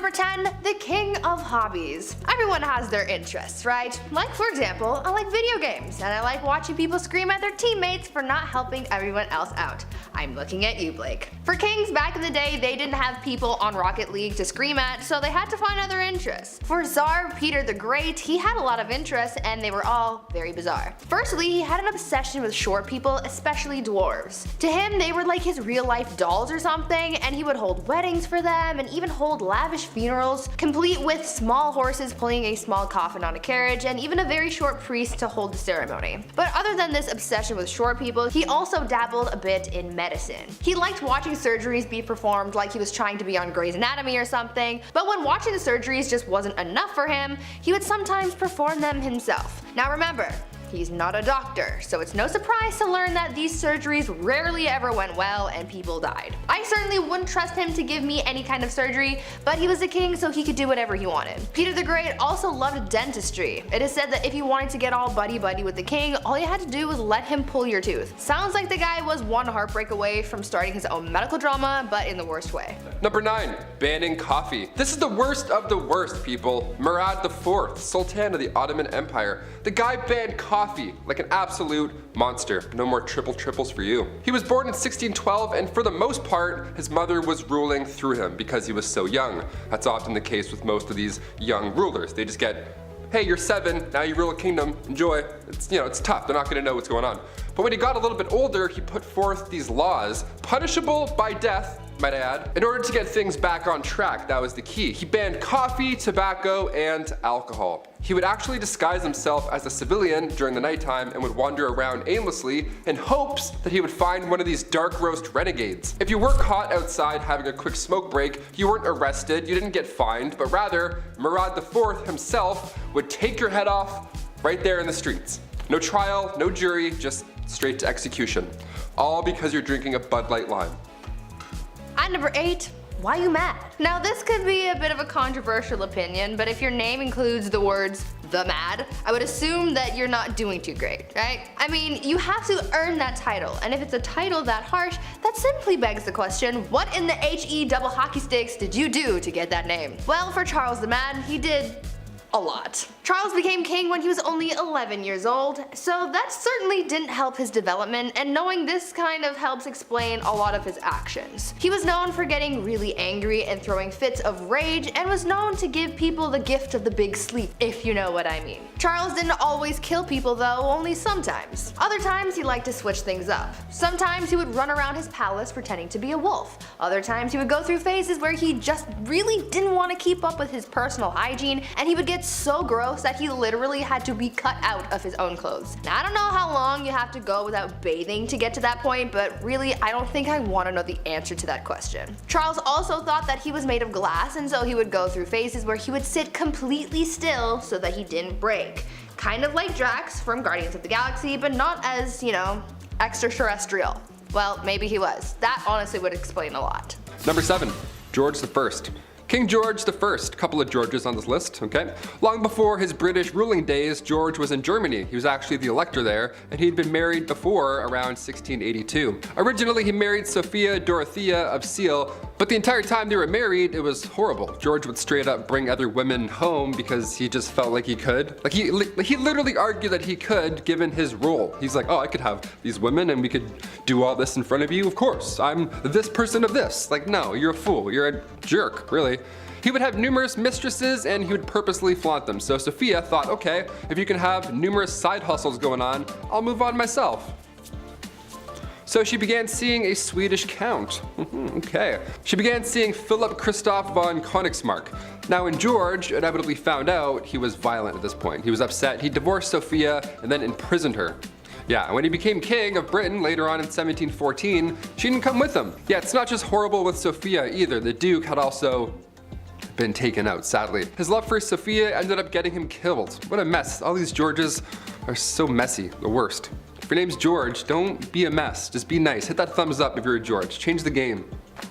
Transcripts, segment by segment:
Number 10, the king of hobbies. Everyone has their interests, right? Like for example, I like video games, and I like watching people scream at their teammates for not helping everyone else out. I'm looking at you, Blake. For kings back in the day, they didn't have people on Rocket League to scream at, so they had to find other interests. For Tsar Peter the Great, he had a lot of interests, and they were all very bizarre. Firstly, he had an obsession with short people, especially dwarves. To him, they were like his real-life dolls or something, and he would hold weddings for them and even hold lavish funerals, complete with small horses pulling a small coffin on a carriage, and even a very short priest to hold the ceremony. But other than this obsession with short people, he also dabbled a bit in medicine. He liked watching surgeries be performed like he was trying to be on Grey's Anatomy or something, but when watching the surgeries just wasn't enough for him, he would sometimes perform them himself. Now remember, he's not a doctor, so it's no surprise to learn that these surgeries rarely ever went well and people died. I certainly wouldn't trust him to give me any kind of surgery, but he was a king so he could do whatever he wanted. Peter the Great also loved dentistry. It is said that if you wanted to get all buddy-buddy with the king, all you had to do was let him pull your tooth. Sounds like the guy was one heartbreak away from starting his own medical drama, but in the worst way. Number 9. Banning coffee. This is the worst of the worst, people. Murad IV, Sultan of the Ottoman Empire. The guy banned coffee like an absolute monster. No more triples for you. He was born in 1612, and for the most part, his mother was ruling through him because he was so young. That's often the case with most of these young rulers. They just get, hey, you're 7, now you rule a kingdom, enjoy. It's tough, they're not gonna know what's going on. But when he got a little bit older, he put forth these laws, punishable by death, might I add, in order to get things back on track. That was the key. He banned coffee, tobacco, and alcohol. He would actually disguise himself as a civilian during the nighttime and would wander around aimlessly in hopes that he would find one of these dark roast renegades. If you were caught outside having a quick smoke break, you weren't arrested, you didn't get fined, but rather Murad IV himself would take your head off right there in the streets. No trial, no jury, just straight to execution. All because you're drinking a Bud Light Lime. At number 8, why you mad? Now this could be a bit of a controversial opinion, but if your name includes the words the mad, I would assume that you're not doing too great, right? I mean, you have to earn that title, and if it's a title that harsh, that simply begs the question, what in the HE double hockey sticks did you do to get that name? Well, for Charles the Mad, he did a lot. Charles became king when he was only 11 years old, so that certainly didn't help his development, and knowing this kind of helps explain a lot of his actions. He was known for getting really angry and throwing fits of rage, and was known to give people the gift of the big sleep, if you know what I mean. Charles didn't always kill people though, only sometimes. Other times he liked to switch things up. Sometimes he would run around his palace pretending to be a wolf. Other times he would go through phases where he just really didn't want to keep up with his personal hygiene, and he would get so gross that he literally had to be cut out of his own clothes. Now I don't know how long you have to go without bathing to get to that point, but really I don't think I want to know the answer to that question. Charles also thought that he was made of glass, and so he would go through phases where he would sit completely still so that he didn't break. Kind of like Drax from Guardians of the Galaxy, but not as, extraterrestrial. Well, maybe he was. That honestly would explain a lot. Number 7. George I. King George I, couple of Georges on this list, okay? Long before his British ruling days, George was in Germany. He was actually the elector there, and he'd been married before around 1682. Originally, he married Sophia Dorothea of Seal, but the entire time they were married, it was horrible. George would straight up bring other women home because he just felt like he could. He literally argued that he could, given his role. He's like, oh, I could have these women and we could do all this in front of you. Of course, I'm this person of this. Like, no, you're a fool. You're a jerk, really. He would have numerous mistresses and he would purposely flaunt them. So Sophia thought, okay, if you can have numerous side hustles going on, I'll move on myself. So she began seeing a Swedish count. Okay. She began seeing Philip Christoph von Königsmark. Now when George inevitably found out, he was violent at this point. He was upset, he divorced Sophia and then imprisoned her. Yeah, when he became king of Britain later on in 1714, she didn't come with him. Yeah, it's not just horrible with Sophia either. The Duke had also been taken out, sadly. His love for Sophia ended up getting him killed. What a mess. All these Georges are so messy, the worst. If your name's George, don't be a mess. Just be nice. Hit that thumbs up if you're a George. Change the game.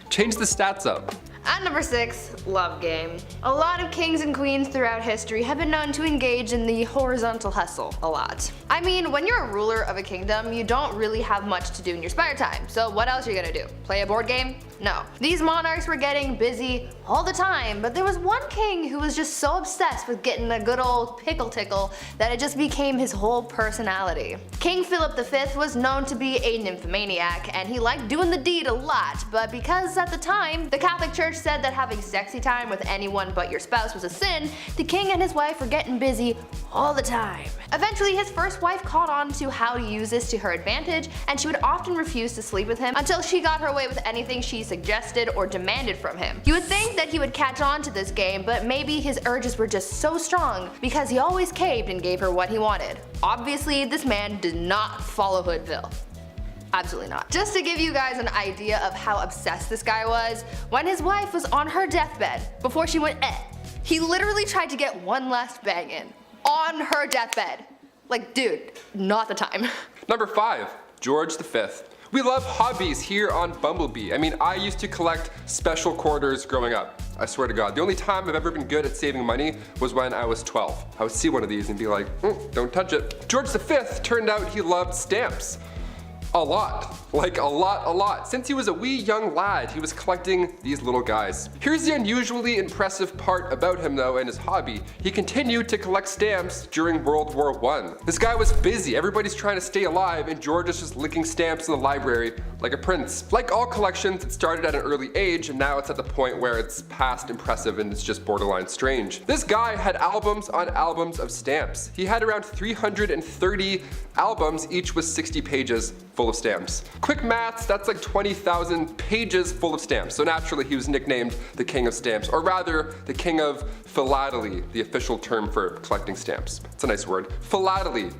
Change the stats up. At number 6, love game. A lot of kings and queens throughout history have been known to engage in the horizontal hustle a lot. I mean, when you're a ruler of a kingdom, you don't really have much to do in your spare time, so what else are you gonna do? Play a board game? No. These monarchs were getting busy all the time, but there was one king who was just so obsessed with getting a good old pickle tickle that it just became his whole personality. King Philip V was known to be a nymphomaniac, and he liked doing the deed a lot, but because at the time the Catholic Church said that having sexy time with anyone but your spouse was a sin, the king and his wife were getting busy all the time. Eventually his first wife caught on to how to use this to her advantage, and she would often refuse to sleep with him until she got her way with anything she suggested or demanded from him. You would think that he would catch on to this game, but maybe his urges were just so strong because he always caved and gave her what he wanted. Obviously this man did not follow Hoodville. Absolutely not. Just to give you guys an idea of how obsessed this guy was, when his wife was on her deathbed, before she went he literally tried to get one last bang in. On her deathbed. Like, dude, not the time. Number 5, George V. We love hobbies here on Bumblebee. I mean, I used to collect special quarters growing up. I swear to God. The only time I've ever been good at saving money was when I was 12. I would see one of these and be like, don't touch it. George V turned out he loved stamps. A lot. Like a lot. Since he was a wee young lad, he was collecting these little guys. Here's the unusually impressive part about him though and his hobby. He continued to collect stamps during World War I. This guy was busy, everybody's trying to stay alive, and George is just licking stamps in the library like a prince. Like all collections, it started at an early age and now it's at the point where it's past impressive and it's just borderline strange. This guy had albums on albums of stamps. He had around 330 albums, each with 60 pages full of stamps. Quick maths, that's like 20,000 pages full of stamps. So naturally he was nicknamed the King of Stamps, or rather the King of Philately, the official term for collecting stamps. It's a nice word. Philately.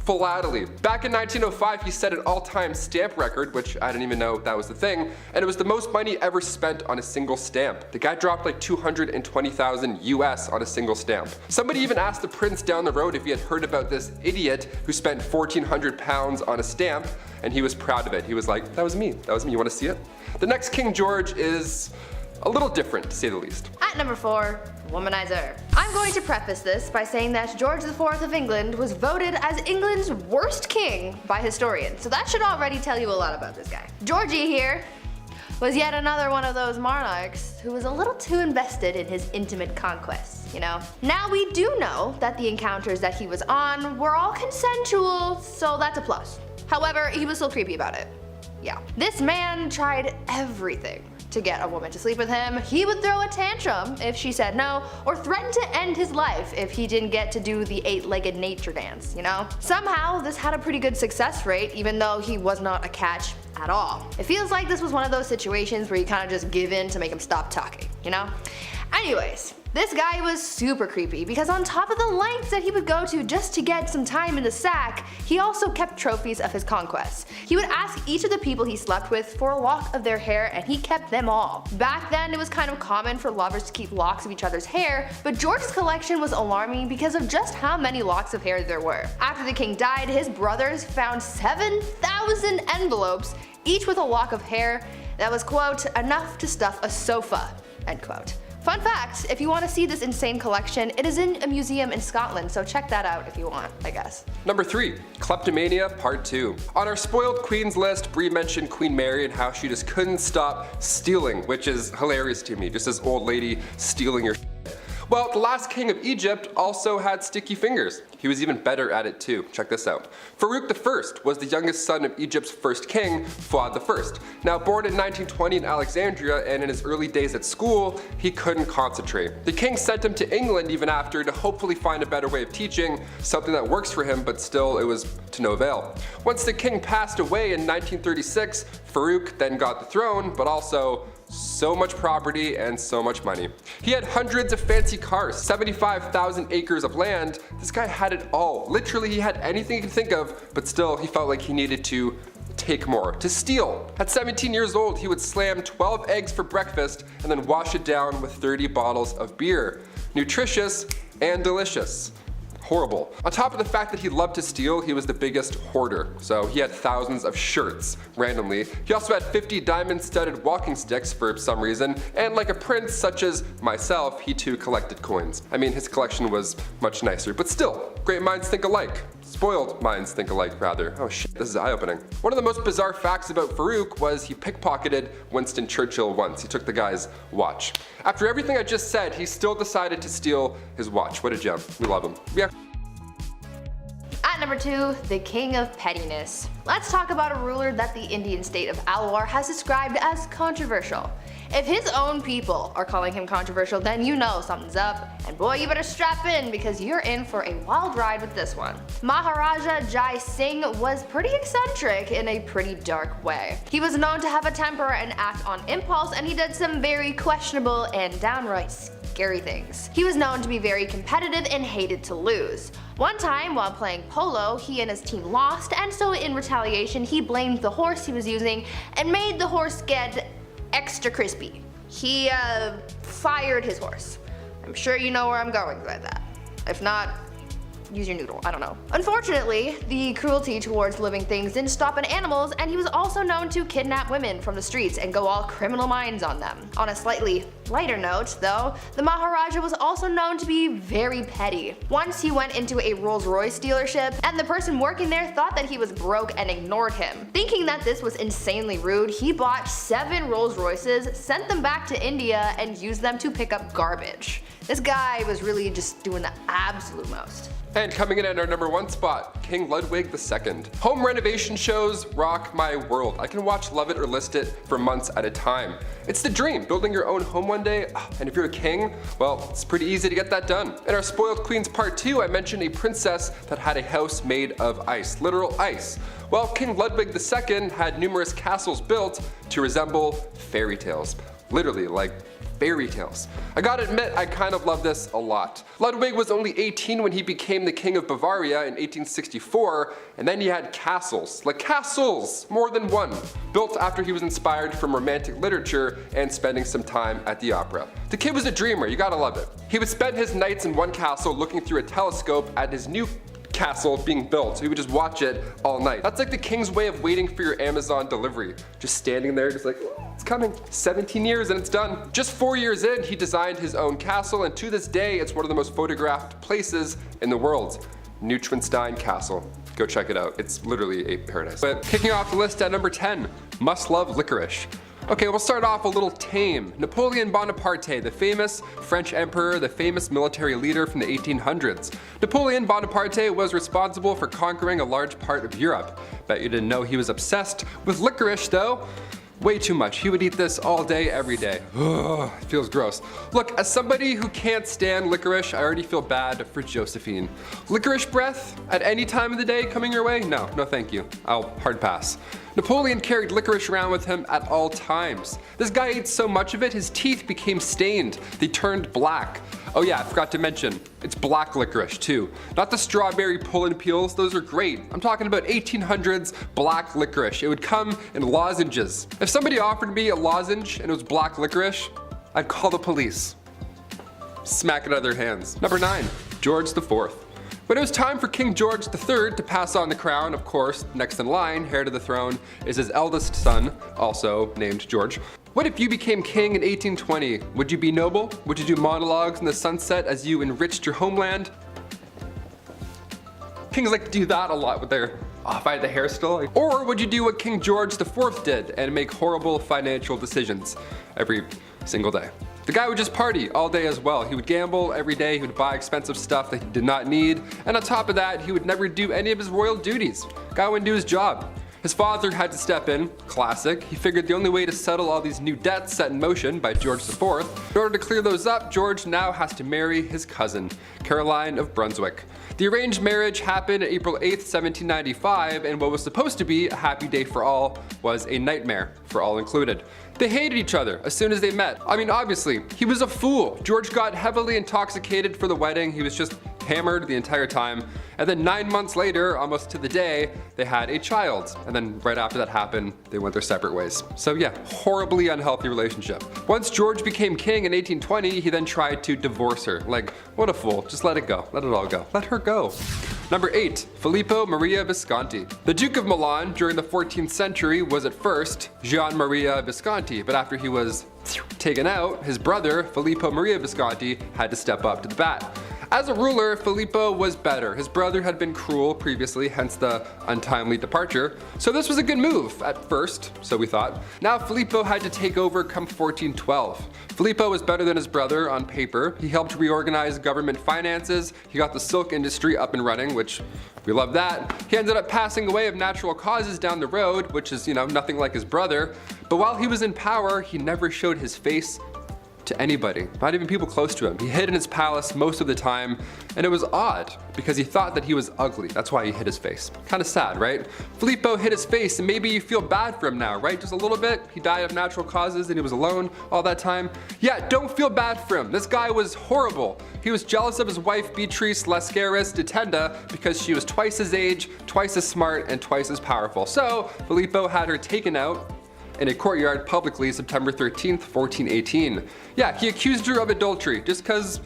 Philately. Back in 1905 he set an all-time stamp record, which I didn't even know that was the thing, and it was the most money ever spent on a single stamp. The guy dropped like 220,000 US on a single stamp. Somebody even asked the prince down the road if he had heard about this idiot who spent 1,400 pounds on a stamp, and he was proud of it. He was like, that was me, you wanna see it? The next King George is a little different, to say the least. At number 4, womanizer. I'm going to preface this by saying that George IV of England was voted as England's worst king by historians, so that should already tell you a lot about this guy. Georgie here was yet another one of those monarchs who was a little too invested in his intimate conquests, you know? Now we do know that the encounters that he was on were all consensual, so that's a plus. However, he was still creepy about it. Yeah. This man tried everything to get a woman to sleep with him. He would throw a tantrum if she said no, or threaten to end his life if he didn't get to do the 8-legged nature dance, you know? Somehow, this had a pretty good success rate, even though he was not a catch at all. It feels like this was one of those situations where you kind of just give in to make him stop talking, you know? Anyways, this guy was super creepy because on top of the lengths that he would go to just to get some time in the sack, he also kept trophies of his conquests. He would ask each of the people he slept with for a lock of their hair, and he kept them all. Back then, it was kind of common for lovers to keep locks of each other's hair, but George's collection was alarming because of just how many locks of hair there were. After the king died, his brothers found 7,000 envelopes, each with a lock of hair that was, quote, enough to stuff a sofa, end quote. Fun fact, if you want to see this insane collection, it is in a museum in Scotland, so check that out if you want, I guess. Number 3, Kleptomania Part 2. On our spoiled queens list, Brie mentioned Queen Mary and how she just couldn't stop stealing, which is hilarious to me, just this old lady stealing your shit. Well, the last king of Egypt also had sticky fingers. He was even better at it too. Check this out. Farouk I was the youngest son of Egypt's first king, Fuad I. Now born in 1920 in Alexandria, and in his early days at school, he couldn't concentrate. The king sent him to England even after to hopefully find a better way of teaching, something that works for him, but still it was to no avail. Once the king passed away in 1936, Farouk then got the throne, but also so much property and so much money. He had hundreds of fancy cars, 75,000 acres of land. This guy had it all. Literally, he had anything he could think of, but still he felt like he needed to take more, to steal. At 17 years old, he would slam 12 eggs for breakfast and then wash it down with 30 bottles of beer. Nutritious and delicious. Horrible. On top of the fact that he loved to steal, he was the biggest hoarder. So he had thousands of shirts, randomly. He also had 50 diamond-studded walking sticks for some reason, and like a prince such as myself, he too collected coins. I mean, his collection was much nicer, but still, great minds think alike. Spoiled minds think alike, rather. Oh shit, this is eye-opening. One of the most bizarre facts about Farouk was he pickpocketed Winston Churchill once. He took the guy's watch. After everything I just said, he still decided to steal his watch. What a gem. We love him. Yeah. At number 2, the king of pettiness. Let's talk about a ruler that the Indian state of Alwar has described as controversial. If his own people are calling him controversial, then you know something's up, and boy, you better strap in because you're in for a wild ride with this one. Maharaja Jai Singh was pretty eccentric in a pretty dark way. He was known to have a temper and act on impulse, and he did some very questionable and downright scary things. He was known to be very competitive and hated to lose. One time while playing polo, he and his team lost, and so in retaliation he blamed the horse he was using and made the horse get extra crispy. He fired his horse. I'm sure you know where I'm going with that. If not, use your noodle, I don't know. Unfortunately, the cruelty towards living things didn't stop at animals, and he was also known to kidnap women from the streets and go all criminal minds on them. On a slightly lighter note, though, the Maharaja was also known to be very petty. Once he went into a Rolls-Royce dealership, and the person working there thought that he was broke and ignored him. Thinking that this was insanely rude, he bought 7 Rolls-Royces, sent them back to India, and used them to pick up garbage. This guy was really just doing the absolute most. And coming in at our number 1 spot, King Ludwig II. Home renovation shows rock my world. I can watch Love It or List It for months at a time. It's the dream, building your own home one day, and if you're a king, well, it's pretty easy to get that done. In our Spoiled Queens Part 2, I mentioned a princess that had a house made of ice, literal ice. Well, King Ludwig II had numerous castles built to resemble fairy tales. Literally, like fairy tales. I gotta admit, I kind of love this a lot. Ludwig was only 18 when he became the King of Bavaria in 1864, and then he had castles, like castles, more than one, built after he was inspired from romantic literature and spending some time at the opera. The kid was a dreamer, you gotta love it. He would spend his nights in one castle looking through a telescope at his new castle being built, so he would just watch it all night. That's like the king's way of waiting for your Amazon delivery. Just standing there, just like, oh, it's coming. 17 years and it's done. Just 4 years in, he designed his own castle, and to this day, it's one of the most photographed places in the world. Neuschwanstein Castle. Go check it out. It's literally a paradise. But kicking off the list at number 10, must love licorice. Okay, we'll start off a little tame. Napoleon Bonaparte, the famous French emperor, the famous military leader from the 1800s. Napoleon Bonaparte was responsible for conquering a large part of Europe. Bet you didn't know he was obsessed with licorice though. Way too much. He would eat this all day, every day. Ugh, it feels gross. Look, as somebody who can't stand licorice, I already feel bad for Josephine. Licorice breath at any time of the day coming your way? No, no thank you. I'll hard pass. Napoleon carried licorice around with him at all times. This guy ate so much of it, his teeth became stained. They turned black. Oh yeah, I forgot to mention, it's black licorice too. Not the strawberry pull-and peels, those are great. I'm talking about 1800s black licorice. It would come in lozenges. If somebody offered me a lozenge and it was black licorice, I'd call the police. Smack it out of their hands. Number 9, George IV. When it was time for King George III to pass on the crown, of course, next in line, heir to the throne, is his eldest son, also named George. What if you became king in 1820? Would you be noble? Would you do monologues in the sunset as you enriched your homeland? Kings like to do that a lot with their, oh, if I had the hair still. Or would you do what King George IV did and make horrible financial decisions every single day? The guy would just party all day as well. He would gamble every day, he would buy expensive stuff that he did not need, and on top of that, he would never do any of his royal duties. Guy wouldn't do his job. His father had to step in, classic. He figured the only way to settle all these new debts set in motion by George IV. In order to clear those up, George now has to marry his cousin, Caroline of Brunswick. The arranged marriage happened April 8th, 1795, and what was supposed to be a happy day for all was a nightmare for all included. They hated each other as soon as they met. I mean, obviously, he was a fool. George got heavily intoxicated for the wedding. He was just hammered the entire time. And then 9 months later, almost to the day, they had a child. And then right after that happened, they went their separate ways. So yeah, horribly unhealthy relationship. Once George became king in 1820, he then tried to divorce her. Like, what a fool. Just let it go. Let it all go. Let her go. Number 8, Filippo Maria Visconti. The Duke of Milan during the 14th century was at first Gian Maria Visconti, but after he was taken out, his brother, Filippo Maria Visconti, had to step up to the bat. As a ruler, Filippo was better. His brother had been cruel previously, hence the untimely departure. So this was a good move at first, so we thought. Now Filippo had to take over come 1412. Filippo was better than his brother on paper. He helped reorganize government finances. He got the silk industry up and running, which we love that. He ended up passing away of natural causes down the road, which is, nothing like his brother. But while he was in power, he never showed his face to anybody, not even people close to him. He hid in his palace most of the time, and it was odd because he thought that he was ugly. That's why he hid his face. Kind of sad, right? Filippo hid his face, and maybe you feel bad for him now, right? Just a little bit. He died of natural causes and he was alone all that time. Yeah, don't feel bad for him. This guy was horrible. He was jealous of his wife Beatrice Lascaris de Tenda because she was twice his age, twice as smart, and twice as powerful. So Filippo had her taken out in a courtyard publicly September 13th, 1418. Yeah, he accused her of adultery just because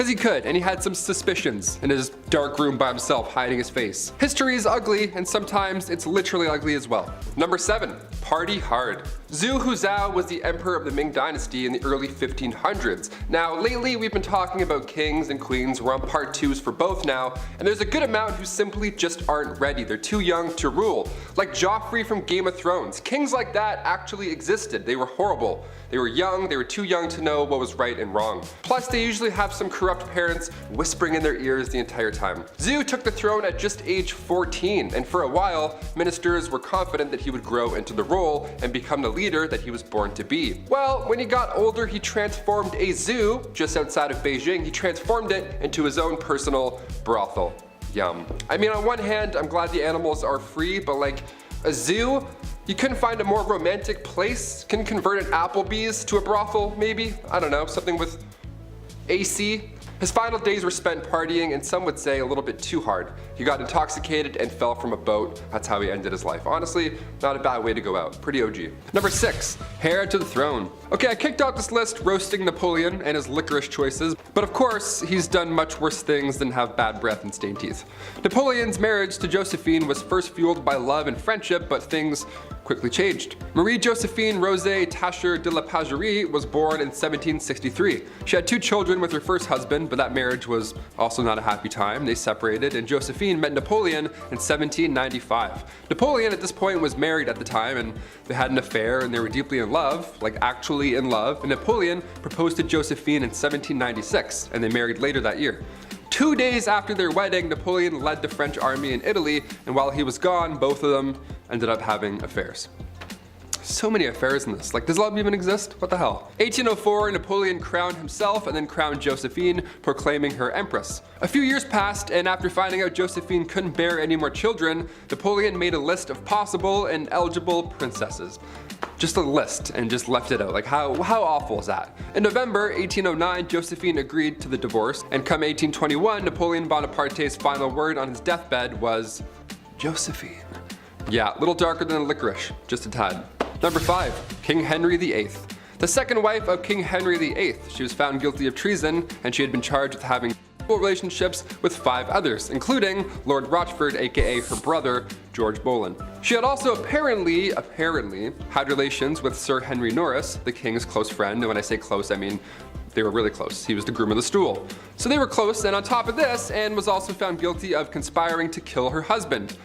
he could, and he had some suspicions in his dark room by himself hiding his face. History is ugly, and sometimes it's literally ugly as well. Number 7. Party hard. Zhu Huzhou was the emperor of the Ming dynasty in the early 1500s. Now lately we've been talking about kings and queens. We're on part 2s for both now, and there's a good amount who simply just aren't ready. They're too young to rule. Like Joffrey from Game of Thrones. Kings like that actually existed. They were horrible. They were young, they were too young to know what was right and wrong. Plus they usually have some corrupt parents whispering in their ears the entire time. Zhu took the throne at just age 14, and for a while, ministers were confident that he would grow into the role and become the leader that he was born to be. Well, when he got older, he transformed a zoo just outside of Beijing. He transformed it into his own personal brothel. Yum. I mean, on one hand, I'm glad the animals are free, but like a zoo? You couldn't find a more romantic place? Can convert an Applebee's to a brothel, maybe? I don't know, something with AC? His final days were spent partying, and some would say a little bit too hard. He got intoxicated and fell from a boat. That's how he ended his life. Honestly, not a bad way to go out. Pretty OG. Number 6, heir to the throne. Okay, I kicked out this list roasting Napoleon and his licorice choices, but of course, he's done much worse things than have bad breath and stained teeth. Napoleon's marriage to Josephine was first fueled by love and friendship, but things quickly changed. Marie Josephine Rosé Tacher de la Pagerie was born in 1763. She had 2 children with her first husband, but that marriage was also not a happy time. They separated, and Josephine met Napoleon in 1795. Napoleon at this point was married at the time, and they had an affair, and they were deeply in love, like actually in love, and Napoleon proposed to Josephine in 1796, and they married later that year. 2 days after their wedding, Napoleon led the French army in Italy, and while he was gone, both of them ended up having affairs. So many affairs in this. Like, does love even exist? What the hell? 1804, Napoleon crowned himself and then crowned Josephine, proclaiming her empress. A few years passed, and after finding out Josephine couldn't bear any more children, Napoleon made a list of possible and eligible princesses. Just a list, and just left it out. Like, how awful is that? In November 1809, Josephine agreed to the divorce, and come 1821, Napoleon Bonaparte's final word on his deathbed was Josephine. Yeah, a little darker than licorice, just a tad. Number 5, King Henry VIII. The second wife of King Henry VIII. She was found guilty of treason, and she had been charged with having relationships with 5 others, including Lord Rochford, aka her brother, George Boleyn. She had also apparently had relations with Sir Henry Norris, the king's close friend, and when I say close, I mean they were really close. He was the groom of the stool. So they were close, and on top of this, Anne was also found guilty of conspiring to kill her husband.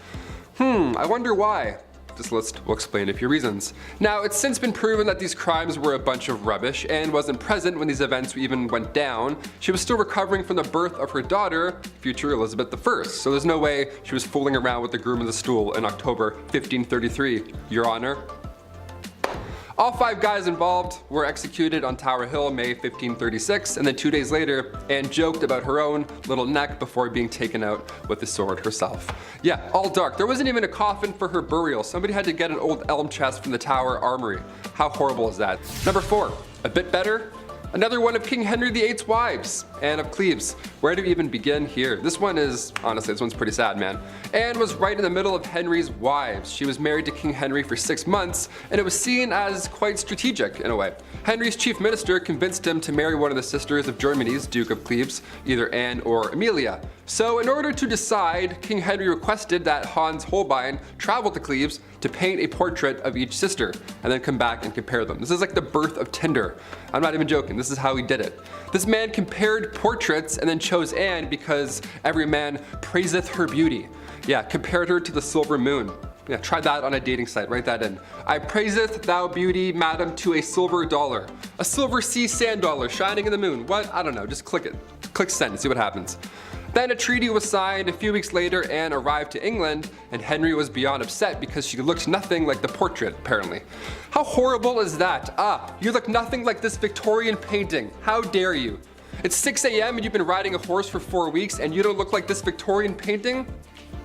I wonder why. This list will explain a few reasons. Now, it's since been proven that these crimes were a bunch of rubbish. Anne wasn't present when these events even went down. She was still recovering from the birth of her daughter, future Elizabeth I, so there's no way she was fooling around with the groom of the stool in October 1533, Your Honor. All 5 guys involved were executed on Tower Hill May 1536, and then 2 days later, Anne joked about her own little neck before being taken out with the sword herself. Yeah, all dark. There wasn't even a coffin for her burial. Somebody had to get an old elm chest from the Tower Armory. How horrible is that? Number 4, a bit better. Another one of King Henry VIII's wives, Anne of Cleves. Where do we even begin here? This one's pretty sad, man. Anne was right in the middle of Henry's wives. She was married to King Henry for 6 months, and it was seen as quite strategic in a way. Henry's chief minister convinced him to marry one of the sisters of Germany's Duke of Cleves, either Anne or Amelia. So in order to decide, King Henry requested that Hans Holbein travel to Cleves, to paint a portrait of each sister and then come back and compare them. This is like the birth of Tinder. I'm not even joking, this is how he did it. This man compared portraits and then chose Anne because every man praiseth her beauty. Yeah, compared her to the silver moon. Yeah, try that on a dating site, write that in. I praiseth thou beauty, madam, to a silver dollar. A silver sea sand dollar shining in the moon. What? I don't know, just click it. Click send and see what happens. Then a treaty was signed. A few weeks later, Anne arrived to England, and Henry was beyond upset because she looked nothing like the portrait, apparently. How horrible is that? Ah, you look nothing like this Victorian painting. How dare you? It's 6 a.m. and you've been riding a horse for 4 weeks and you don't look like this Victorian painting?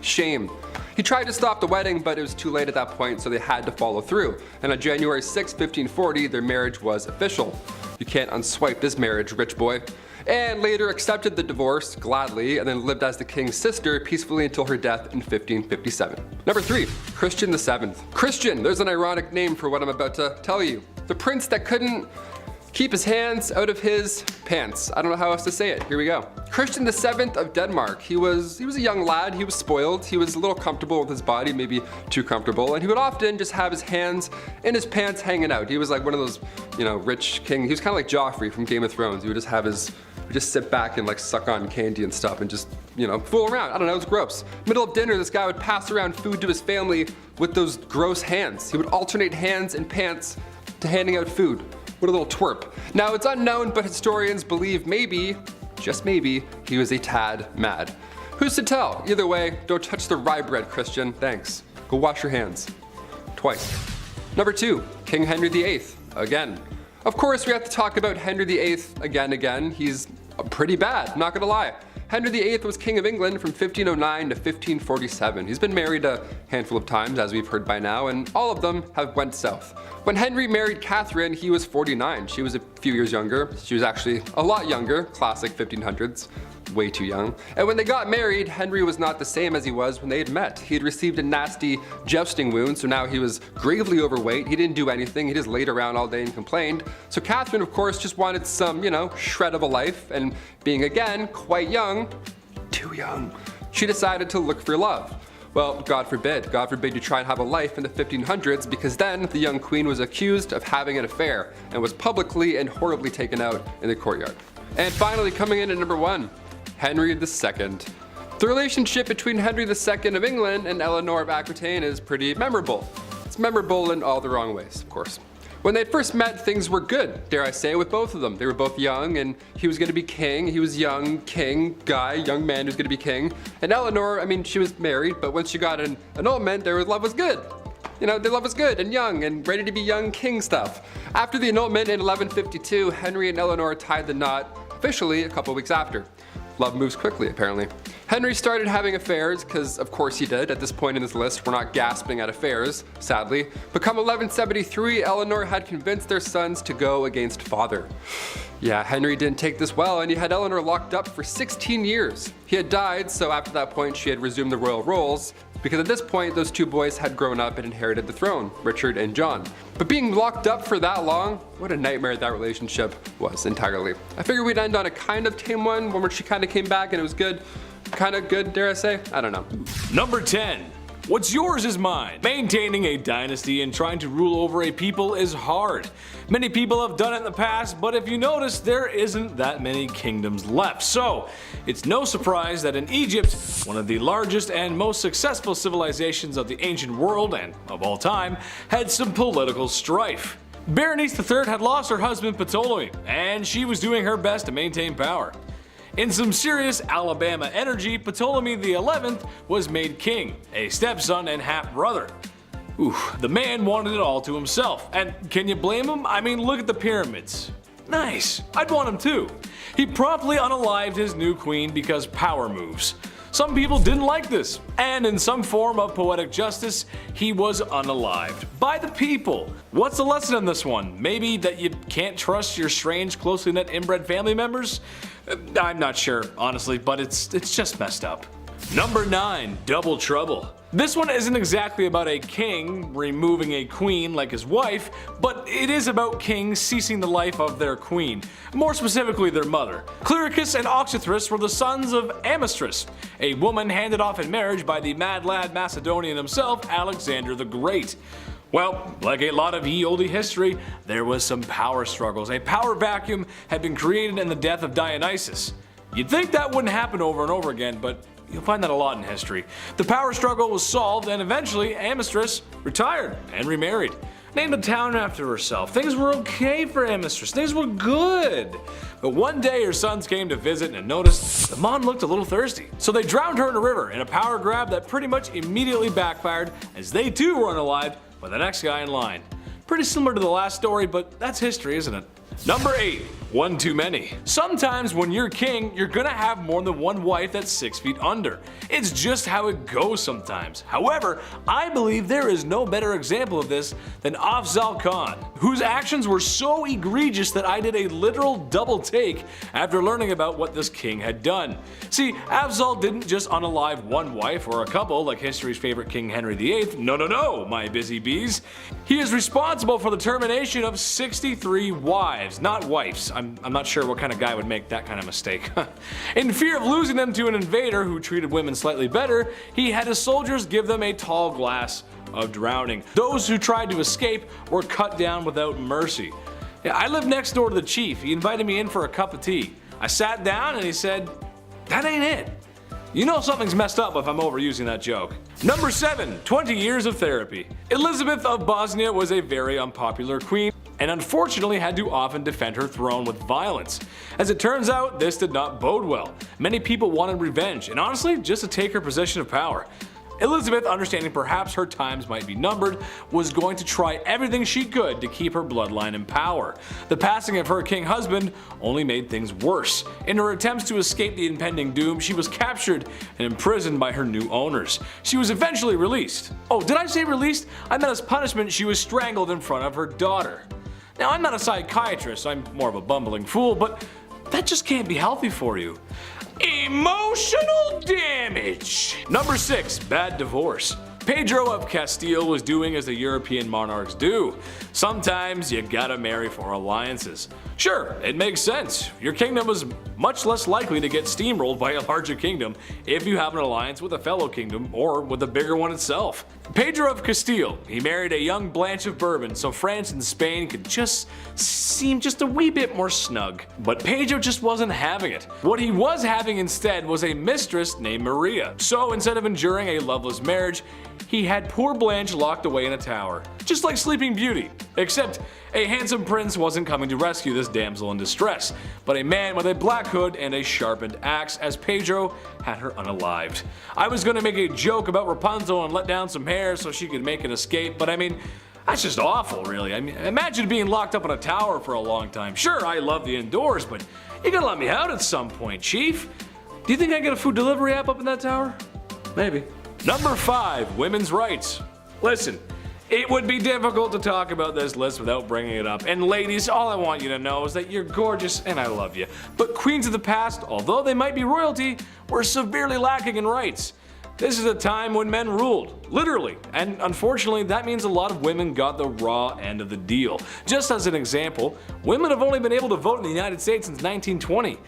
Shame. He tried to stop the wedding, but it was too late at that point, so they had to follow through. And on January 6, 1540, their marriage was official. You can't unswipe this marriage, rich boy. Anne later accepted the divorce gladly and then lived as the king's sister peacefully until her death in 1557. Number 3, Christian VII. Christian, there's an ironic name for what I'm about to tell you. The prince that couldn't keep his hands out of his pants. I don't know how else to say it. Here we go. Christian VII of Denmark. He was a young lad. He was spoiled. He was a little comfortable with his body, maybe too comfortable. And he would often just have his hands in his pants hanging out. He was like one of those, rich king. He was kind of like Joffrey from Game of Thrones. He would just have just sit back and like suck on candy and stuff and just, fool around. I don't know, it was gross. Middle of dinner, this guy would pass around food to his family with those gross hands. He would alternate hands and pants to handing out food. What a little twerp. Now it's unknown, but historians believe maybe, just maybe, he was a tad mad. Who's to tell? Either way, don't touch the rye bread, Christian. Thanks. Go wash your hands. Twice. Number 2, King Henry VIII. Again. Of course, we have to talk about Henry VIII again. He's pretty bad, not gonna lie. Henry VIII was King of England from 1509 to 1547. He's been married a handful of times, as we've heard by now, and all of them have went south. When Henry married Catherine, he was 49. She was a few years younger. She was actually a lot younger, classic 1500s. Way too young. And when they got married, Henry was not the same as he was when they had met. He had received a nasty jousting wound, so now he was gravely overweight. He didn't do anything. He just laid around all day and complained. So Catherine, of course, just wanted some, shred of a life, and being again quite young, too young, she decided to look for love. Well, God forbid you try and have a life in the 1500s, because then the young queen was accused of having an affair and was publicly and horribly taken out in the courtyard. And finally, coming in at number 1, Henry II. The relationship between Henry II of England and Eleanor of Aquitaine is pretty memorable. It's memorable in all the wrong ways, of course. When they first met, things were good, dare I say, with both of them. They were both young, and he was gonna be king. He was young, king, guy, young man who's gonna be king. And Eleanor, she was married, but once she got an annulment, their love was good. Their love was good and young and ready to be young king stuff. After the annulment in 1152, Henry and Eleanor tied the knot officially a couple weeks after. Love moves quickly, apparently. Henry started having affairs, because of course he did. At this point in this list, we're not gasping at affairs, sadly. But come 1173, Eleanor had convinced their sons to go against father. Yeah, Henry didn't take this well, and he had Eleanor locked up for 16 years. He had died, so after that point she had resumed the royal roles, because at this point those two boys had grown up and inherited the throne, Richard and John. But being locked up for that long, what a nightmare that relationship was entirely. I figured we'd end on a kind of tame one where she kind of came back and it was good. Kind of good, dare I say? I don't know. Number 10. What's yours is mine. Maintaining a dynasty and trying to rule over a people is hard. Many people have done it in the past, but if you notice, there isn't that many kingdoms left. So, it's no surprise that in Egypt, one of the largest and most successful civilizations of the ancient world and of all time, had some political strife. Berenice III had lost her husband Ptolemy, and she was doing her best to maintain power. In some serious Alabama energy, Ptolemy XI was made king, a stepson and half-brother. The man wanted it all to himself, and can you blame him? Look at the pyramids. Nice, I'd want him too. He promptly unalived his new queen because power moves. Some people didn't like this, and in some form of poetic justice, he was unalived by the people. What's the lesson in this one? Maybe that you can't trust your strange, closely knit inbred family members? I'm not sure, honestly, but it's just messed up. Number 9. Double Trouble. This one isn't exactly about a king removing a queen like his wife, but it is about kings ceasing the life of their queen, more specifically their mother. Clyricus and Oxythris were the sons of Amystrus, a woman handed off in marriage by the mad lad Macedonian himself, Alexander the Great. Well, like a lot of ye olde history, there was some power struggles. A power vacuum had been created in the death of Dionysus. You'd think that wouldn't happen over and over again, but you'll find that a lot in history. The power struggle was solved, and eventually Amystrus retired and remarried. Named a town after herself. Things were okay for Amystrus. Things were good. But one day her sons came to visit and noticed the Mon looked a little thirsty. So they drowned her in a river in a power grab that pretty much immediately backfired, as they too were unalived by the next guy in line. Pretty similar to the last story, but that's history, isn't it? Number 8. One too many. Sometimes when you're king, you're gonna have more than one wife that's 6 feet under. It's just how it goes sometimes. However, I believe there is no better example of this than Afzal Khan, whose actions were so egregious that I did a literal double take after learning about what this king had done. See, Afzal didn't just unalive one wife or a couple like history's favorite King Henry VIII. No, my busy bees. He is responsible for the termination of 63 wives, not wives. I'm not sure what kind of guy would make that kind of mistake. In fear of losing them to an invader who treated women slightly better, he had his soldiers give them a tall glass of drowning. Those who tried to escape were cut down without mercy. Yeah, I lived next door to the chief. He invited me in for a cup of tea. I sat down and he said, "That ain't it." You know something's messed up if I'm overusing that joke. Number 7. 20 years of therapy. Elizabeth of Bosnia was a very unpopular queen, and unfortunately had to often defend her throne with violence. As it turns out, this did not bode well. Many people wanted revenge, and honestly, just to take her position of power. Elizabeth, understanding perhaps her times might be numbered, was going to try everything she could to keep her bloodline in power. The passing of her king husband only made things worse. In her attempts to escape the impending doom, she was captured and imprisoned by her new owners. She was eventually released. Oh, did I say released? I meant as punishment she was strangled in front of her daughter. Now, I'm not a psychiatrist, I'm more of a bumbling fool, but that just can't be healthy for you. Emotional damage. Number 6. Bad divorce. Pedro of Castile was doing as the European monarchs do. Sometimes you gotta marry for alliances. Sure, it makes sense. Your kingdom is much less likely to get steamrolled by a larger kingdom if you have an alliance with a fellow kingdom or with a bigger one itself. Pedro of Castile, he married a young Blanche of Bourbon so France and Spain could just seem just a wee bit more snug. But Pedro just wasn't having it. What he was having instead was a mistress named Maria. So instead of enduring a loveless marriage, he had poor Blanche locked away in a tower, just like Sleeping Beauty. Except a handsome prince wasn't coming to rescue this damsel in distress, but a man with a black hood and a sharpened axe, as Pedro had her unalived. I was gonna make a joke about Rapunzel and let down some hair so she could make an escape, but I mean, that's just awful, really. I mean, imagine being locked up in a tower for a long time. Sure, I love the indoors, but you gotta let me out at some point, Chief. Do you think I get a food delivery app up in that tower? Maybe. Number 5. Women's rights. Listen, it would be difficult to talk about this list without bringing it up. And ladies, all I want you to know is that you're gorgeous and I love you. But queens of the past, although they might be royalty, were severely lacking in rights. This is a time when men ruled, literally, and unfortunately that means a lot of women got the raw end of the deal. Just as an example, women have only been able to vote in the United States since 1920.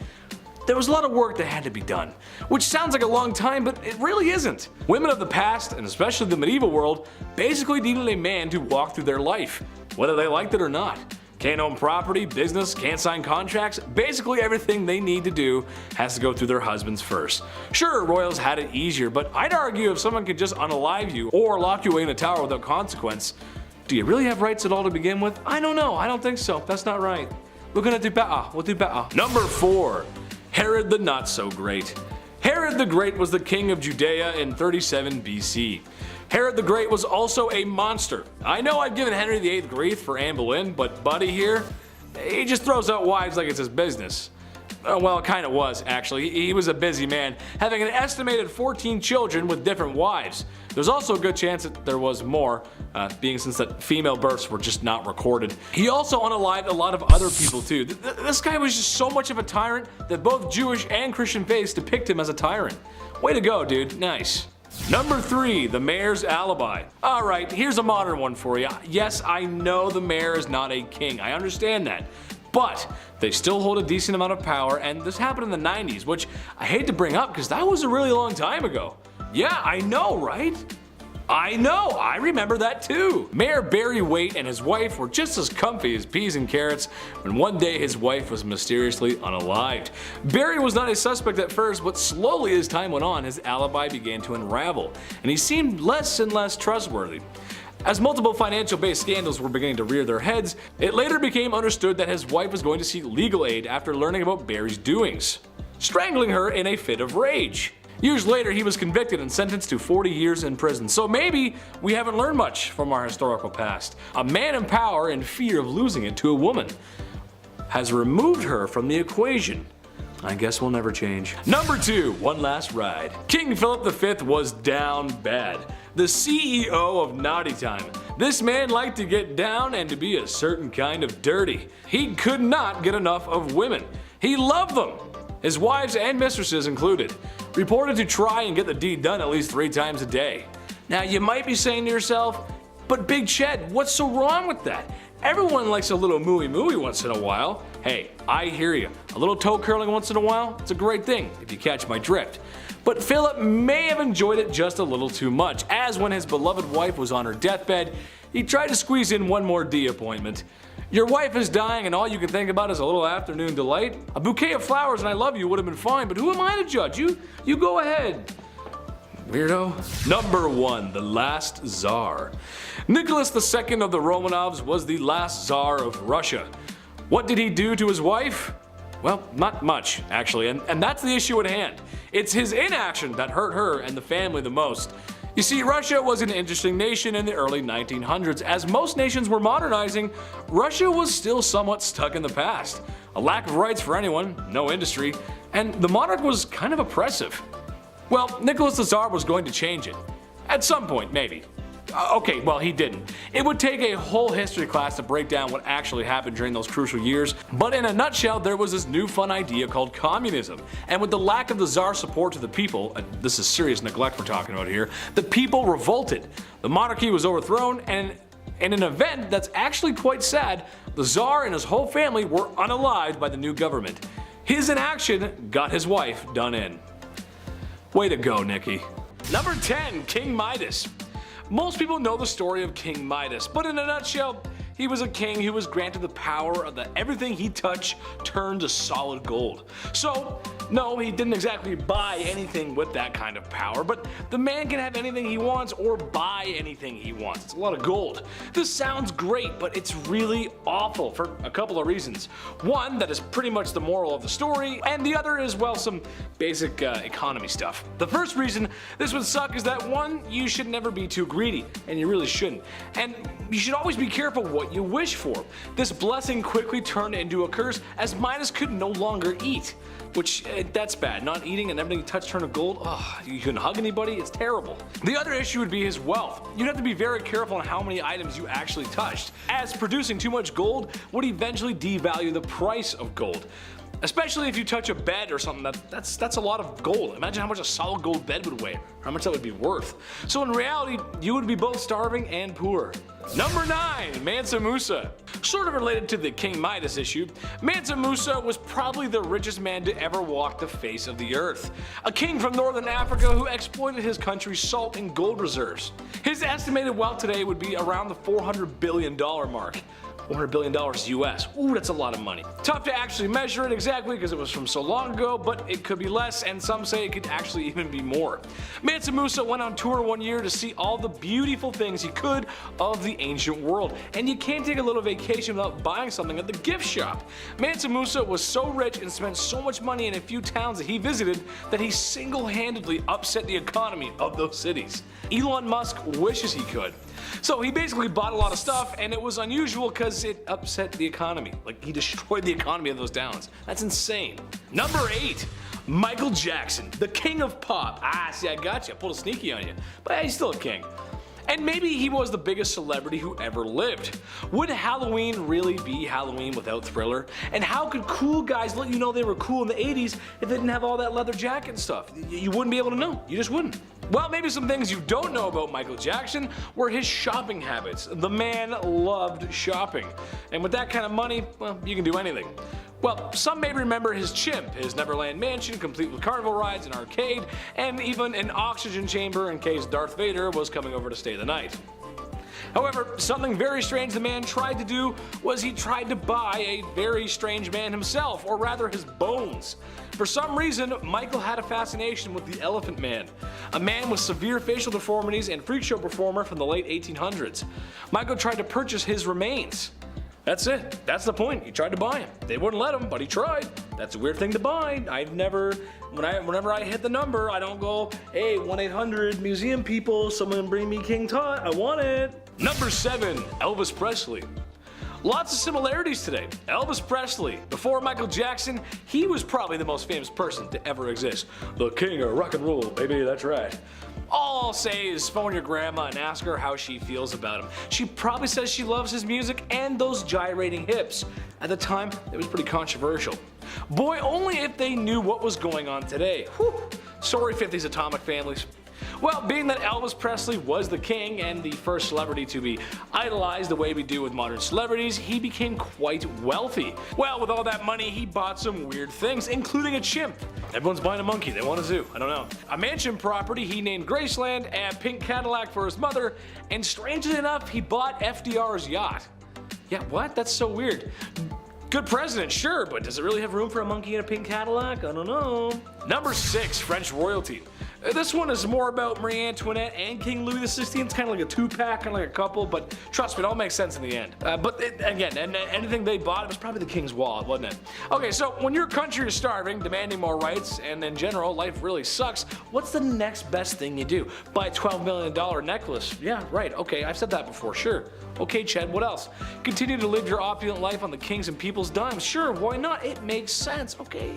There was a lot of work that had to be done, which sounds like a long time, but it really isn't. Women of the past, and especially the medieval world, basically needed a man to walk through their life, whether they liked it or not. Can't own property, business, can't sign contracts, basically everything they need to do has to go through their husbands first. Sure, royals had it easier, but I'd argue if someone could just unalive you or lock you away in a tower without consequence, do you really have rights at all to begin with? I don't know, I don't think so, that's not right. We're gonna do better, we'll do better. Number 4. Herod the Not So Great. Herod the Great was the king of Judea in 37 BC. Herod the Great was also a monster. I know I've given Henry VIII grief for Anne Boleyn, but Buddy here, he just throws out wives like it's his business. Well, it kinda was, actually. He was a busy man, having an estimated 14 children with different wives. There's also a good chance that there was more, being since that female births were just not recorded. He also unalived a lot of other people too. This guy was just so much of a tyrant that both Jewish and Christian faiths depict him as a tyrant. Way to go, dude. Nice. Number 3, the mayor's alibi. Alright, here's a modern one for you. Yes, I know the mayor is not a king. I understand that. But they still hold a decent amount of power, and this happened in the 90s, which I hate to bring up because that was a really long time ago. Yeah, I know, right? I know, I remember that too. Mayor Barry Waite and his wife were just as comfy as peas and carrots when one day his wife was mysteriously unalived. Barry was not a suspect at first, but slowly as time went on, his alibi began to unravel, and he seemed less and less trustworthy. As multiple financial-based scandals were beginning to rear their heads, it later became understood that his wife was going to seek legal aid after learning about Barry's doings, strangling her in a fit of rage. Years later, he was convicted and sentenced to 40 years in prison. So maybe we haven't learned much from our historical past. A man in power, in fear of losing it to a woman, has removed her from the equation. I guess we'll never change. Number 2, one last ride. King Philip V was down bad. The CEO of Naughty Time. This man liked to get down and to be a certain kind of dirty. He could not get enough of women. He loved them, his wives and mistresses included. Reported to try and get the deed done at least 3 times a day. Now you might be saying to yourself, but Big Ched, what's so wrong with that? Everyone likes a little mooey once in a while. Hey, I hear you. A little toe curling once in a while, it's a great thing, if you catch my drift. But Philip may have enjoyed it just a little too much, as when his beloved wife was on her deathbed, he tried to squeeze in one more D appointment. Your wife is dying and all you can think about is a little afternoon delight? A bouquet of flowers and I love you would have been fine, but who am I to judge? You go ahead. Weirdo. Number 1, the last Tsar. Nicholas II of the Romanovs was the last Tsar of Russia. What did he do to his wife? Well, not much, actually, and that's the issue at hand. It's his inaction that hurt her and the family the most. You see, Russia was an interesting nation in the early 1900s. As most nations were modernizing, Russia was still somewhat stuck in the past. A lack of rights for anyone, no industry, and the monarch was kind of oppressive. Well, Nicholas the Tsar was going to change it. At some point, maybe. Okay, well, he didn't. It would take a whole history class to break down what actually happened during those crucial years, but in a nutshell, there was this new fun idea called communism. And with the lack of the Tsar's support to the people, this is serious neglect we're talking about here, the people revolted. The monarchy was overthrown, and in an event that's actually quite sad, the Tsar and his whole family were unalived by the new government. His inaction got his wife done in. Way to go, Nikki. Number 10, King Midas. Most people know the story of King Midas, but in a nutshell, he was a king who was granted the power of everything he touched turned to solid gold. So, no, he didn't exactly buy anything with that kind of power, but the man can have anything he wants or buy anything he wants. It's a lot of gold. This sounds great, but it's really awful for a couple of reasons. One, that is pretty much the moral of the story, and the other is, well, some basic economy stuff. The first reason this would suck is that, one, you should never be too greedy, and you really shouldn't. And you should always be careful what you wish for. This blessing quickly turned into a curse as Midas could no longer eat. Which, that's bad. Not eating and everything you touch turned to gold. Ugh, you couldn't hug anybody, it's terrible. The other issue would be his wealth. You'd have to be very careful on how many items you actually touched, as producing too much gold would eventually devalue the price of gold. Especially if you touch a bed or something, that's a lot of gold. Imagine how much a solid gold bed would weigh, or how much that would be worth. So in reality, you would be both starving and poor. Number 9, Mansa Musa. Sort of related to the King Midas issue, Mansa Musa was probably the richest man to ever walk the face of the earth. A king from northern Africa who exploited his country's salt and gold reserves. His estimated wealth today would be around the $400 billion mark. $400 billion US. Ooh, that's a lot of money. Tough to actually measure it exactly because it was from so long ago, but it could be less, and some say it could actually even be more. Mansa Musa went on tour one year to see all the beautiful things he could of the ancient world, and you can't take a little vacation without buying something at the gift shop. Mansa Musa was so rich and spent so much money in a few towns that he visited that he single-handedly upset the economy of those cities. Elon Musk wishes he could. So he basically bought a lot of stuff, and it was unusual because it upset the economy. Like, he destroyed the economy of those towns. That's insane. Number 8, Michael Jackson, the king of pop. Ah, see, I got you. I pulled a sneaky on you. But hey, he's still a king. And maybe he was the biggest celebrity who ever lived. Would Halloween really be Halloween without Thriller? And how could cool guys let you know they were cool in the 80s if they didn't have all that leather jacket and stuff? You wouldn't be able to know. You just wouldn't. Well, maybe some things you don't know about Michael Jackson were his shopping habits. The man loved shopping. And with that kind of money, well, you can do anything. Well, some may remember his chimp, his Neverland mansion complete with carnival rides, an arcade, and even an oxygen chamber in case Darth Vader was coming over to stay the night. However, something very strange the man tried to do was he tried to buy a very strange man himself, or rather his bones. For some reason, Michael had a fascination with the Elephant Man, a man with severe facial deformities and freak show performer from the late 1800s. Michael tried to purchase his remains. That's it. That's the point. He tried to buy him. They wouldn't let him, but he tried. That's a weird thing to buy. Whenever I hit the number, I don't go, hey, 1-800 museum people, someone bring me King Tut. I want it. Number 7, Elvis Presley. Lots of similarities today. Elvis Presley, before Michael Jackson, he was probably the most famous person to ever exist. The king of rock and roll, baby, that's right. All I'll say is phone your grandma and ask her how she feels about him. She probably says she loves his music and those gyrating hips. At the time, it was pretty controversial. Boy, only if they knew what was going on today. Whew. Sorry 50s atomic families. Well, being that Elvis Presley was the king and the first celebrity to be idolized the way we do with modern celebrities, he became quite wealthy. Well, with all that money, he bought some weird things, including a chimp. Everyone's buying a monkey, they want a zoo, I don't know. A mansion property he named Graceland, a pink Cadillac for his mother, and strangely enough, he bought FDR's yacht. Yeah, what? That's so weird. Good president, sure, but does it really have room for a monkey in a pink Cadillac? I don't know. Number 6, French royalty. This one is more about Marie Antoinette and King Louis XVI. It's kind of like a two-pack, kind of like a couple, but trust me, it all makes sense in the end. Again, anything they bought, it was probably the king's wallet, wasn't it? Okay, so when your country is starving, demanding more rights, and in general, life really sucks, what's the next best thing you do? Buy a $12 million necklace. Yeah, right, okay, I've said that before, sure. Okay, Chad, what else? Continue to live your opulent life on the king's and people's dimes. Sure, why not? It makes sense, okay.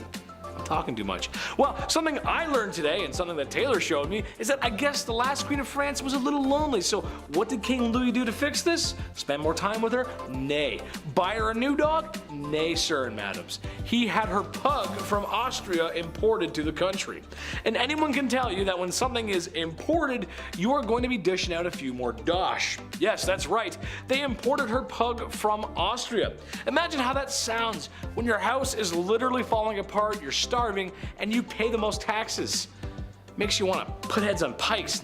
I'm talking too much. Well, something I learned today and something that Taylor showed me is that I guess the last queen of France was a little lonely. So what did King Louis do to fix this? Spend more time with her? Nay. Buy her a new dog? Nay, sir and madams. He had her pug from Austria imported to the country. And anyone can tell you that when something is imported, you are going to be dishing out a few more dosh. Yes, that's right. They imported her pug from Austria. Imagine how that sounds when your house is literally falling apart, you're starving, and you pay the most taxes. Makes you want to put heads on pikes.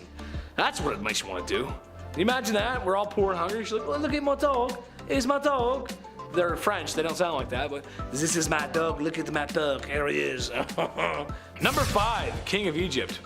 That's what it makes you want to do. Can you imagine that? We're all poor and hungry. She's like, oh, look at my dog. It's my dog. They're French, they don't sound like that, but this is my dog, look at my dog, here he is. Number 5, King of Egypt.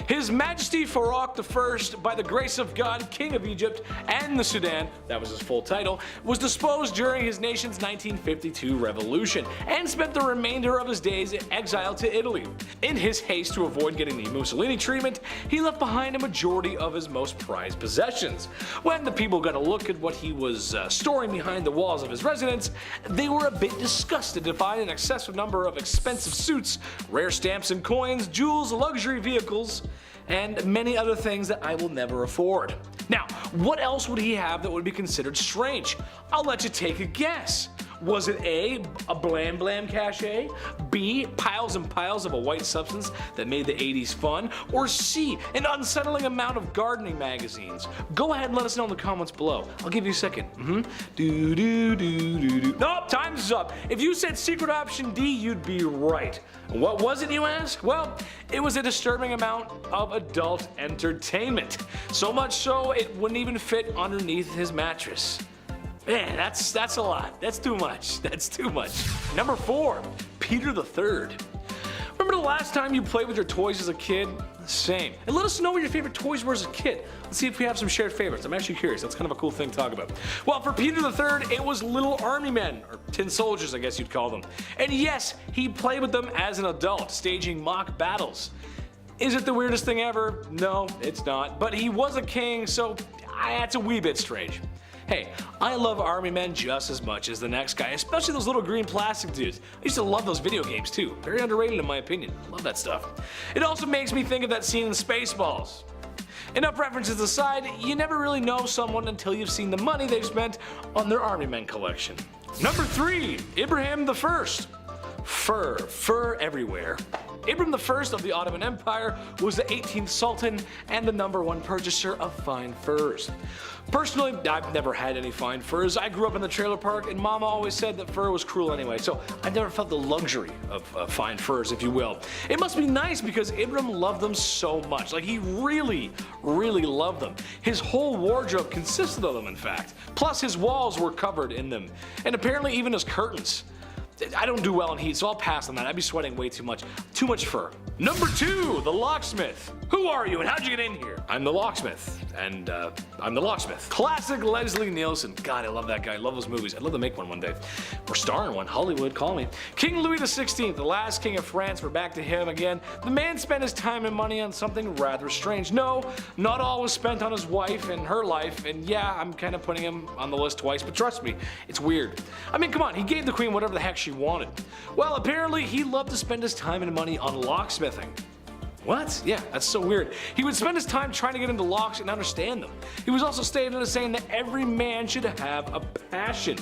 His Majesty Farouk I, by the grace of God, King of Egypt and the Sudan, that was his full title, was disposed during his nation's 1952 revolution and spent the remainder of his days in exile to Italy. In his haste to avoid getting the Mussolini treatment, he left behind a majority of his most prized possessions. When the people got a look at what he was storing behind the walls of his residence, they were a bit disgusted to find an excessive number of expensive suits, rare stamps and coins, jewels, luxury vehicles, and many other things that I will never afford. Now, what else would he have that would be considered strange? I'll let you take a guess. Was it A, a blam blam cachet, B, piles and piles of a white substance that made the 80s fun, or C, an unsettling amount of gardening magazines? Go ahead and let us know in the comments below. I'll give you a second. Nope, time's up. If you said secret option D, you'd be right. What was it, you ask? Well, it was a disturbing amount of adult entertainment. So much so, it wouldn't even fit underneath his mattress. Man, that's a lot. That's too much. That's too much. Number 4, Peter III. Remember the last time you played with your toys as a kid? Same. And let us know what your favorite toys were as a kid. Let's see if we have some shared favorites. I'm actually curious. That's kind of a cool thing to talk about. Well, for Peter III, it was little army men, or tin soldiers, I guess you'd call them. And yes, he played with them as an adult, staging mock battles. Is it the weirdest thing ever? No, it's not. But he was a king, so that's a wee bit strange. Hey, I love army men just as much as the next guy, especially those little green plastic dudes. I used to love those video games too. Very underrated in my opinion. I love that stuff. It also makes me think of that scene in Spaceballs. Enough references aside, you never really know someone until you've seen the money they've spent on their army men collection. Number 3. Ibrahim I. Fur everywhere. Ibrahim I of the Ottoman Empire was the 18th Sultan and the #1 purchaser of fine furs. Personally, I've never had any fine furs. I grew up in the trailer park and Mama always said that fur was cruel anyway, so I never felt the luxury of fine furs, if you will. It must be nice because Ibrahim loved them so much. Like, he really loved them. His whole wardrobe consisted of them, in fact. Plus, his walls were covered in them, and apparently even his curtains. I don't do well in heat, so I'll pass on that. I'd be sweating way too much. Too much fur. Number 2, the locksmith. Who are you and how'd you get in here? I'm the locksmith. And I'm the locksmith. Classic Leslie Nielsen. God, I love that guy. I love those movies. I'd love to make one day. Or star in one. Hollywood, call me. King Louis XVI, the last king of France. We're back to him again. The man spent his time and money on something rather strange. No, not all was spent on his wife and her life. And yeah, I'm kind of putting him on the list twice, but trust me, it's weird. I mean, come on, he gave the queen whatever the heck she wanted. Well, apparently he loved to spend his time and money on locksmithing. What? Yeah, that's so weird. He would spend his time trying to get into locks and understand them. He was also stated as saying that every man should have a passion.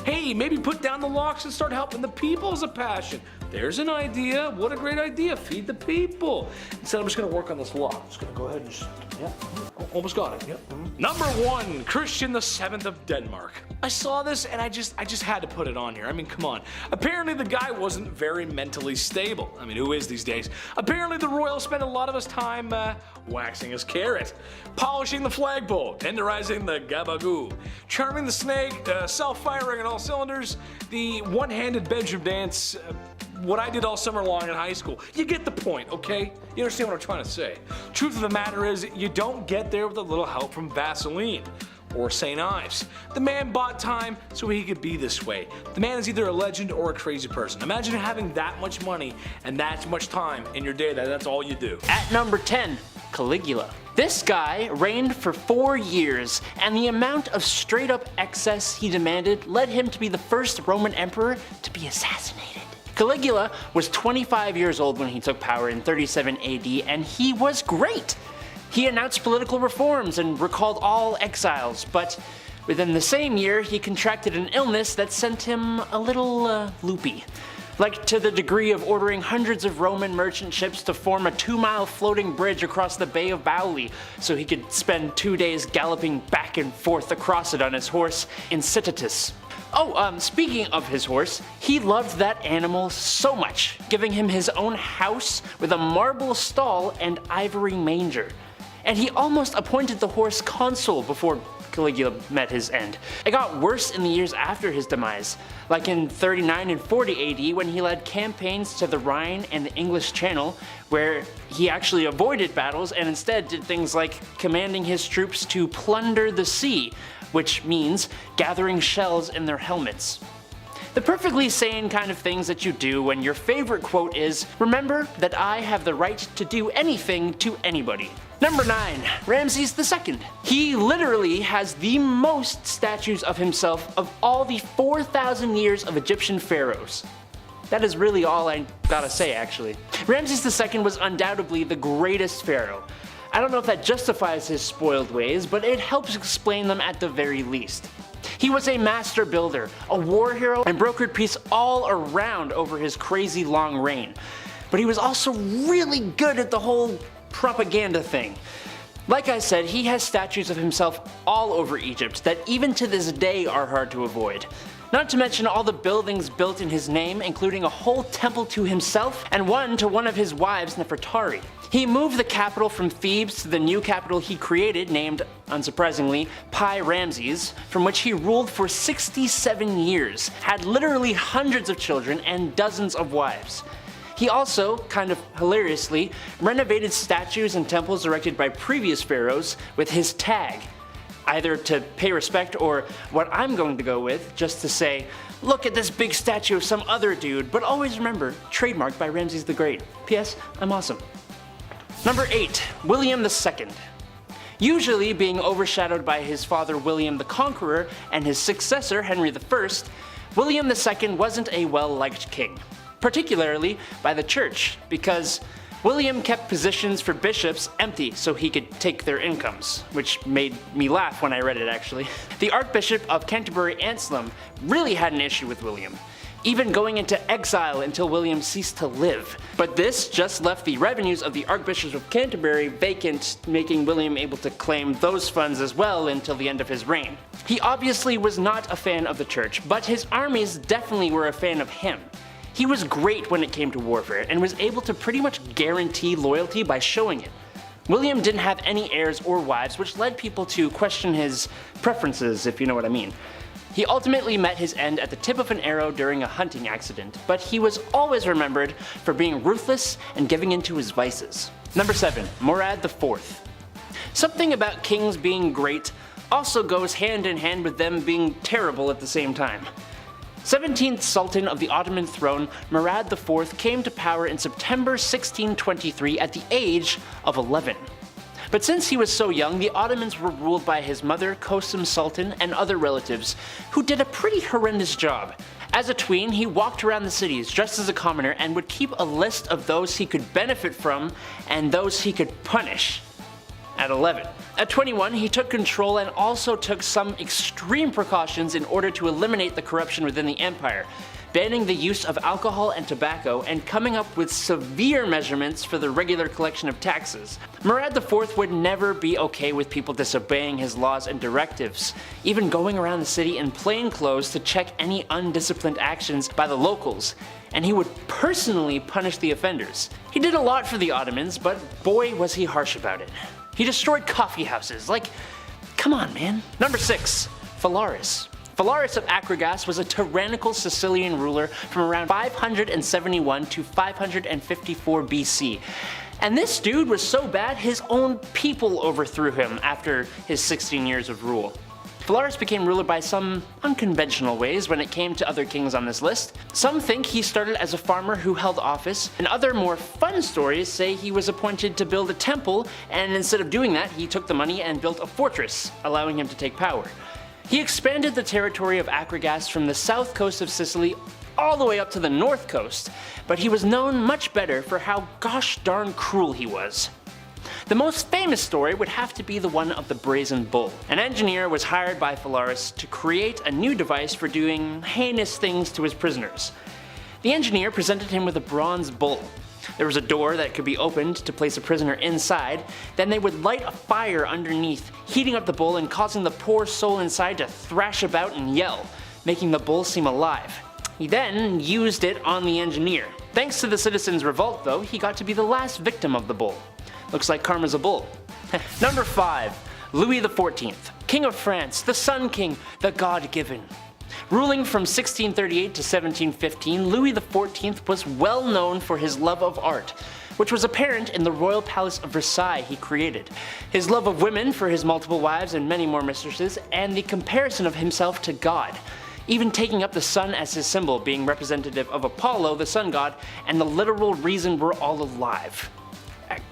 Hey, maybe put down the locks and start helping the people as a passion. There's an idea. What a great idea. Feed the people. Instead, I'm just going to work on this lock. I'm just going to go ahead and almost got it. Yep. Number 1, Christian VII of Denmark. I saw this and I just had to put it on here. I mean, come on. Apparently the guy wasn't very mentally stable. I mean, who is these days? Apparently the royal spent a lot of his time waxing his carrot, polishing the flagpole, tenderizing the gabagoo, charming the snake, self-firing on all cylinders, the one-handed bedroom dance, what I did all summer long in high school. You get the point, okay? You understand what I'm trying to say. Truth of the matter is, you don't get there with a little help from Vaseline or St. Ives. The man bought time so he could be this way. The man is either a legend or a crazy person. Imagine having that much money and that much time in your day that that's all you do. At number 10, Caligula. This guy reigned for 4 years, and the amount of straight up excess he demanded led him to be the first Roman emperor to be assassinated. Caligula was 25 years old when he took power in 37 AD, and he was great. He announced political reforms and recalled all exiles, but within the same year he contracted an illness that sent him a little loopy. Like to the degree of ordering hundreds of Roman merchant ships to form a 2-mile floating bridge across the Bay of Paola so he could spend 2 days galloping back and forth across it on his horse Incitatus. Oh, speaking of his horse, he loved that animal so much, giving him his own house with a marble stall and ivory manger. And he almost appointed the horse consul before Caligula met his end. It got worse in the years after his demise, like in 39 and 40 AD when he led campaigns to the Rhine and the English Channel, where he actually avoided battles and instead did things like commanding his troops to plunder the sea, which means gathering shells in their helmets. The perfectly sane kind of things that you do when your favorite quote is, "Remember that I have the right to do anything to anybody." Number 9, Ramses II. He literally has the most statues of himself of all the 4,000 years of Egyptian pharaohs. That is really all I gotta say, actually. Ramses II was undoubtedly the greatest pharaoh. I don't know if that justifies his spoiled ways, but it helps explain them at the very least. He was a master builder, a war hero, and brokered peace all around over his crazy long reign. But he was also really good at the whole propaganda thing. Like I said, he has statues of himself all over Egypt that even to this day are hard to avoid. Not to mention all the buildings built in his name, including a whole temple to himself and one to one of his wives, Nefertari. He moved the capital from Thebes to the new capital he created, named, unsurprisingly, Pi Ramses, from which he ruled for 67 years, had literally hundreds of children and dozens of wives. He also, kind of hilariously, renovated statues and temples erected by previous pharaohs with his tag, either to pay respect or what I'm going to go with, just to say, look at this big statue of some other dude, but always remember, trademarked by Ramses the Great. P.S. I'm awesome. Number 8, William II. Usually being overshadowed by his father William the Conqueror and his successor Henry I, William II wasn't a well-liked king, particularly by the church, because, William kept positions for bishops empty so he could take their incomes, which made me laugh when I read it actually. The Archbishop of Canterbury Anselm really had an issue with William, even going into exile until William ceased to live. But this just left the revenues of the Archbishop of Canterbury vacant, making William able to claim those funds as well until the end of his reign. He obviously was not a fan of the church, but his armies definitely were a fan of him. He was great when it came to warfare and was able to pretty much guarantee loyalty by showing it. William didn't have any heirs or wives, which led people to question his preferences, if you know what I mean. He ultimately met his end at the tip of an arrow during a hunting accident, but he was always remembered for being ruthless and giving into his vices. Number 7. Murad IV. Something about kings being great also goes hand in hand with them being terrible at the same time. 17th Sultan of the Ottoman throne, Murad IV came to power in September 1623 at the age of 11. But since he was so young, the Ottomans were ruled by his mother, Kosum Sultan, and other relatives, who did a pretty horrendous job. As a tween, he walked around the cities dressed as a commoner and would keep a list of those he could benefit from and those he could punish. At 11. At 21, he took control and also took some extreme precautions in order to eliminate the corruption within the empire, banning the use of alcohol and tobacco and coming up with severe measurements for the regular collection of taxes. Murad IV would never be okay with people disobeying his laws and directives, even going around the city in plain clothes to check any undisciplined actions by the locals, and he would personally punish the offenders. He did a lot for the Ottomans, but boy was he harsh about it. He destroyed coffee houses, like, come on man. Number 6. Phalaris. Phalaris of Akragas was a tyrannical Sicilian ruler from around 571 to 554 BC. And this dude was so bad his own people overthrew him after his 16 years of rule. Phalaris became ruler by some unconventional ways when it came to other kings on this list. Some think he started as a farmer who held office, and other more fun stories say he was appointed to build a temple, and instead of doing that, he took the money and built a fortress, allowing him to take power. He expanded the territory of Akragas from the south coast of Sicily all the way up to the north coast, but he was known much better for how gosh darn cruel he was. The most famous story would have to be the one of the Brazen Bull. An engineer was hired by Phalaris to create a new device for doing heinous things to his prisoners. The engineer presented him with a bronze bull. There was a door that could be opened to place a prisoner inside, then they would light a fire underneath, heating up the bull and causing the poor soul inside to thrash about and yell, making the bull seem alive. He then used it on the engineer. Thanks to the citizens' revolt though, he got to be the last victim of the bull. Looks like karma's a bull. Number 5. Louis XIV. King of France, the Sun King, the God-given. Ruling from 1638 to 1715, Louis XIV was well known for his love of art, which was apparent in the royal palace of Versailles he created, his love of women for his multiple wives and many more mistresses, and the comparison of himself to God, even taking up the sun as his symbol, being representative of Apollo, the sun god, and the literal reason we're all alive.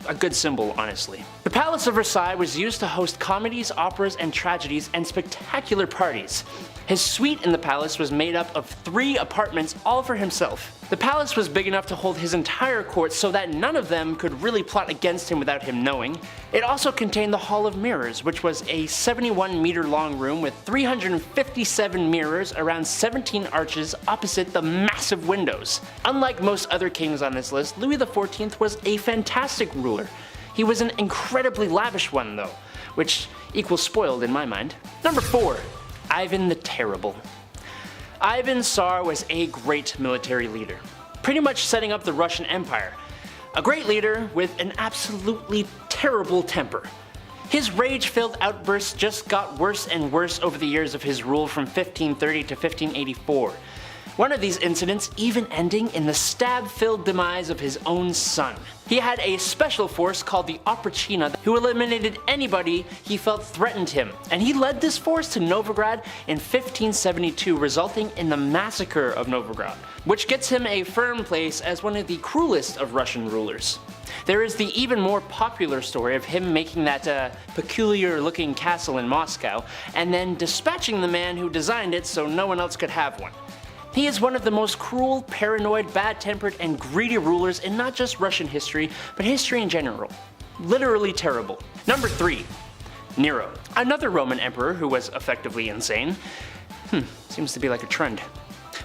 A good symbol, honestly. The Palace of Versailles was used to host comedies, operas, and tragedies, and spectacular parties. His suite in the palace was made up of 3 apartments all for himself. The palace was big enough to hold his entire court so that none of them could really plot against him without him knowing. It also contained the Hall of Mirrors, which was a 71-meter long room with 357 mirrors around 17 arches opposite the massive windows. Unlike most other kings on this list, Louis XIV was a fantastic ruler. He was an incredibly lavish one though, which equals spoiled in my mind. Number 4. Ivan the Terrible. Ivan Tsar was a great military leader, pretty much setting up the Russian Empire. A great leader with an absolutely terrible temper. His rage-filled outbursts just got worse and worse over the years of his rule from 1530 to 1584. One of these incidents even ending in the stab-filled demise of his own son. He had a special force called the Oprachina who eliminated anybody he felt threatened him, and he led this force to Novgorod in 1572, resulting in the massacre of Novgorod, which gets him a firm place as one of the cruelest of Russian rulers. There is the even more popular story of him making that peculiar looking castle in Moscow, and then dispatching the man who designed it so no one else could have one. He is one of the most cruel, paranoid, bad-tempered, and greedy rulers in not just Russian history, but history in general. Literally terrible. Number 3. Nero. Another Roman emperor who was effectively insane. Seems to be like a trend.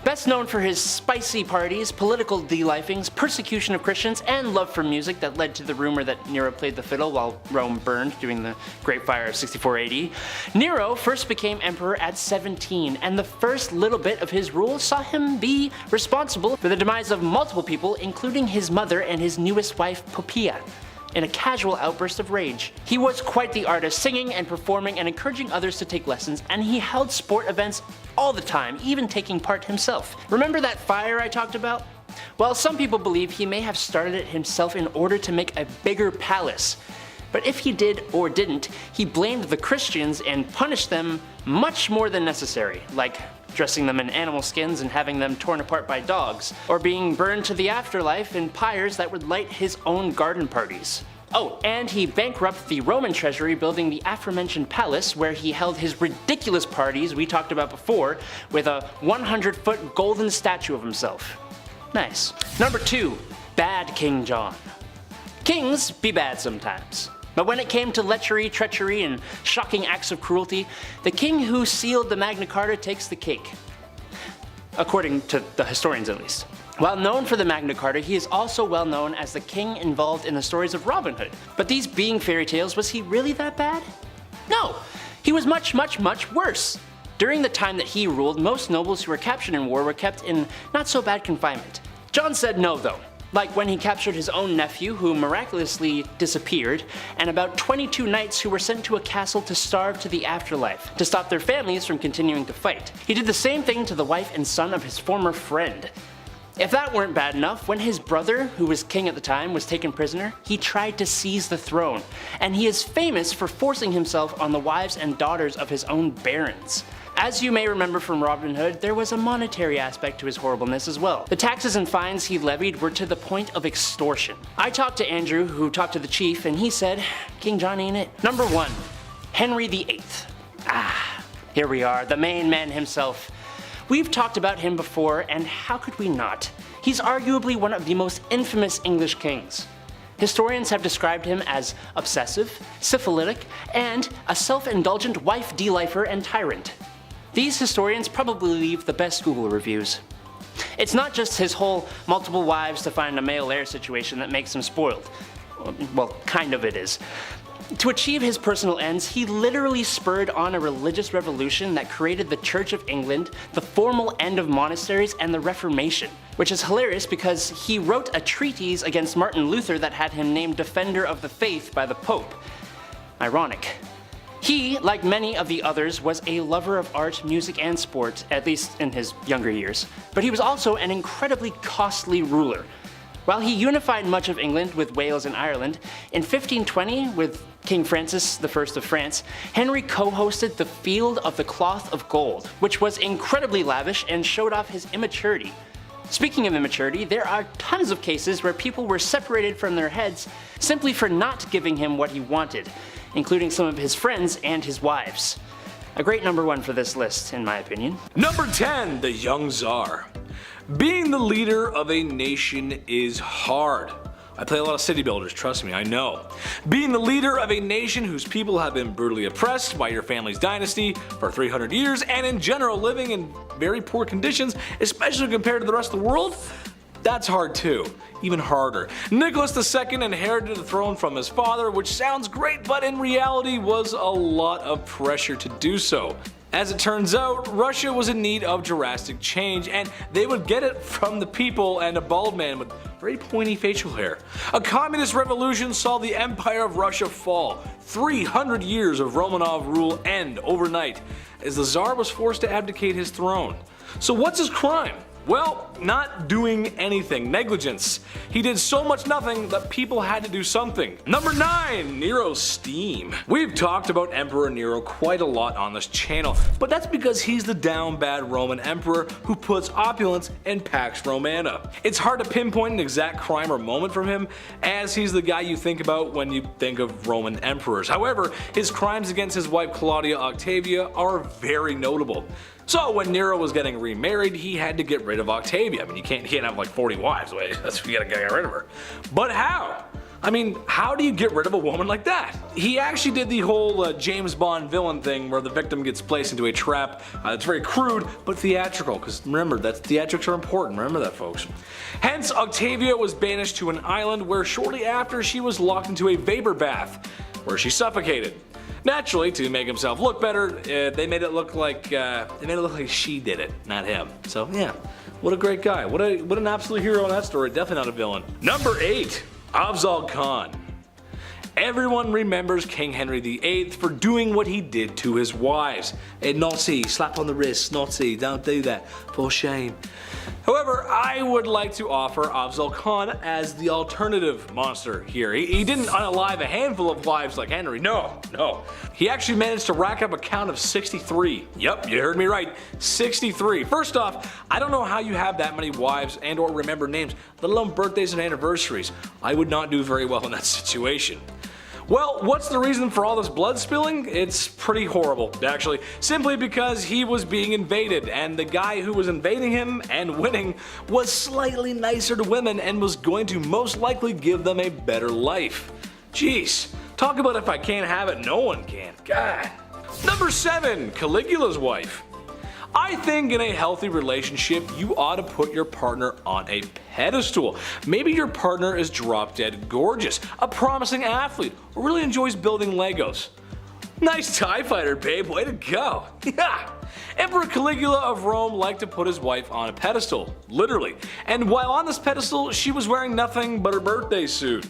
Best known for his spicy parties, political delifings, persecution of Christians, and love for music that led to the rumor that Nero played the fiddle while Rome burned during the Great Fire of 64 AD. Nero first became emperor at 17, and the first little bit of his rule saw him be responsible for the demise of multiple people, including his mother and his newest wife, Poppaea, in a casual outburst of rage. He was quite the artist, singing and performing and encouraging others to take lessons, and he held sport events all the time, even taking part himself. Remember that fire I talked about? Well, some people believe he may have started it himself in order to make a bigger palace. But if he did or didn't, he blamed the Christians and punished them much more than necessary, like dressing them in animal skins and having them torn apart by dogs, or being burned to the afterlife in pyres that would light his own garden parties. Oh, and he bankrupted the Roman treasury building the aforementioned palace where he held his ridiculous parties we talked about before with a 100-foot golden statue of himself. Nice. Number 2. Bad King John. Kings be bad sometimes. But when it came to lechery, treachery, and shocking acts of cruelty, the king who sealed the Magna Carta takes the cake. According to the historians at least. While known for the Magna Carta, he is also well known as the king involved in the stories of Robin Hood. But these being fairy tales, was he really that bad? No, he was much, much, much worse. During the time that he ruled, most nobles who were captured in war were kept in not so bad confinement. John said no though. Like when he captured his own nephew, who miraculously disappeared, and about 22 knights who were sent to a castle to starve to the afterlife, to stop their families from continuing to fight. He did the same thing to the wife and son of his former friend. If that weren't bad enough, when his brother, who was king at the time, was taken prisoner, he tried to seize the throne, and he is famous for forcing himself on the wives and daughters of his own barons. As you may remember from Robin Hood, there was a monetary aspect to his horribleness as well. The taxes and fines he levied were to the point of extortion. I talked to Andrew, who talked to the chief, and he said, King John ain't it. Number 1. Henry VIII. Here we are, the main man himself. We've talked about him before, and how could we not? He's arguably one of the most infamous English kings. Historians have described him as obsessive, syphilitic, and a self-indulgent wife delifer and tyrant. These historians probably leave the best Google reviews. It's not just his whole multiple wives to find a male heir situation that makes him spoiled. Well, kind of it is. To achieve his personal ends, he literally spurred on a religious revolution that created the Church of England, the formal end of monasteries, and the Reformation. Which is hilarious because he wrote a treatise against Martin Luther that had him named Defender of the Faith by the Pope. Ironic. He, like many of the others, was a lover of art, music, and sport, at least in his younger years. But he was also an incredibly costly ruler. While he unified much of England with Wales and Ireland, in 1520, with King Francis I of France, Henry co-hosted the Field of the Cloth of Gold, which was incredibly lavish and showed off his immaturity. Speaking of immaturity, there are tons of cases where people were separated from their heads simply for not giving him what he wanted, including some of his friends and his wives. A great number 1 for this list, in my opinion. Number 10, the young Tsar. Being the leader of a nation is hard. I play a lot of city builders, trust me, I know. Being the leader of a nation whose people have been brutally oppressed by your family's dynasty for 300 years and in general living in very poor conditions, especially compared to the rest of the world, that's hard too. Even harder. Nicholas II inherited the throne from his father, which sounds great, but in reality was a lot of pressure to do so. As it turns out, Russia was in need of drastic change, and they would get it from the people and a bald man with very pointy facial hair. A communist revolution saw the Empire of Russia fall. 300 years of Romanov rule end overnight, as the Tsar was forced to abdicate his throne. So what's his crime? Well, not doing anything. Negligence. He did so much nothing that people had to do something. Number 9. Nero's steam. We've talked about Emperor Nero quite a lot on this channel, but that's because he's the down bad Roman emperor who puts opulence in Pax Romana. It's hard to pinpoint an exact crime or moment from him, as he's the guy you think about when you think of Roman emperors. However, his crimes against his wife Claudia Octavia are very notable. So when Nero was getting remarried, he had to get rid of Octavia. I mean, you can't have like 40 wives. That's you gotta get rid of her. But how? I mean, how do you get rid of a woman like that? He actually did the whole James Bond villain thing where the victim gets placed into a trap. It's very crude, but theatrical, because remember, theatrics are important. Remember that, folks. Hence, Octavia was banished to an island where shortly after she was locked into a vapor bath, where she suffocated. Naturally, to make himself look better, they made it look like she did it, not him. So yeah, what a great guy. What an absolute hero in that story. Definitely not a villain. Number 8. Afzal Khan. Everyone remembers King Henry VIII for doing what he did to his wives. A naughty, slap on the wrist, naughty, don't do that, for shame. However, I would like to offer Afzal Khan as the alternative monster here. He didn't unalive a handful of wives like Henry, no. He actually managed to rack up a count of 63. Yep, you heard me right, 63. First off, I don't know how you have that many wives and or remember names, let alone birthdays and anniversaries. I would not do very well in that situation. Well, what's the reason for all this blood spilling? It's pretty horrible, actually. Simply because he was being invaded, and the guy who was invading him and winning was slightly nicer to women and was going to most likely give them a better life. Jeez, talk about if I can't have it, no one can. God. Number 7, Caligula's wife. I think in a healthy relationship, you ought to put your partner on a pedestal. Maybe your partner is drop dead gorgeous, a promising athlete, or really enjoys building Legos. Nice TIE fighter, babe, way to go. Yeah. Emperor Caligula of Rome liked to put his wife on a pedestal, literally. And while on this pedestal, she was wearing nothing but her birthday suit.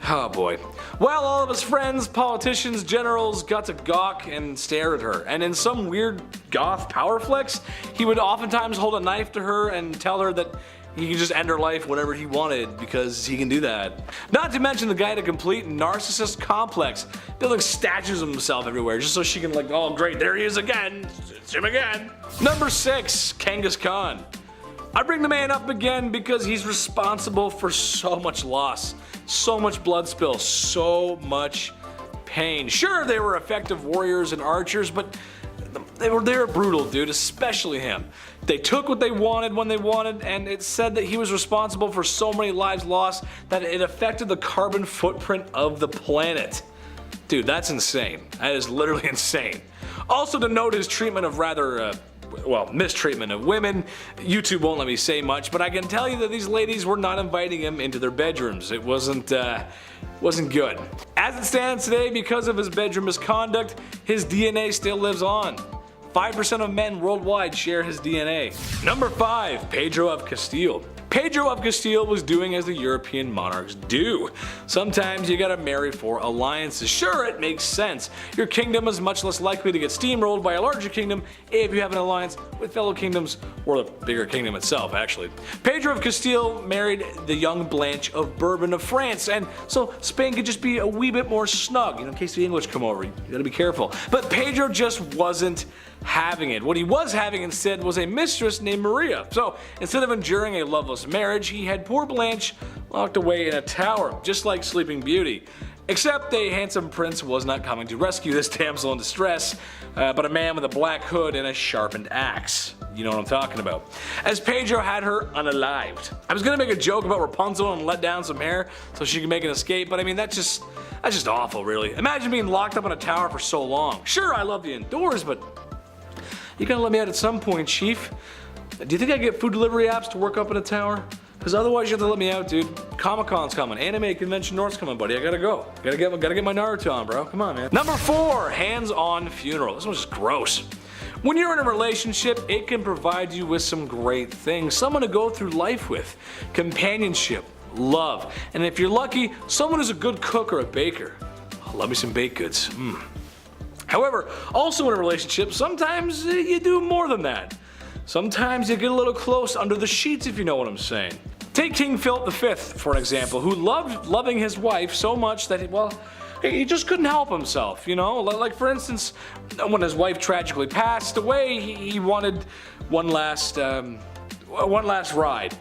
Oh boy. Well, all of his friends, politicians, generals got to gawk and stare at her, and in some weird goth power flex, he would oftentimes hold a knife to her and tell her that he could just end her life whenever he wanted because he can do that. Not to mention the guy had a complete narcissist complex, building statues of himself everywhere just so she can like, oh great, there he is again, it's him again. Number 6, Genghis Khan. I bring the man up again because he's responsible for so much loss, so much blood spill, so much pain. Sure, they were effective warriors and archers, but they were brutal, dude, especially him. They took what they wanted when they wanted, and it said that he was responsible for so many lives lost that it affected the carbon footprint of the planet. Dude, that's insane. That is literally insane. Also to note his treatment of rather mistreatment of women. YouTube won't let me say much, but I can tell you that these ladies were not inviting him into their bedrooms. It wasn't good. As it stands today, because of his bedroom misconduct, his DNA still lives on. 5% of men worldwide share his DNA. Number 5, Pedro of Castile. Pedro of Castile was doing as the European monarchs do. Sometimes you gotta marry for alliances. Sure, it makes sense. Your kingdom is much less likely to get steamrolled by a larger kingdom if you have an alliance with fellow kingdoms, or the bigger kingdom itself, actually. Pedro of Castile married the young Blanche of Bourbon of France, and so Spain could just be a wee bit more snug, in case the English come over. You gotta be careful. But Pedro just wasn't having it. What he was having instead was a mistress named Maria. So instead of enduring a loveless marriage, he had poor Blanche locked away in a tower, just like Sleeping Beauty. Except a handsome prince was not coming to rescue this damsel in distress, but a man with a black hood and a sharpened axe. You know what I'm talking about. As Pedro had her unalived. I was gonna make a joke about Rapunzel and let down some hair so she could make an escape, but I mean that's just awful, really. Imagine being locked up in a tower for so long. Sure, I love the indoors, but you gotta let me out at some point, Chief. Do you think I get food delivery apps to work up in a tower? Because otherwise you have to let me out, dude. Comic-Con's coming. Anime Convention North's coming, buddy. I gotta go. Gotta get my Naruto on, bro. Come on, man. Number 4, hands-on funeral. This one's just gross. When you're in a relationship, it can provide you with some great things. Someone to go through life with. Companionship, love, and if you're lucky, someone who's a good cook or a baker. Oh, love me some baked goods. However, also in a relationship, sometimes you do more than that. Sometimes you get a little close under the sheets, if you know what I'm saying. Take King Philip V, for an example, who loved loving his wife so much that he just couldn't help himself, you know? Like for instance, when his wife tragically passed away, he wanted one last ride.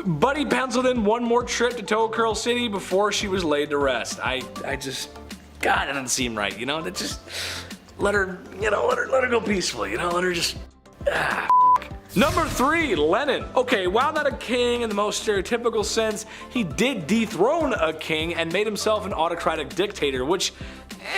But he penciled in one more trip to Toe Curl City before she was laid to rest. God, that doesn't seem right, you know? That just let her go peacefully, you know? Let her just Number 3, Lenin. Okay, while not a king in the most stereotypical sense, he did dethrone a king and made himself an autocratic dictator, which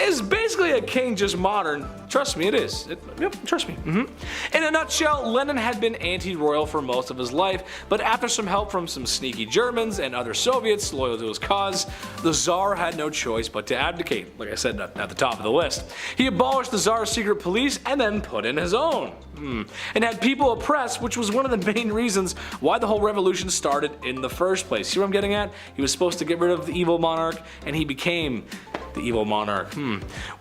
is basically a king just modern. Trust me, it is. Yep, trust me. In a nutshell, Lenin had been anti-royal for most of his life, but after some help from some sneaky Germans and other Soviets loyal to his cause, the Tsar had no choice but to abdicate, like I said at the top of the list. He abolished the Tsar's secret police and then put in his own. And had people oppressed, which was one of the main reasons why the whole revolution started in the first place. See what I'm getting at? He was supposed to get rid of the evil monarch, and he became the evil monarch.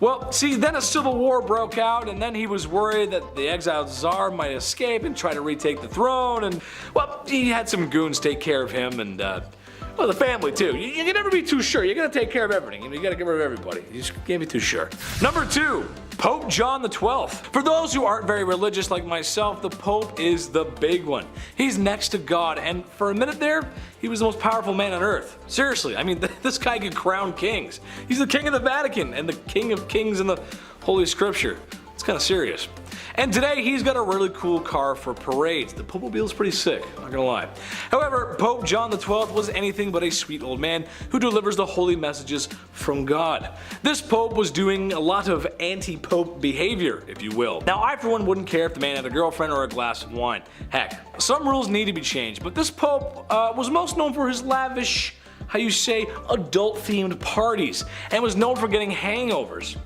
Well, see, then a civil war broke out, and then he was worried that the exiled Tsar might escape and try to retake the throne, and, well, he had some goons take care of him, and, well, the family too. You can never be too sure. You gotta take care of everything. You gotta get rid of everybody. You just can't be too sure. Number 2, Pope John XII. For those who aren't very religious like myself, the Pope is the big one. He's next to God, and for a minute there, he was the most powerful man on earth. Seriously, I mean, this guy could crown kings. He's the king of the Vatican and the king of kings in the Holy Scripture. It's kind of serious. And today he's got a really cool car for parades. The Pope-mobile's pretty sick, not gonna lie. However, Pope John XII was anything but a sweet old man who delivers the holy messages from God. This Pope was doing a lot of anti-Pope behavior, if you will. Now, I for one wouldn't care if the man had a girlfriend or a glass of wine. Heck, some rules need to be changed, but this Pope was most known for his lavish, how you say, adult-themed parties, and was known for getting hangovers.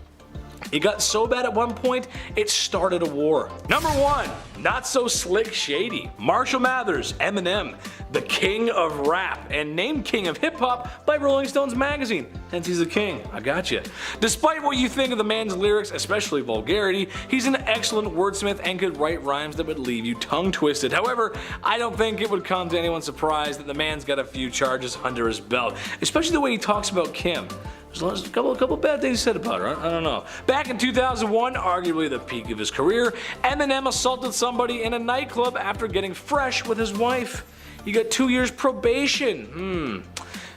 It got so bad at one point, it started a war. Number 1, not so slick shady. Marshall Mathers, Eminem, the king of rap, and named king of hip hop by Rolling Stones magazine. Hence he's the king, I gotcha. Despite what you think of the man's lyrics, especially vulgarity, he's an excellent wordsmith and could write rhymes that would leave you tongue twisted. However, I don't think it would come to anyone's surprise that the man's got a few charges under his belt, especially the way he talks about Kim. There's a couple bad things said about her, I don't know. Back in 2001, arguably the peak of his career, Eminem assaulted somebody in a nightclub after getting fresh with his wife. He got 2 years probation.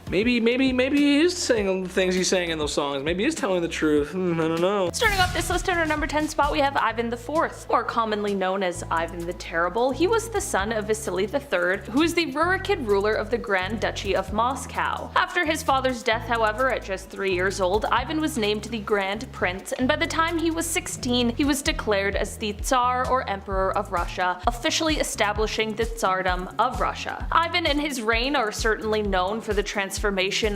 Maybe he is saying the things he's saying in those songs. Maybe he's telling the truth. I don't know. Starting off this list at our number 10 spot, we have Ivan IV, more commonly known as Ivan the Terrible. He was the son of Vasily III, who is the Rurikid ruler of the Grand Duchy of Moscow. After his father's death, however, at just 3 years old, Ivan was named the Grand Prince, and by the time he was 16, he was declared as the Tsar or Emperor of Russia, officially establishing the Tsardom of Russia. Ivan and his reign are certainly known for the transformation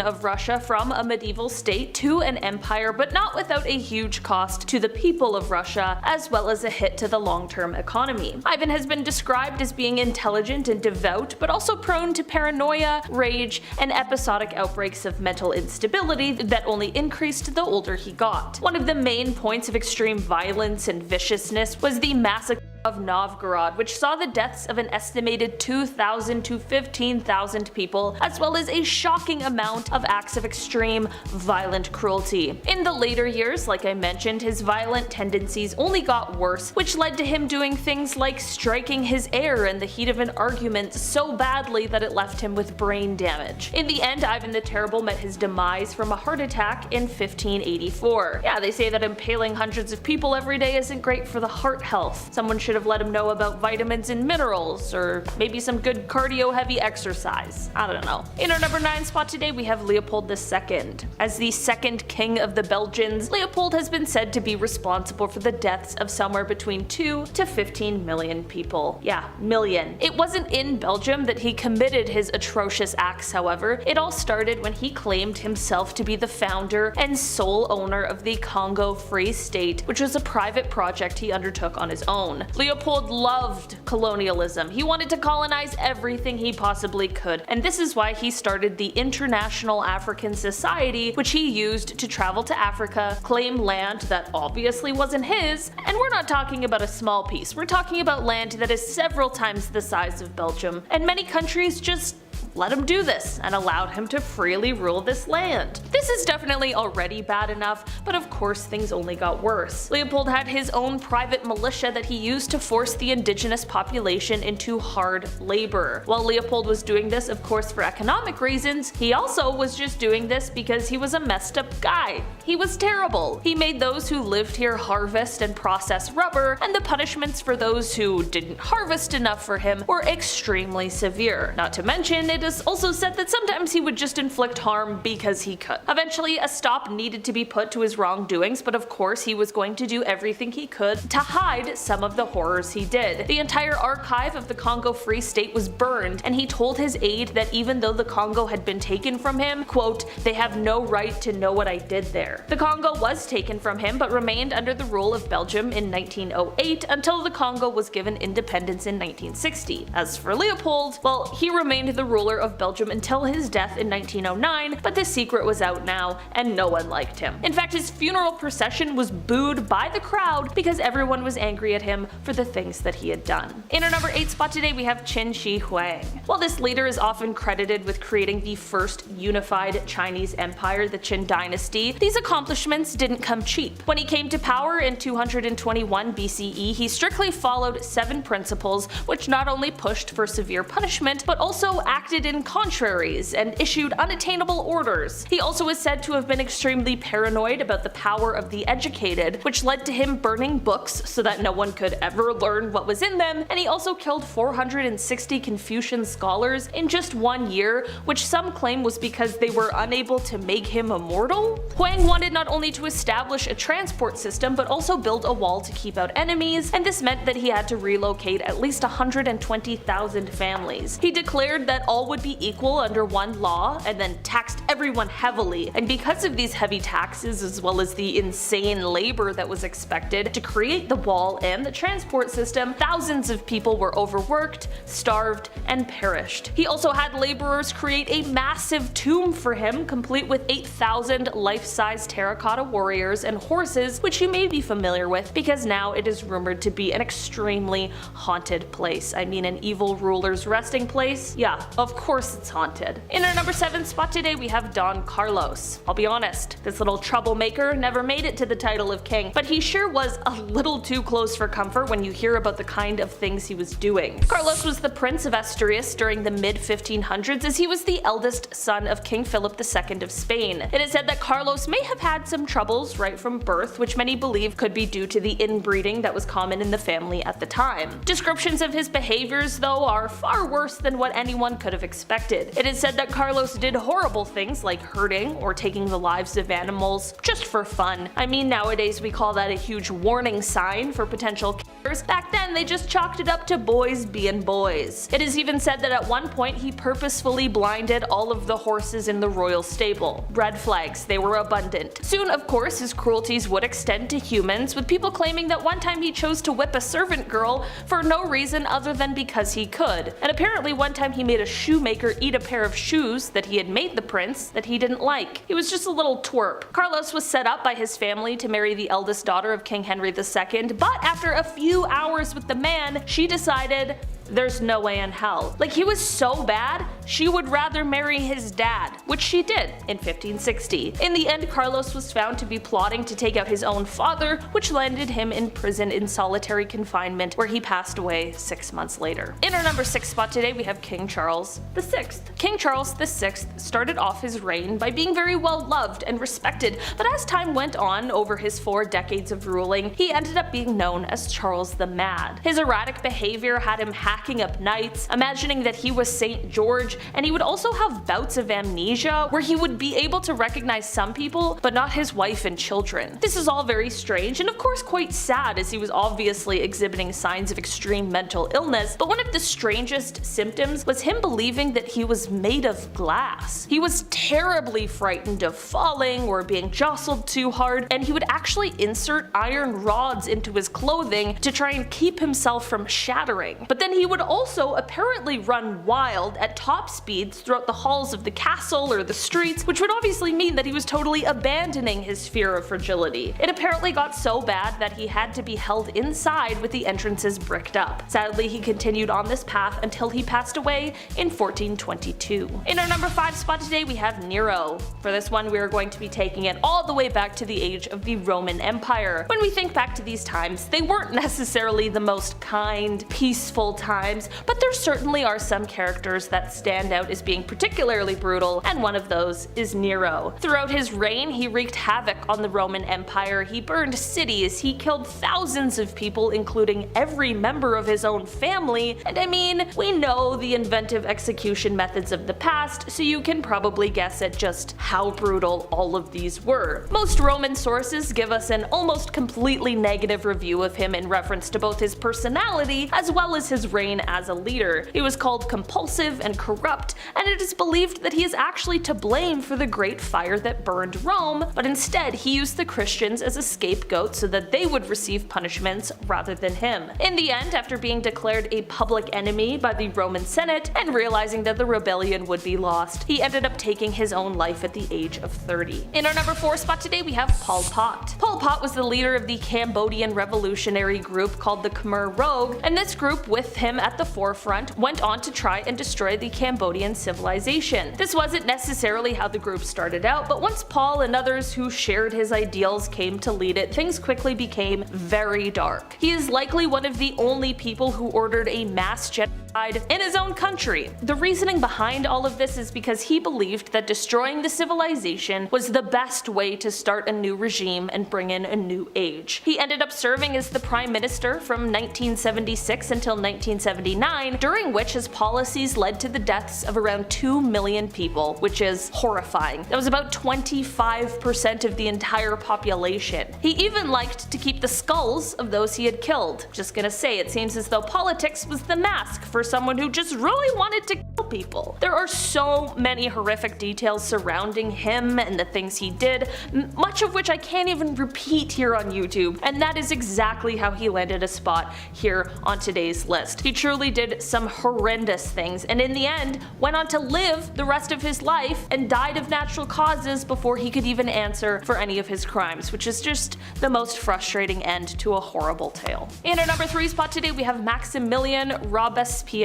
of Russia from a medieval state to an empire, but not without a huge cost to the people of Russia, as well as a hit to the long-term economy. Ivan has been described as being intelligent and devout, but also prone to paranoia, rage, and episodic outbreaks of mental instability that only increased the older he got. One of the main points of extreme violence and viciousness was the massacre of Novgorod, which saw the deaths of an estimated 2,000 to 15,000 people, as well as a shocking amount of acts of extreme, violent cruelty. In the later years, like I mentioned, his violent tendencies only got worse, which led to him doing things like striking his heir in the heat of an argument so badly that it left him with brain damage. In the end, Ivan the Terrible met his demise from a heart attack in 1584. Yeah, they say that impaling hundreds of people every day isn't great for the heart health. Someone should have let him know about vitamins and minerals, or maybe some good cardio-heavy exercise. I don't know. In our number 9 spot today, we have Leopold II. As the second king of the Belgians, Leopold has been said to be responsible for the deaths of somewhere between 2 to 15 million people. Yeah, million. It wasn't in Belgium that he committed his atrocious acts, however. It all started when he claimed himself to be the founder and sole owner of the Congo Free State, which was a private project he undertook on his own. Leopold loved colonialism. He wanted to colonize everything he possibly could, and this is why he started the International African Society, which he used to travel to Africa, claim land that obviously wasn't his, and we're not talking about a small piece, we're talking about land that is several times the size of Belgium, and many countries just let him do this and allowed him to freely rule this land. This is definitely already bad enough, but of course things only got worse. Leopold had his own private militia that he used to force the indigenous population into hard labor. While Leopold was doing this, of course, for economic reasons, he also was just doing this because he was a messed up guy. He was terrible. He made those who lived here harvest and process rubber, and the punishments for those who didn't harvest enough for him were extremely severe. Not to mention, it is also said that sometimes he would just inflict harm because he could. Eventually, a stop needed to be put to his wrongdoings, but of course he was going to do everything he could to hide some of the horrors he did. The entire archive of the Congo Free State was burned, and he told his aide that even though the Congo had been taken from him, quote, "they have no right to know what I did there." The Congo was taken from him but remained under the rule of Belgium in 1908 until the Congo was given independence in 1960. As for Leopold, well, he remained the ruler of Belgium until his death in 1909, but the secret was out now and no one liked him. In fact, his funeral procession was booed by the crowd because everyone was angry at him for the things that he had done. In our number 8 spot today we have Qin Shi Huang. While this leader is often credited with creating the first unified Chinese empire, the Qin dynasty, these accomplishments didn't come cheap. When he came to power in 221 BCE, he strictly followed 7 principles which not only pushed for severe punishment but also acted in contraries and issued unattainable orders. He also is said to have been extremely paranoid about the power of the educated, which led to him burning books so that no one could ever learn what was in them, and he also killed 460 Confucian scholars in just 1 year, which some claim was because they were unable to make him immortal. Huang wanted not only to establish a transport system but also build a wall to keep out enemies, and this meant that he had to relocate at least 120,000 families. He declared that all would be equal under one law and then taxed everyone heavily, and because of these heavy taxes as well as the insane labor that was expected to create the wall and the transport system, thousands of people were overworked, starved, and perished. He also had laborers create a massive tomb for him, complete with 8,000 life-size terracotta warriors and horses, which you may be familiar with because now it is rumored to be an extremely haunted place. I mean, an evil ruler's resting place? Yeah, of course it's haunted. In our number 7 spot today we have Don Carlos. I'll be honest, this little troublemaker never made it to the title of king, but he sure was a little too close for comfort when you hear about the kind of things he was doing. Carlos was the Prince of Asturias during the mid-1500s, as he was the eldest son of King Philip II of Spain. It is said that Carlos may have had some troubles right from birth, which many believe could be due to the inbreeding that was common in the family at the time. Descriptions of his behaviors, though, are far worse than what anyone could have expected. It is said that Carlos did horrible things like hurting or taking the lives of animals just for fun. I mean, nowadays we call that a huge warning sign for potential killers. Back then they just chalked it up to boys being boys. It is even said that at one point he purposefully blinded all of the horses in the royal stable. Red flags, they were abundant. Soon, of course, his cruelties would extend to humans, with people claiming that one time he chose to whip a servant girl for no reason other than because he could. And apparently one time he made a shoemaker eat a pair of shoes that he had made the prince that he didn't like. He was just a little twerp. Carlos was set up by his family to marry the eldest daughter of King Henry II, but after a few hours with the man, she decided there's no way in hell. Like, he was so bad, she would rather marry his dad, which she did in 1560. In the end, Carlos was found to be plotting to take out his own father, which landed him in prison in solitary confinement, where he passed away 6 months later. In our number 6 spot today, we have King Charles VI. King Charles VI started off his reign by being very well loved and respected, but as time went on over his 4 decades of ruling, he ended up being known as Charles the Mad. His erratic behavior had him hacking up knights, imagining that he was St. George, and he would also have bouts of amnesia where he would be able to recognize some people but not his wife and children. This is all very strange and of course quite sad, as he was obviously exhibiting signs of extreme mental illness, but one of the strangest symptoms was him believing that he was made of glass. He was terribly frightened of falling or being jostled too hard, and he would actually insert iron rods into his clothing to try and keep himself from shattering. But then he would also apparently run wild at top top speeds throughout the halls of the castle or the streets, which would obviously mean that he was totally abandoning his sphere of fragility. It apparently got so bad that he had to be held inside with the entrances bricked up. Sadly, he continued on this path until he passed away in 1422. In our number 5 spot today, we have Nero. For this one, we are going to be taking it all the way back to the age of the Roman Empire. When we think back to these times, they weren't necessarily the most kind, peaceful times, but there certainly are some characters that stand out as being particularly brutal, and one of those is Nero. Throughout his reign, he wreaked havoc on the Roman Empire. He burned cities, he killed thousands of people, including every member of his own family, and I mean, we know the inventive execution methods of the past, so you can probably guess at just how brutal all of these were. Most Roman sources give us an almost completely negative review of him in reference to both his personality as well as his reign as a leader. He was called compulsive and corrupt, and it is believed that he is actually to blame for the great fire that burned Rome, but instead he used the Christians as a scapegoat so that they would receive punishments rather than him. In the end, after being declared a public enemy by the Roman Senate and realizing that the rebellion would be lost, he ended up taking his own life at the age of 30. In our number 4 spot today, we have Pol Pot. Pol Pot was the leader of the Cambodian revolutionary group called the Khmer Rouge, and this group, with him at the forefront, went on to try and destroy the Cambodian civilization. This wasn't necessarily how the group started out, but once Paul and others who shared his ideals came to lead it, things quickly became very dark. He is likely one of the only people who ordered a mass genocide in his own country. The reasoning behind all of this is because he believed that destroying the civilization was the best way to start a new regime and bring in a new age. He ended up serving as the prime minister from 1976 until 1979, during which his policies led to the deaths of around 2 million people, which is horrifying. That was about 25% of the entire population. He even liked to keep the skulls of those he had killed. Just gonna say, it seems as though politics was the mask for someone who just really wanted to kill people. There are so many horrific details surrounding him and the things he did, much of which I can't even repeat here on YouTube, and that is exactly how he landed a spot here on today's list. He truly did some horrendous things, and in the end went on to live the rest of his life and died of natural causes before he could even answer for any of his crimes, which is just the most frustrating end to a horrible tale. In our number 3 spot today, we have Maximilien Robespierre.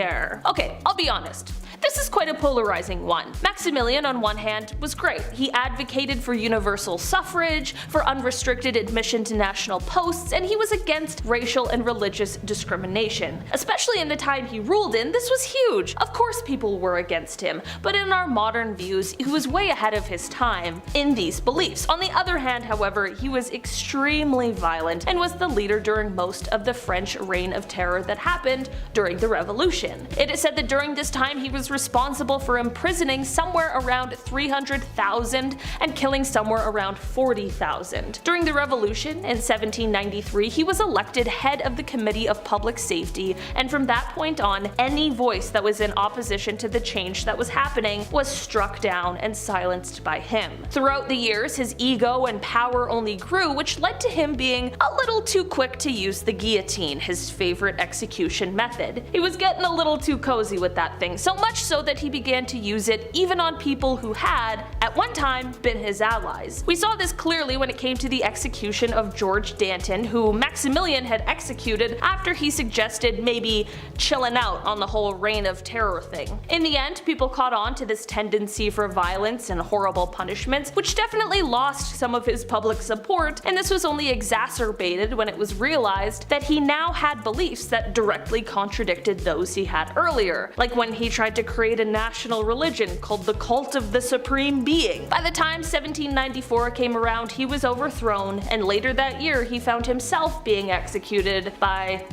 Okay, I'll be honest. This is quite a polarizing one. Maximilian, on one hand, was great. He advocated for universal suffrage, for unrestricted admission to national posts, and he was against racial and religious discrimination. Especially in the time he ruled in, this was huge. Of course people were against him, but in our modern views, he was way ahead of his time in these beliefs. On the other hand, however, he was extremely violent and was the leader during most of the French reign of terror that happened during the Revolution. It is said that during this time he was responsible for imprisoning somewhere around 300,000 and killing somewhere around 40,000. During the Revolution in 1793, he was elected head of the Committee of Public Safety, and from that point on, any voice that was in opposition to the change that was happening was struck down and silenced by him. Throughout the years, his ego and power only grew, which led to him being a little too quick to use the guillotine, his favorite execution method. He was getting a little too cozy with that thing, so much so that he began to use it even on people who had, at one time, been his allies. We saw this clearly when it came to the execution of George Danton, who Maximilian had executed after he suggested maybe chilling out on the whole reign of terror thing. In the end, people caught on to this tendency for violence and horrible punishments, which definitely lost some of his public support, and this was only exacerbated when it was realized that he now had beliefs that directly contradicted those he had earlier, like when he tried to create a national religion called the Cult of the Supreme Being. By the time 1794 came around, he was overthrown, and later that year he found himself being executed by,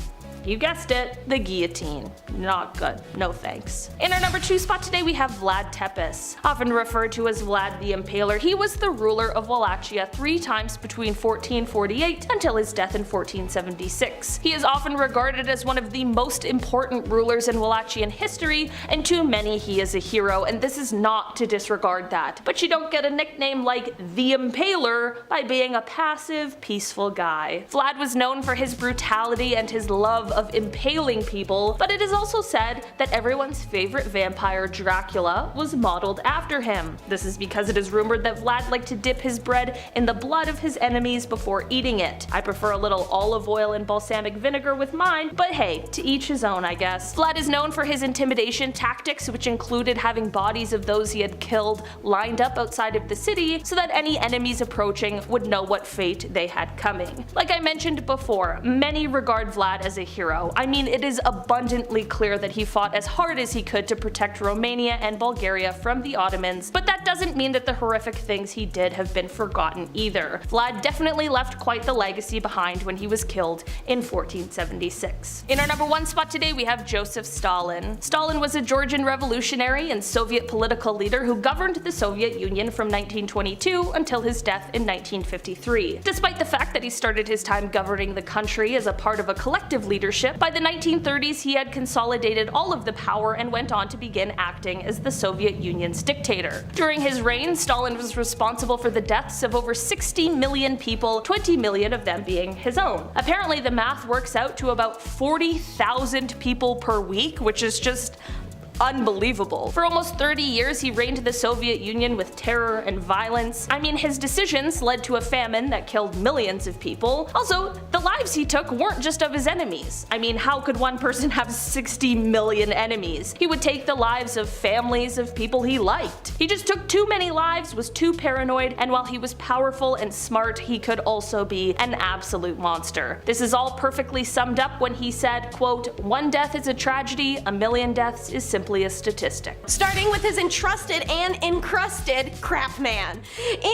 you guessed it, the guillotine. Not good. No thanks. In our number 2 spot today, we have Vlad Tepes. Often referred to as Vlad the Impaler, he was the ruler of Wallachia 3 times between 1448 until his death in 1476. He is often regarded as one of the most important rulers in Wallachian history, and to many he is a hero, and this is not to disregard that. But you don't get a nickname like the Impaler by being a passive, peaceful guy. Vlad was known for his brutality and his love of impaling people, but it is also said that everyone's favorite vampire, Dracula, was modeled after him. This is because it is rumored that Vlad liked to dip his bread in the blood of his enemies before eating it. I prefer a little olive oil and balsamic vinegar with mine, but hey, to each his own, I guess. Vlad is known for his intimidation tactics, which included having bodies of those he had killed lined up outside of the city so that any enemies approaching would know what fate they had coming. Like I mentioned before, many regard Vlad as a hero. I mean, it is abundantly clear that he fought as hard as he could to protect Romania and Bulgaria from the Ottomans, but that doesn't mean that the horrific things he did have been forgotten either. Vlad definitely left quite the legacy behind when he was killed in 1476. In our number 1 spot today, we have Joseph Stalin. Stalin was a Georgian revolutionary and Soviet political leader who governed the Soviet Union from 1922 until his death in 1953. Despite the fact that he started his time governing the country as a part of a collective leadership, by the 1930s he had consolidated all of the power and went on to begin acting as the Soviet Union's dictator. During his reign, Stalin was responsible for the deaths of over 60 million people, 20 million of them being his own. Apparently the math works out to about 40,000 people per week, which is just unbelievable. For almost 30 years he reigned the Soviet Union with terror and violence. I mean, his decisions led to a famine that killed millions of people. Also, the lives he took weren't just of his enemies. I mean, how could one person have 60 million enemies? He would take the lives of families of people he liked. He just took too many lives, was too paranoid, and while he was powerful and smart, he could also be an absolute monster. This is all perfectly summed up when he said, quote, "One death is a tragedy, a million deaths is simply a statistic." Starting with his entrusted and encrusted crap man.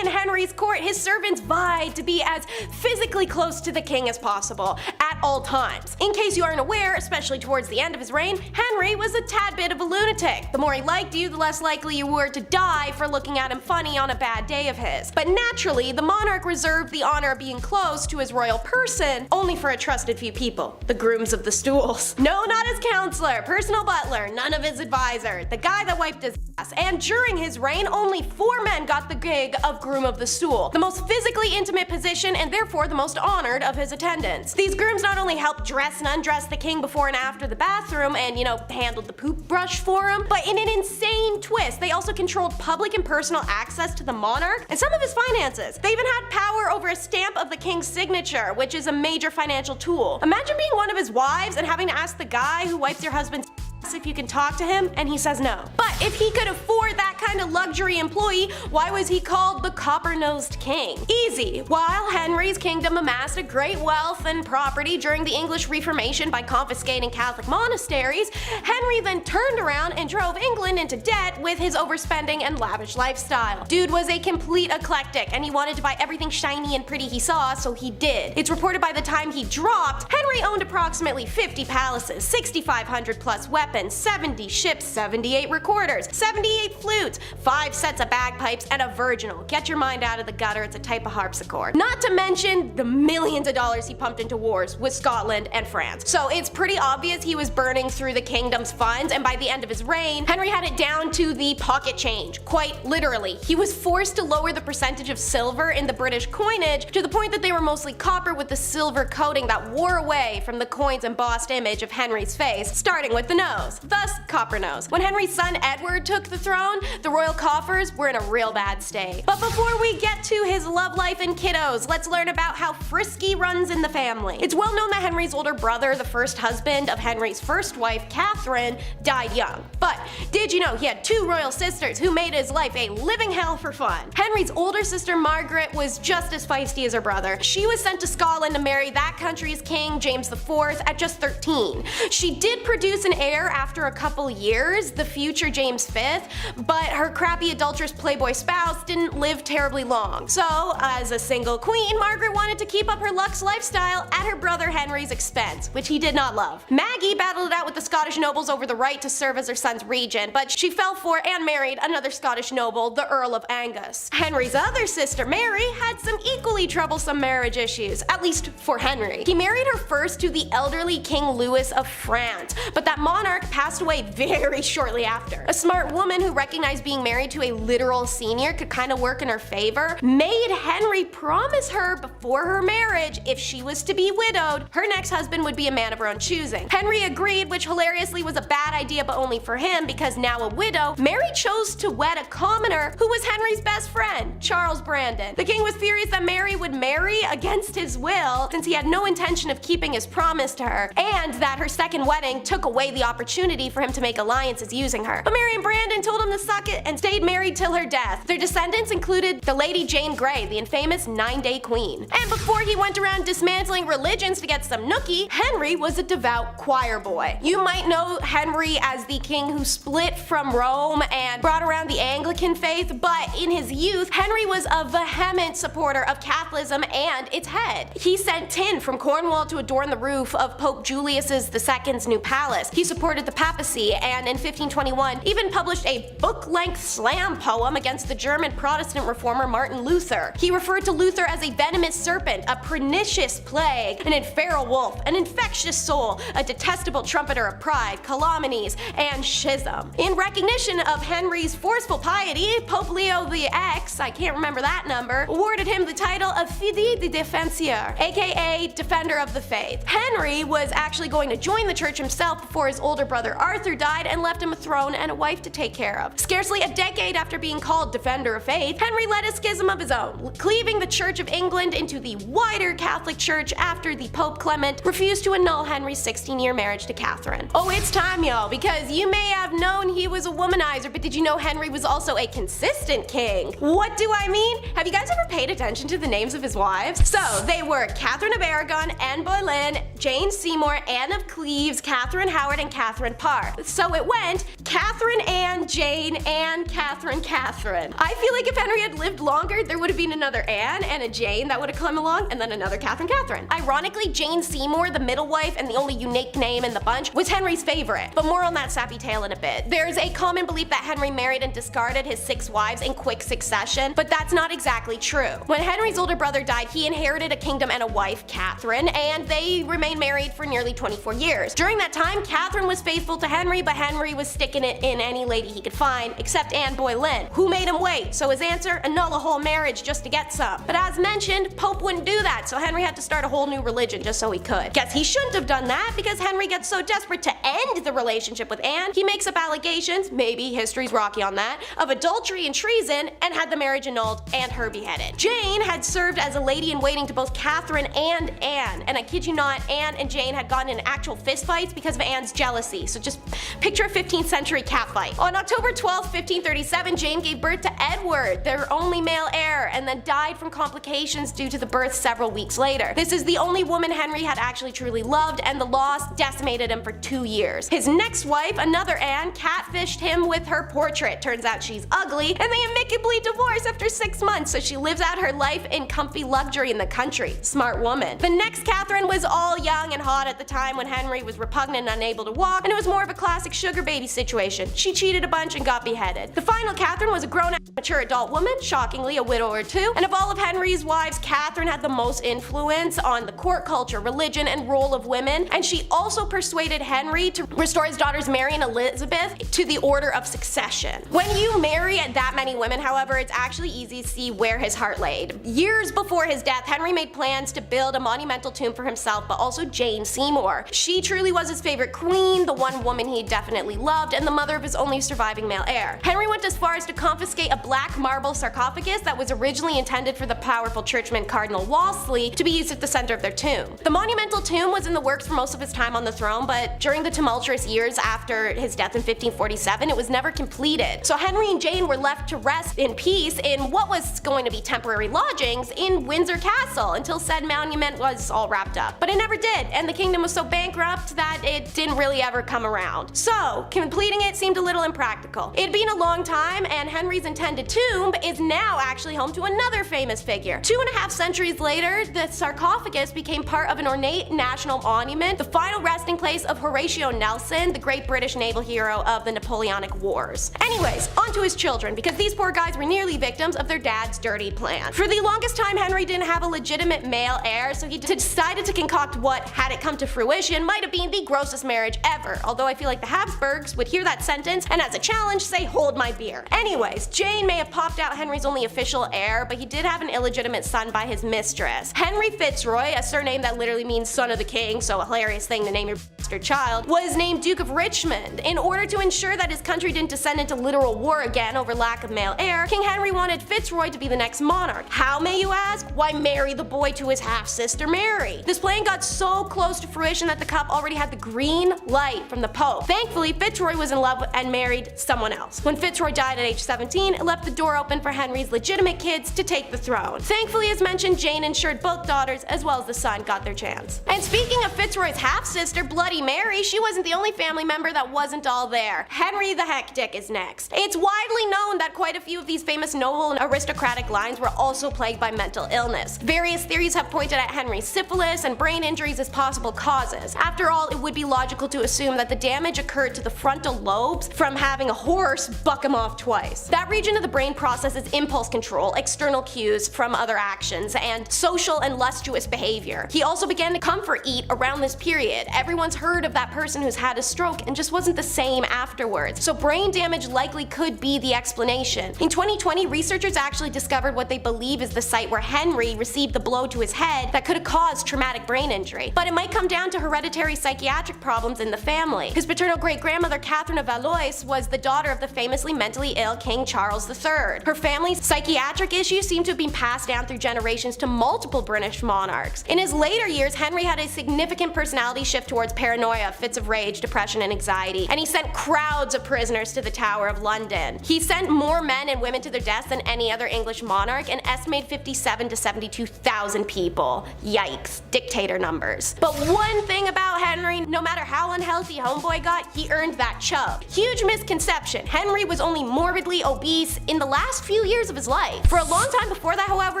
In Henry's court, his servants vied to be as physically close to the king as possible at all times. In case you aren't aware, especially towards the end of his reign, Henry was a tad bit of a lunatic. The more he liked you, the less likely you were to die for looking at him funny on a bad day of his. But naturally, the monarch reserved the honor of being close to his royal person only for a trusted few people, the grooms of the stools. No, not his counselor, personal butler, none of his advisor, the guy that wiped his ass. And during his reign, only 4 men got the gig of groom of the stool, the most physically intimate position and therefore the most honored of his attendants. These grooms not only helped dress and undress the king before and after the bathroom and, handled the poop brush for him, but in an insane twist, they also controlled public and personal access to the monarch and some of his finances. They even had power over a stamp of the king's signature, which is a major financial tool. Imagine being one of his wives and having to ask the guy who wipes your husband's if you can talk to him, and he says no. But if he could afford that kind of luxury employee, why was he called the copper-nosed king? Easy. While Henry's kingdom amassed a great wealth and property during the English Reformation by confiscating Catholic monasteries, Henry then turned around and drove England into debt with his overspending and lavish lifestyle. Dude was a complete eclectic, and he wanted to buy everything shiny and pretty he saw, so he did. It's reported by the time he dropped, Henry owned approximately 50 palaces, 6,500 plus weapons, 70 ships, 78 recorders, 78 flutes, 5 sets of bagpipes, and a virginal. Get your mind out of the gutter, it's a type of harpsichord. Not to mention the millions of dollars he pumped into wars with Scotland and France. So it's pretty obvious he was burning through the kingdom's funds, and by the end of his reign, Henry had it down to the pocket change. Quite literally. He was forced to lower the percentage of silver in the British coinage to the point that they were mostly copper with the silver coating that wore away from the coin's embossed image of Henry's face, starting with the nose. Thus, copper nose. When Henry's son Edward took the throne, the royal coffers were in a real bad state. But before we get to his love life and kiddos, let's learn about how frisky runs in the family. It's well known that Henry's older brother, the first husband of Henry's first wife, Catherine, died young. But did you know he had 2 royal sisters who made his life a living hell for fun? Henry's older sister Margaret was just as feisty as her brother. She was sent to Scotland to marry that country's king, James IV, at just 13. She did produce an heir after a couple years, the future James V, but her crappy adulterous playboy spouse didn't live terribly long. So, as a single queen, Margaret wanted to keep up her luxe lifestyle at her brother Henry's expense, which he did not love. Maggie battled it out with the Scottish nobles over the right to serve as her son's regent, but she fell for and married another Scottish noble, the Earl of Angus. Henry's other sister, Mary, had some equally troublesome marriage issues, at least for Henry. He married her first to the elderly King Louis of France, but that monarch Mark passed away very shortly after. A smart woman who recognized being married to a literal senior could kind of work in her favor made Henry promise her before her marriage if she was to be widowed, her next husband would be a man of her own choosing. Henry agreed, which hilariously was a bad idea but only for him because now a widow, Mary chose to wed a commoner who was Henry's best friend, Charles Brandon. The king was furious that Mary would marry against his will since he had no intention of keeping his promise to her, and that her second wedding took away the opportunity for him to make alliances using her. But Mary and Brandon told him to suck it and stayed married till her death. Their descendants included the Lady Jane Grey, the infamous 9-Day Queen. And before he went around dismantling religions to get some nookie, Henry was a devout choir boy. You might know Henry as the king who split from Rome and brought around the Anglican faith, but in his youth, Henry was a vehement supporter of Catholicism and its head. He sent tin from Cornwall to adorn the roof of Pope Julius II's new palace. He supported the papacy and in 1521 even published a book-length slam poem against the German Protestant reformer Martin Luther. He referred to Luther as a venomous serpent, a pernicious plague, an infernal wolf, an infectious soul, a detestable trumpeter of pride, calumnies, and schism. In recognition of Henry's forceful piety, Pope Leo X, I can't remember that number, awarded him the title of Fidei de Defensor, aka Defender of the Faith. Henry was actually going to join the church himself before his older brother Arthur died and left him a throne and a wife to take care of. Scarcely a decade after being called Defender of Faith, Henry led a schism of his own, cleaving the Church of England into the wider Catholic Church after the Pope Clement refused to annul Henry's 16-year marriage to Catherine. Oh, it's time, y'all, because you may have known he was a womanizer, but did you know Henry was also a consistent king? What do I mean? Have you guys ever paid attention to the names of his wives? So, they were Catherine of Aragon, Anne Boleyn, Jane Seymour, Anne of Cleves, Catherine Howard, and Catherine Parr. So it went Catherine, Anne, Jane, Anne, Catherine, Catherine. I feel like if Henry had lived longer, there would have been another Anne and a Jane that would have come along, and then another Catherine. Ironically, Jane Seymour, the middle wife and the only unique name in the bunch, was Henry's favorite, but more on that sappy tale in a bit. There's a common belief that Henry married and discarded his 6 wives in quick succession, but that's not exactly true. When Henry's older brother died, he inherited a kingdom and a wife, Catherine, and they remained married for nearly 24 years. During that time, Catherine was faithful to Henry, but Henry was sticking it in any lady he could find, except Anne Boleyn, who made him wait. So his answer, annul a whole marriage just to get some. But as mentioned, Pope wouldn't do that, so Henry had to start a whole new religion just so he could. Guess he shouldn't have done that because Henry gets so desperate to end the relationship with Anne, he makes up allegations, maybe history's rocky on that, of adultery and treason and had the marriage annulled and her beheaded. Jane had served as a lady-in-waiting to both Catherine and Anne, and I kid you not, Anne and Jane had gotten in actual fistfights because of Anne's jealousy, so just picture a 15th century catfight. On October 12, 1537, Jane gave birth to Edward, their only male heir, and then died from complications due to the birth several weeks later. This is the only woman Henry had actually truly loved, and the loss decimated him for 2 years. His next wife, another Anne, catfished him with her portrait. Turns out she's ugly, and they amicably divorced after 6 months, so she lives out her life in comfy luxury in the country. Smart woman. The next Catherine was all young and hot at the time when Henry was repugnant and unable to walk, and it was more of a classic sugar baby situation. She cheated a bunch and got beheaded. The final Catherine was a grown-up, mature adult woman, shockingly a widow or two, and of all of Henry's wives, Catherine had the most influence on the court culture, religion, and role of women, and she also persuaded Henry to restore his daughters Mary and Elizabeth to the order of succession. When you marry that many women, however, it's actually easy to see where his heart laid. Years before his death, Henry made plans to build a monumental tomb for himself, but also Jane Seymour. She truly was his favorite queen, the one woman he definitely loved, and the mother of his only surviving male heir. Henry went as far as to confiscate a black marble sarcophagus that was originally intended for the powerful churchman Cardinal Wolsey to be used at the center of their tomb. The monumental tomb was in the works for most of his time on the throne, but during the tumultuous years after his death in 1547, it was never completed. So Henry and Jane were left to rest in peace in what was going to be temporary lodgings in Windsor Castle until said monument was all wrapped up. But it never did, and the kingdom was so bankrupt that it didn't really ever come around. So, complete completing it seemed a little impractical. It'd been a long time, and Henry's intended tomb is now actually home to another famous figure. 2.5 centuries later, the sarcophagus became part of an ornate national monument, the final resting place of Horatio Nelson, the great British naval hero of the Napoleonic Wars. Anyways, on to his children, because these poor guys were nearly victims of their dad's dirty plan. For the longest time, Henry didn't have a legitimate male heir, so he decided to concoct what, had it come to fruition, might have been the grossest marriage ever, although I feel like the Habsburgs would hear that sentence and as a challenge say, hold my beer. Anyways, Jane may have popped out Henry's only official heir, but he did have an illegitimate son by his mistress. Henry Fitzroy, a surname that literally means son of the king, so a hilarious thing to name your bastard child, was named Duke of Richmond. In order to ensure that his country didn't descend into literal war again over lack of male heir, King Henry wanted Fitzroy to be the next monarch. How, may you ask? Why, marry the boy to his half-sister Mary. This plan got so close to fruition that the couple already had the green light from the Pope. Thankfully, Fitzroy was in love and married someone else. When Fitzroy died at age 17, it left the door open for Henry's legitimate kids to take the throne. Thankfully, as mentioned, Jane ensured both daughters as well as the son got their chance. And speaking of Fitzroy's half-sister, Bloody Mary, she wasn't the only family member that wasn't all there. Henry the Heck Dick is next. It's widely known that quite a few of these famous noble and aristocratic lines were also plagued by mental illness. Various theories have pointed at Henry's syphilis and brain injuries as possible causes. After all, it would be logical to assume that the damage occurred to the frontal lobes from having a horse buck him off twice. That region of the brain processes impulse control, external cues from other actions, and social and lustuous behavior. He also began to comfort eat around this period. Everyone's heard of that person who's had a stroke and just wasn't the same afterwards. So brain damage likely could be the explanation. In 2020, researchers actually discovered what they believe is the site where Henry received the blow to his head that could have caused traumatic brain injury. But it might come down to hereditary psychiatric problems in the family. His paternal great-grandmother Catherine of Valois was the daughter of the famously mentally ill King Charles III. Her family's psychiatric issues seem to have been passed down through generations to multiple British monarchs. In his later years, Henry had a significant personality shift towards paranoia, fits of rage, depression, and anxiety, and he sent crowds of prisoners to the Tower of London. He sent more men and women to their deaths than any other English monarch, an estimated 57 to 72,000 people. Yikes, dictator numbers. But one thing about Henry, no matter how unhealthy homeboy got, he earned that chub. Huge misconception, Henry was only morbidly obese in the last few years of his life. For a long time before that, however,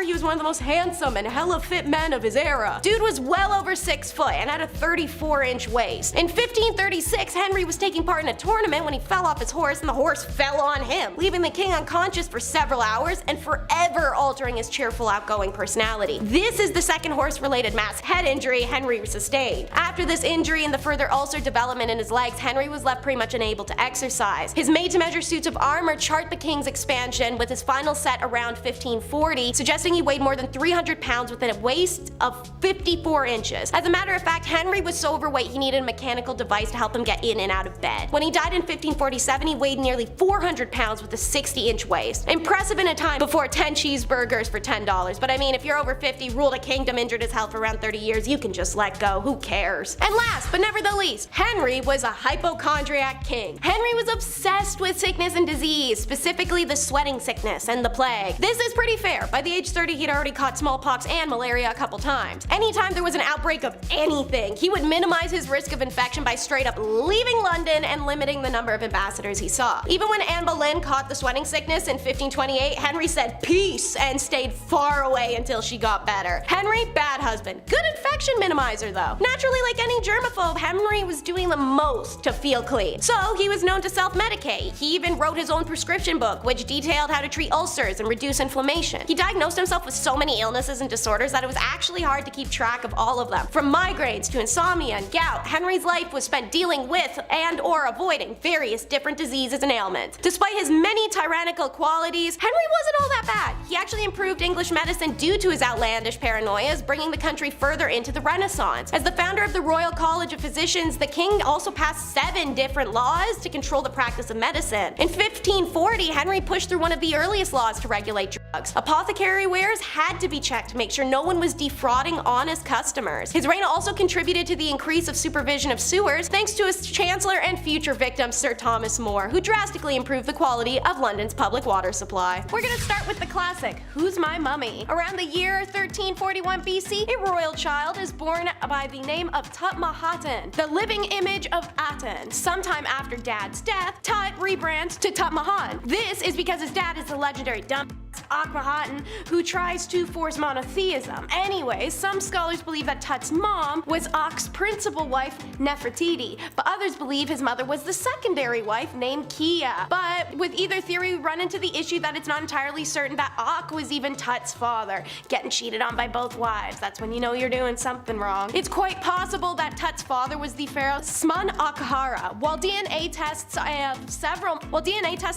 he was one of the most handsome and hella fit men of his era. Dude was well over 6 foot and had a 34-inch waist. In 1536, Henry was taking part in a tournament when he fell off his horse and the horse fell on him, leaving the king unconscious for several hours and forever altering his cheerful, outgoing personality. This is the second horse-related mass head injury Henry sustained. After this injury and the further ulcer development in his legs, Henry was left pretty much unable to exercise. His made-to-measure suits of armor chart the king's expansion, with his final set around 1540, suggesting he weighed more than 300 pounds with a waist of 54 inches. As a matter of fact, Henry was so overweight he needed a mechanical device to help him get in and out of bed. When he died in 1547, he weighed nearly 400 pounds with a 60-inch waist. Impressive in a time before 10 cheeseburgers for $10, but I mean, if you're over 50, ruled a kingdom, injured his health for around 30 years, you can just let go, who cares? And last, but never the least, Henry was a hypochondriac king. Henry was obsessed with sickness and disease, specifically the sweating sickness and the plague. This is pretty fair. By the age 30, he'd already caught smallpox and malaria a couple times. Anytime there was an outbreak of anything, he would minimize his risk of infection by straight up leaving London and limiting the number of ambassadors he saw. Even when Anne Boleyn caught the sweating sickness in 1528, Henry said peace and stayed far away until she got better. Henry, bad husband. Good infection minimizer though. Naturally, like any germaphobe, Henry was doing the most to feel clean. So he was known to self-medicate. He even wrote his own prescription book, which detailed how to treat ulcers and reduce inflammation. He diagnosed himself with so many illnesses and disorders that it was actually hard to keep track of all of them. From migraines to insomnia and gout, Henry's life was spent dealing with and or avoiding various different diseases and ailments. Despite his many tyrannical qualities, Henry wasn't all that bad. He actually improved English medicine due to his outlandish paranoias, bringing the country further into the Renaissance. As the founder of the Royal College of Physicians, the king also passed 7 different laws to control the practice of medicine. In 1540, Henry pushed through one of the earliest laws to regulate drugs. Apothecary wares had to be checked to make sure no one was defrauding honest customers. His reign also contributed to the increase of supervision of sewers, thanks to his chancellor and future victim Sir Thomas More, who drastically improved the quality of London's public water supply. We're gonna start with the classic, Who's My Mummy? Around the year 1341 BC, a royal child is born by the name of Thutmose, the living image of Aten. Sometime after Dad's death, Tut rebrands to Tut Mahan. This is because his dad is the legendary dumb Akhenaten, who tries to force monotheism. Anyways, some scholars believe that Tut's mom was Ak's principal wife, Nefertiti, but others believe his mother was the secondary wife named Kia. But with either theory, we run into the issue that it's not entirely certain that Ak was even Tut's father. Getting cheated on by both wives, that's when you know you're doing something wrong. It's quite possible that Tut's father was the pharaoh Smun Akhara. While DNA tests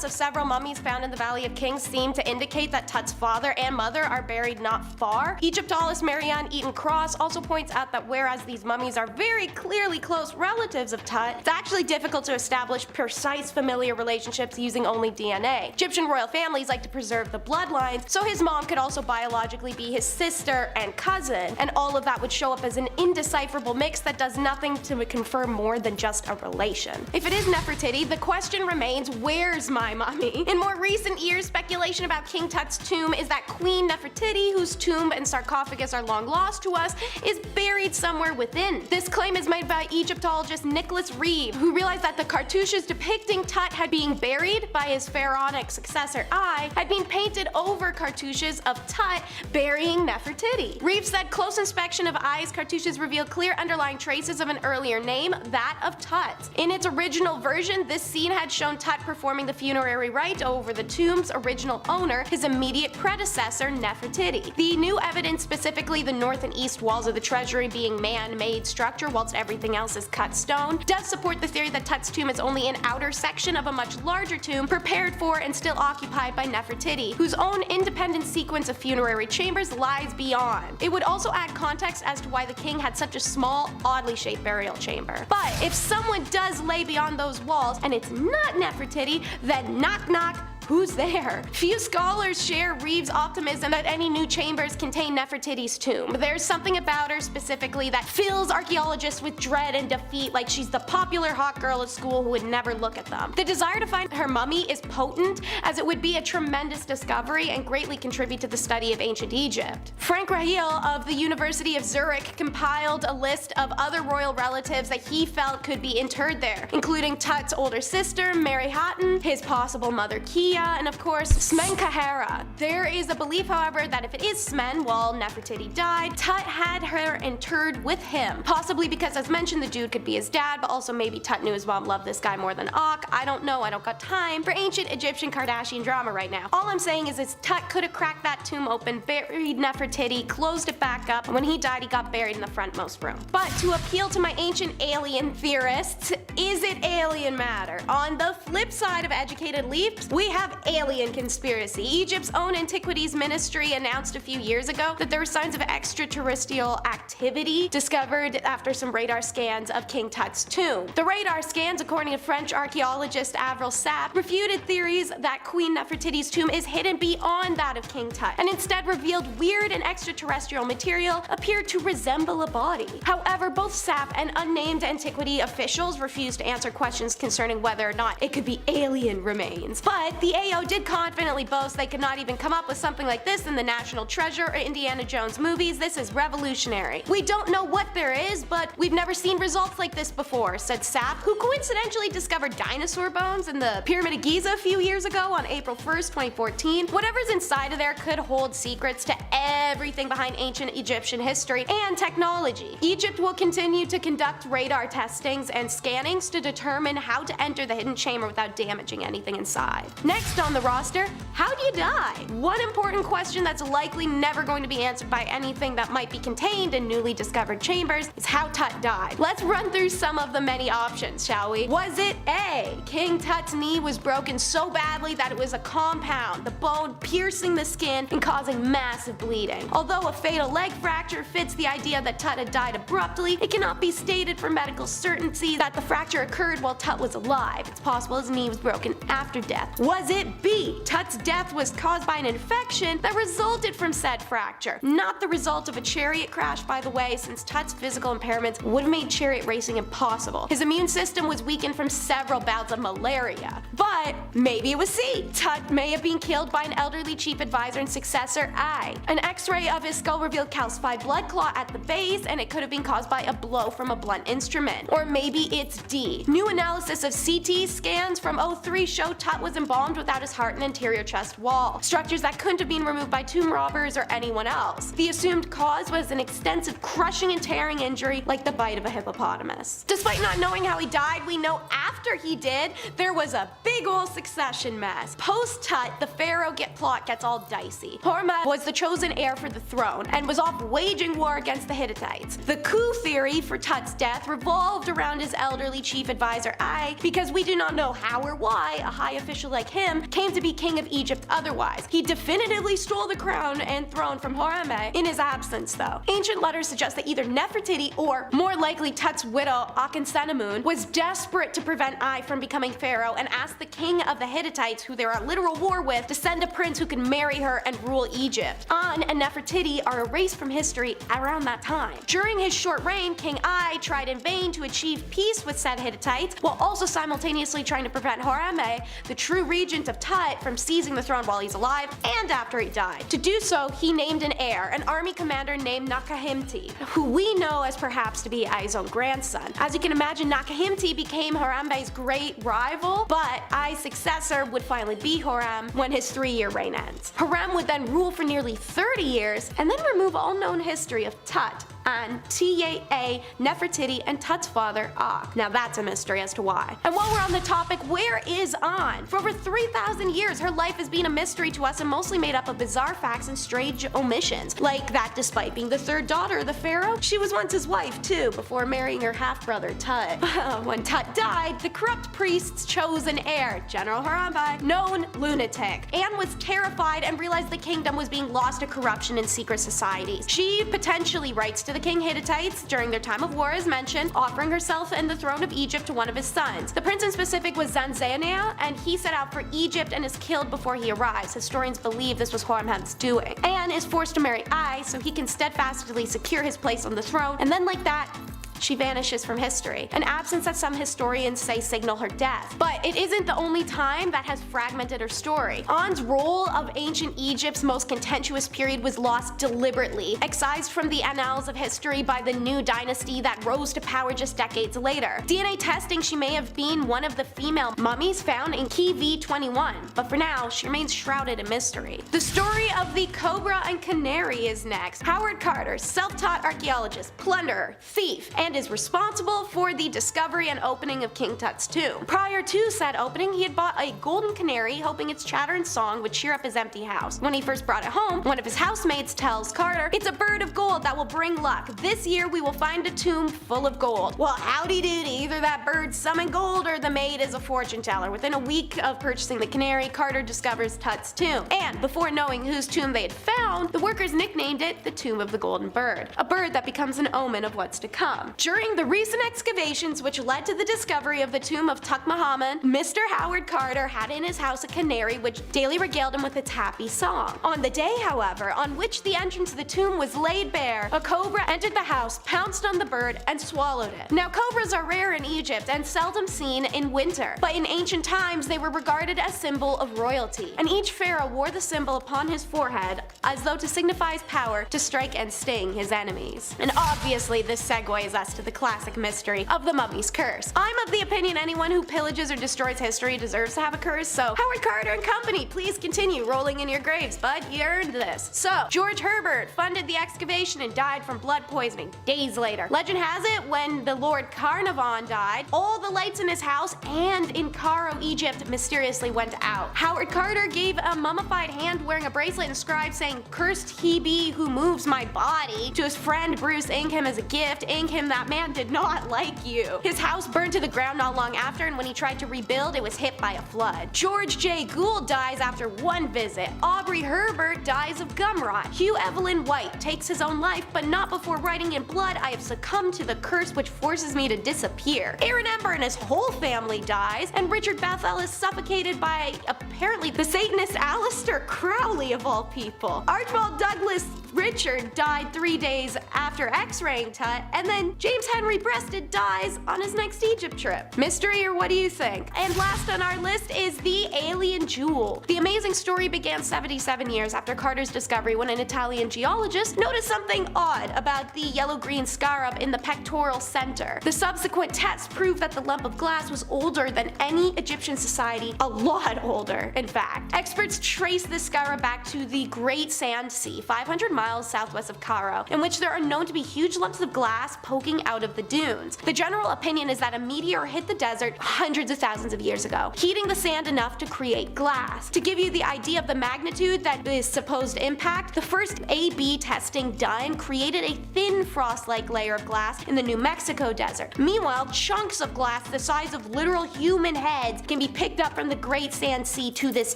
of several mummies found in the Valley of Kings seem to indicate that Tut's father and mother are buried not far, Egyptologist Marianne Eaton Cross also points out that whereas these mummies are very clearly close relatives of Tut, it's actually difficult to establish precise familial relationships using only DNA. Egyptian royal families like to preserve the bloodlines, so his mom could also biologically be his sister and cousin, and all of that would show up as an indecipherable mix that does nothing to confirm more than just a relation. If it is Nefertiti, the question remains, where's my mummy? In more recent years, speculation about King Tut's tomb is that Queen Nefertiti, whose tomb and sarcophagus are long lost to us, is buried somewhere within. This claim is made by Egyptologist Nicholas Reeve, who realized that the cartouches depicting Tut had being buried by his pharaonic successor Ai had been painted over cartouches of Tut burying Nefertiti. Reeve said close inspection of Ai's cartouches revealed clear underlying traces of an earlier name, that of Tut. In its original version, this scene had shown Tut performing the funerary rite over the tomb's original owner, his immediate predecessor Nefertiti. The new evidence, specifically the north and east walls of the treasury being man-made structure whilst everything else is cut stone, does support the theory that Tut's tomb is only an outer section of a much larger tomb prepared for and still occupied by Nefertiti, whose own independent sequence of funerary chambers lies beyond. It would also add context as to why the king had such a small, oddly shaped burial chamber. But if someone does lay beyond those walls and it's not Nefertiti, then knock knock, who's there? Few scholars share Reeve's optimism that any new chambers contain Nefertiti's tomb. There's something about her specifically that fills archaeologists with dread and defeat, like she's the popular hot girl at school who would never look at them. The desire to find her mummy is potent, as it would be a tremendous discovery and greatly contribute to the study of ancient Egypt. Frank Rahel of the University of Zurich compiled a list of other royal relatives that he felt could be interred there, including Tut's older sister, Mary Hatton, his possible mother Kia, and of course Smenkahera. There is a belief, however, that if it is Smen, while Nefertiti died, Tut had her interred with him. Possibly because, as mentioned, the dude could be his dad, but also maybe Tut knew his mom loved this guy more than Ak. I don't know, I don't got time for ancient Egyptian Kardashian drama right now. All I'm saying is Tut could have cracked that tomb open, buried Nefertiti, closed it back up, and when he died he got buried in the frontmost room. But to appeal to my ancient alien theorists, is it alien matter? On the flip side of educated leaps, we have alien conspiracy. Egypt's own antiquities ministry announced a few years ago that there were signs of extraterrestrial activity discovered after some radar scans of King Tut's tomb. The radar scans, according to French archaeologist Avril Sapp, refuted theories that Queen Nefertiti's tomb is hidden beyond that of King Tut, and instead revealed weird and extraterrestrial material appeared to resemble a body. However, both Sapp and unnamed antiquity officials refused to answer questions concerning whether or not it could be alien remains. But the AO did confidently boast they could not even come up with something like this in the National Treasure or Indiana Jones movies. This is revolutionary. We don't know what there is, but we've never seen results like this before, said Sapp, who coincidentally discovered dinosaur bones in the Pyramid of Giza a few years ago on April 1st, 2014. Whatever's inside of there could hold secrets to everything behind ancient Egyptian history and technology. Egypt will continue to conduct radar testings and scannings to determine how to enter the hidden chamber without damaging anything inside. Next on the roster, how do you die? One important question that's likely never going to be answered by anything that might be contained in newly discovered chambers is how Tut died. Let's run through some of the many options, shall we? Was it A, King Tut's knee was broken so badly that it was a compound, the bone piercing the skin and causing massive bleeding? Although a fatal leg fracture fits the idea that Tut had died abruptly, it cannot be stated for medical certainty that the fracture occurred while Tut was alive. It's possible his knee was broken after death. Was it B, Tut's death was caused by an infection that resulted from said fracture? Not the result of a chariot crash, by the way, since Tut's physical impairments would have made chariot racing impossible. His immune system was weakened from several bouts of malaria. But maybe it was C. Tut may have been killed by an elderly chief advisor and successor I. An x-ray of his skull revealed calcified blood clot at the base, and it could have been caused by a blow from a blunt instrument. Or maybe it's D. New analysis of CT scans from 03 show Tut was embalmed without his heart and anterior chest wall, structures that couldn't have been removed by tomb robbers or anyone else. The assumed cause was an extensive crushing and tearing injury like the bite of a hippopotamus. Despite not knowing how he died, we know after he did, there was a big ol' succession mess. Post-Tut, the pharaoh plot gets all dicey. Horma was the chosen heir for the throne and was off waging war against the Hittites. The coup theory for Tut's death revolved around his elderly chief advisor I, because we do not know how or why a high official like him came to be king of Egypt otherwise. He definitively stole the crown and throne from Horeme in his absence though. Ancient letters suggest that either Nefertiti or, more likely, Tut's widow Akhenaten was desperate to prevent I from becoming pharaoh and asked the king of the Hittites, who they are at literal war with, to send a prince who can marry her and rule Egypt. An and Nefertiti are erased from history around that time. During his short reign, King I tried in vain to achieve peace with said Hittites, while also simultaneously trying to prevent Horeme, the true regent of Tut, from seizing the throne while he's alive and after he died. To do so, he named an heir, an army commander named Nakahimti, who we know as perhaps to be Ai's own grandson. As you can imagine, Nakahimti became Harambe's great rival, but Ai's successor would finally be Horem when his 3-year reign ends. Horem would then rule for nearly 30 years and then remove all known history of Tut and Taa, Nefertiti, and Tut's father, Ak. Now that's a mystery as to why. And while we're on the topic, where is An? For over 3,000 years, her life has been a mystery to us and mostly made up of bizarre facts and strange omissions. Like that despite being the third daughter of the pharaoh, she was once his wife too, before marrying her half-brother Tut. When Tut died, the corrupt priests chose an heir, General Harambe, known lunatic. Anne was terrified and realized the kingdom was being lost to corruption and secret societies. She potentially writes to the king Hittites during their time of war as mentioned, offering herself and the throne of Egypt to one of his sons. The prince in specific was Zanzania, and he set out for Egypt and is killed before he arrives. Historians believe this was Horemheb's doing. Anne is forced to marry Ai so he can steadfastly secure his place on the throne, and then like that, she vanishes from history, an absence that some historians say signal her death. But it isn't the only time that has fragmented her story. An's role of ancient Egypt's most contentious period was lost deliberately, excised from the annals of history by the new dynasty that rose to power just decades later. DNA testing, she may have been one of the female mummies found in Key V21, but for now, she remains shrouded in mystery. The story of the Cobra and Canary is next. Howard Carter, self-taught archaeologist, plunderer, thief, and is responsible for the discovery and opening of King Tut's tomb. Prior to said opening, he had bought a golden canary, hoping its chatter and song would cheer up his empty house. When he first brought it home, one of his housemates tells Carter, "It's a bird of gold that will bring luck. This year we will find a tomb full of gold." Well, howdy doody, either that bird summoned gold or the maid is a fortune teller. Within a week of purchasing the canary, Carter discovers Tut's tomb. And before knowing whose tomb they had found, the workers nicknamed it the Tomb of the Golden Bird, a bird that becomes an omen of what's to come. During the recent excavations which led to the discovery of the tomb of Tutankhamun, Mr. Howard Carter had in his house a canary which daily regaled him with its happy song. On the day, however, on which the entrance to the tomb was laid bare, a cobra entered the house, pounced on the bird, and swallowed it. Now, cobras are rare in Egypt and seldom seen in winter, but in ancient times they were regarded as symbol of royalty, and each pharaoh wore the symbol upon his forehead as though to signify his power to strike and sting his enemies. And obviously this segues us to the classic mystery of the mummy's curse. I'm of the opinion anyone who pillages or destroys history deserves to have a curse, so Howard Carter and company, please continue rolling in your graves, bud. You earned this. So, George Herbert funded the excavation and died from blood poisoning days later. Legend has it, when the Lord Carnarvon died, all the lights in his house and in Cairo, Egypt mysteriously went out. Howard Carter gave a mummified hand wearing a bracelet inscribed saying, "Cursed he be who moves my body," to his friend Bruce Ingham as a gift. Ingham that man did not like you. His house burned to the ground not long after, and when he tried to rebuild, it was hit by a flood. George J. Gould dies after one visit. Aubrey Herbert dies of gum rot. Hugh Evelyn White takes his own life, but not before writing in blood, "I have succumbed to the curse which forces me to disappear." Aaron Ember and his whole family dies, and Richard Bethel is suffocated by apparently the Satanist Aleister Crowley of all people. Archibald Douglas Richard died 3 days after X-raying Tut, and then James Henry Breasted dies on his next Egypt trip. Mystery, or what do you think? And last on our list is the alien jewel. The amazing story began 77 years after Carter's discovery, when an Italian geologist noticed something odd about the yellow-green scarab in the pectoral center. The subsequent tests proved that the lump of glass was older than any Egyptian society, a lot older, in fact. Experts trace this scarab back to the Great Sand Sea, 500 miles southwest of Cairo, in which there are known to be huge lumps of glass poking out of the dunes. The general opinion is that a meteor hit the desert hundreds of thousands of years ago, heating the sand enough to create glass. To give you the idea of the magnitude that is supposed impact, the first A/B testing done created a thin frost-like layer of glass in the New Mexico desert. Meanwhile, chunks of glass the size of literal human heads can be picked up from the Great Sand Sea to this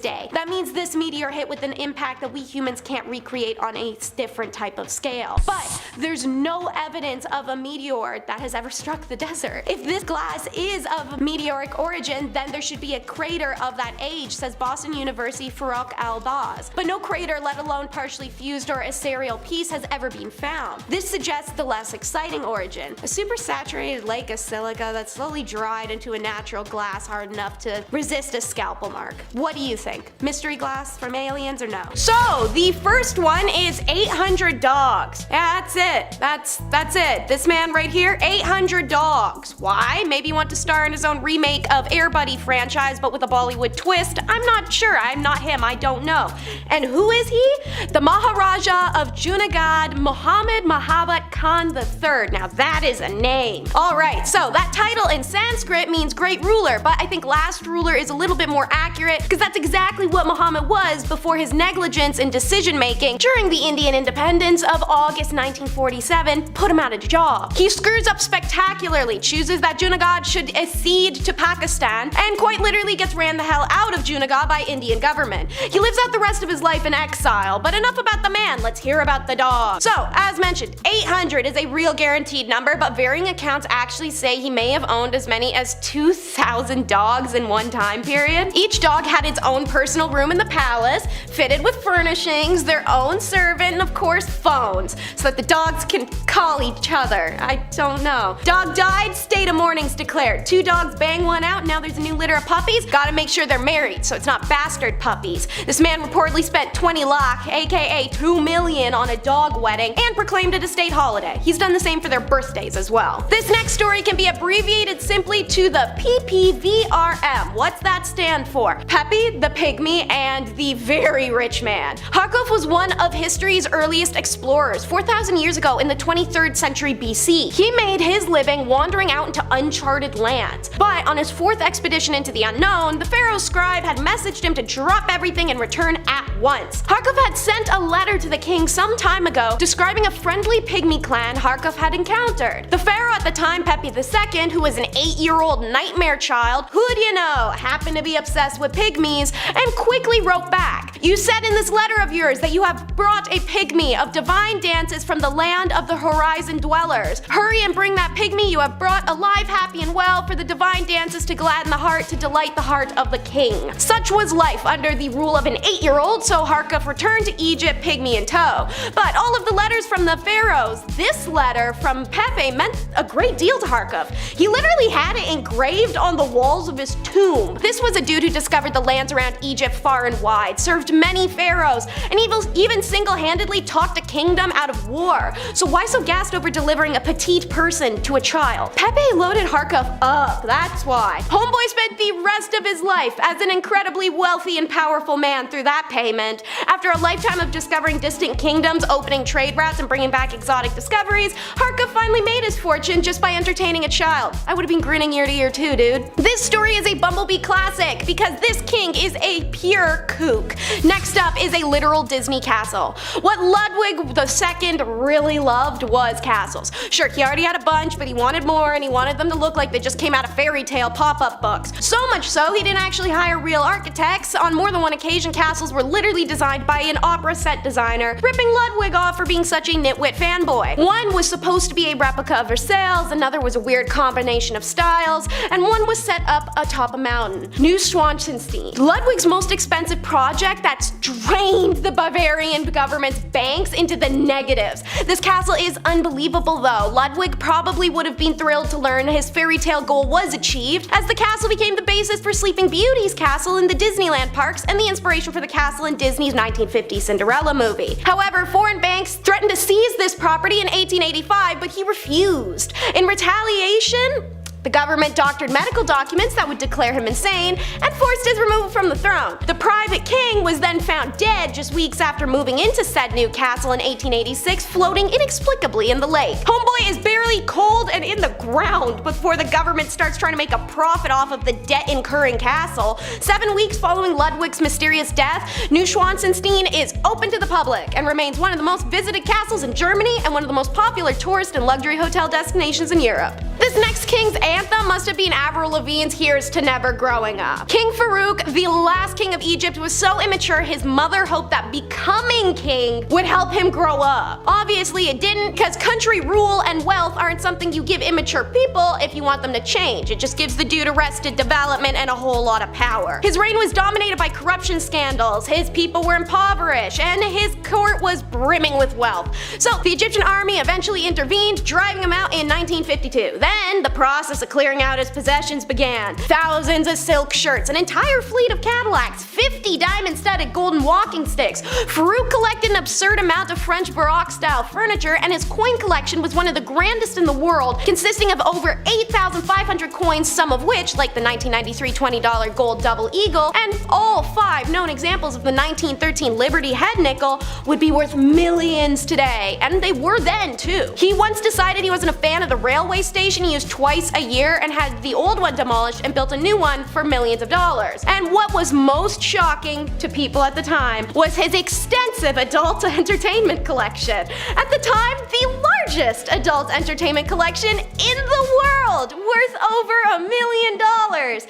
day. That means this meteor hit with an impact that we humans can't recreate on a different type of scale. But there's no evidence of a meteor that has ever struck the desert. If this glass is of meteoric origin, then there should be a crater of that age, says Boston University Farouk Al-Baz. But no crater, let alone partially fused or a serial piece, has ever been found. This suggests the less exciting origin, a supersaturated lake of silica that slowly dried into a natural glass hard enough to resist a scalpel mark. What do you think? Mystery glass from aliens or no? So the first one is 800 dogs. Yeah, that's it. That's it. This man right here, 800 dogs. Why? Maybe you want to star in his own remake of Air Buddy franchise, but with a Bollywood twist. I'm not sure. I'm not him. I don't know. And who is he? The Maharaja of Junagadh, Muhammad Mahabat Khan III. Now that is a name. Alright, so that title in Sanskrit means great ruler, but I think last ruler is a little bit more accurate, because that's exactly what Muhammad was before his negligence in decision making during the Indian independence of August 1947 put him out of job. He screws up spectacularly, chooses that Junagadh should accede to Pakistan, and quite literally gets ran the hell out of Junagadh by Indian government. He lives out the rest of his life in exile, but enough about the man, let's hear about the dog. So, as mentioned, 800 is a real guaranteed number, but varying accounts actually say he may have owned as many as 2,000 dogs in one time period. Each dog had its own personal room in the palace, fitted with furnishings, their own servant, and of course phones, so that the dogs can call each other. I don't know. Dog died, state of mourning's declared. 2 dogs bang one out, now there's a new litter of puppies. Gotta make sure they're married, so it's not bastard puppies. This man reportedly spent 20 lakh, aka 2 million, on a dog wedding and proclaimed it a state holiday. He's done the same for their birthdays as well. This next story can be abbreviated simply to the PPVRM. What's that stand for? Pepe, the Pygmy, and the Very Rich Man. Harkov was one of history's earliest explorers. 4,000 years ago in the 23rd century BC, he made his living wandering out into uncharted lands. But on his 4th expedition into the unknown, the Pharaoh's scribe had messaged him to drop everything and return at once. Harkov had sent a letter to the king some time ago describing a friendly pygmy clan Harkov had encountered. The pharaoh at the time, Pepe II, who was an 8-year-old nightmare child, who'd you know, happened to be obsessed with pygmies, and quickly wrote back. You said in this letter of yours that you have brought a pygmy of divine dances from the land of the horizon dwellers. Hurry and bring that pygmy you have brought alive, happy, and well, for the divine dances to gladden the heart, to delight the heart of the king. Such was life under the rule of an 8-year-old, so Harkov returned to Egypt, pygmy in tow. But all of the letters from the pharaohs, this letter from Pepe meant a great deal to Harkov. He literally had it engraved on the walls of his tomb. This was a dude who discovered the lands around Egypt far and wide, served many pharaohs, and even single-handedly talked a kingdom out of war. So why so gassed over delivering a petite person to a child? Pepe loaded Harkov up, that's why. Homeboy spent the rest of his life as an incredibly wealthy and powerful man through that payment. After a lifetime of discovering distant kingdoms, opening trade routes, and bringing back exotic discoveries, Harkov finally made his fortune just by entertaining a child. I would have been grinning ear to ear too, dude. This story is a Bumblebee classic because this king is a pure kook. Next up is a literal Disney castle. What What Ludwig II really loved was castles. Sure, he already had a bunch, but he wanted more, and he wanted them to look like they just came out of fairy tale pop-up books. So much so, he didn't actually hire real architects. On more than one occasion, castles were literally designed by an opera set designer, ripping Ludwig off for being such a nitwit fanboy. One was supposed to be a replica of Versailles, another was a weird combination of styles, and one was set up atop a mountain. Neuschwanstein, Ludwig's most expensive project that's drained the Bavarian government's banks into the negatives. This castle is unbelievable though. Ludwig probably would have been thrilled to learn his fairy tale goal was achieved, as the castle became the basis for Sleeping Beauty's castle in the Disneyland parks and the inspiration for the castle in Disney's 1950 Cinderella movie. However, foreign banks threatened to seize this property in 1885, but he refused. In retaliation, the government doctored medical documents that would declare him insane and forced his removal from the throne. The private king was then found dead just weeks after moving into said new castle in 1886, floating inexplicably in the lake. Homeboy is barely cold and in the ground before the government starts trying to make a profit off of the debt-incurring castle. 7 weeks following Ludwig's mysterious death, Neuschwanstein is open to the public and remains one of the most visited castles in Germany and one of the most popular tourist and luxury hotel destinations in Europe. This next king's anthem must have been Avril Lavigne's Here's to Never growing up. King Farouk, the last king of Egypt, was so immature his mother hoped that becoming king would help him grow up. Obviously it didn't, because country rule and wealth aren't something you give immature people if you want them to change. It just gives the dude arrested development and a whole lot of power. His reign was dominated by corruption scandals, his people were impoverished, and his court was brimming with wealth. So the Egyptian army eventually intervened, driving him out in 1952. Then the process of clearing out his possessions began. Thousands of silk shirts, an entire fleet of Cadillacs, 50 diamond-studded golden walking sticks. Farouk collected an absurd amount of French Baroque-style furniture, and his coin collection was one of the grandest in the world, consisting of over 8,500 coins, some of which, like the 1993 $20 gold double eagle, and all 5 known examples of the 1913 Liberty head nickel, would be worth millions today, and they were then too. He once decided he wasn't a fan of the railway station he used twice a year and had the old one demolished and built a new one for millions of dollars. And what was most shocking to people at the time was his extensive adult entertainment collection. At the time, the largest adult entertainment collection in the world, worth over $1 million.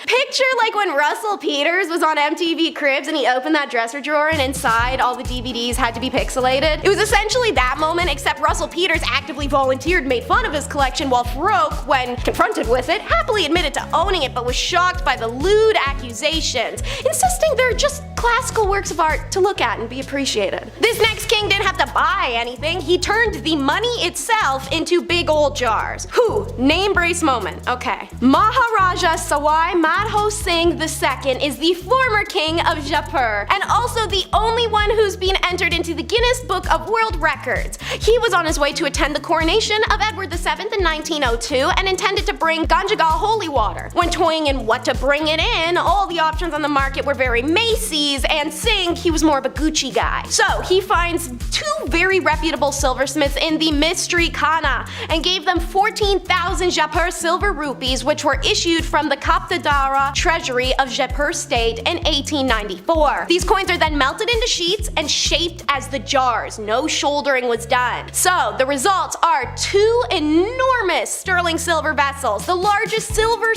Picture like when Russell Peters was on MTV Cribs and he opened that dresser drawer and inside all the DVDs had to be pixelated. It was essentially that moment, except Russell Peters actively volunteered, made fun of his collection, while Farouk, when confronted with it, happily admitted to owning it but was shocked by the lewd accusations, insisting they're just classical works of art to look at and be appreciated. This next king didn't have to buy anything, he turned the money itself into big old jars. Whew, name brace moment, okay. Maharaja Sawai Madho Singh II is the former king of Jaipur, and also the only one who's been entered into the Guinness Book of World Records. He was on his way to attend the coronation of Edward VII in 1902 and intended to bring Ganjagal holy water. When toying in what to bring it in, all the options on the market were very Macy's, and Singh, he was more of a Gucci guy. So he finds 2 very reputable silversmiths in the mystery Khana and gave them 14,000 Jaipur silver rupees, which were issued from the Kaptadara treasury of Jaipur state in 1894. These coins are then melted into sheets and shaped as the jars. No shouldering was done. So the results are 2 enormous sterling silver vessels, the largest silver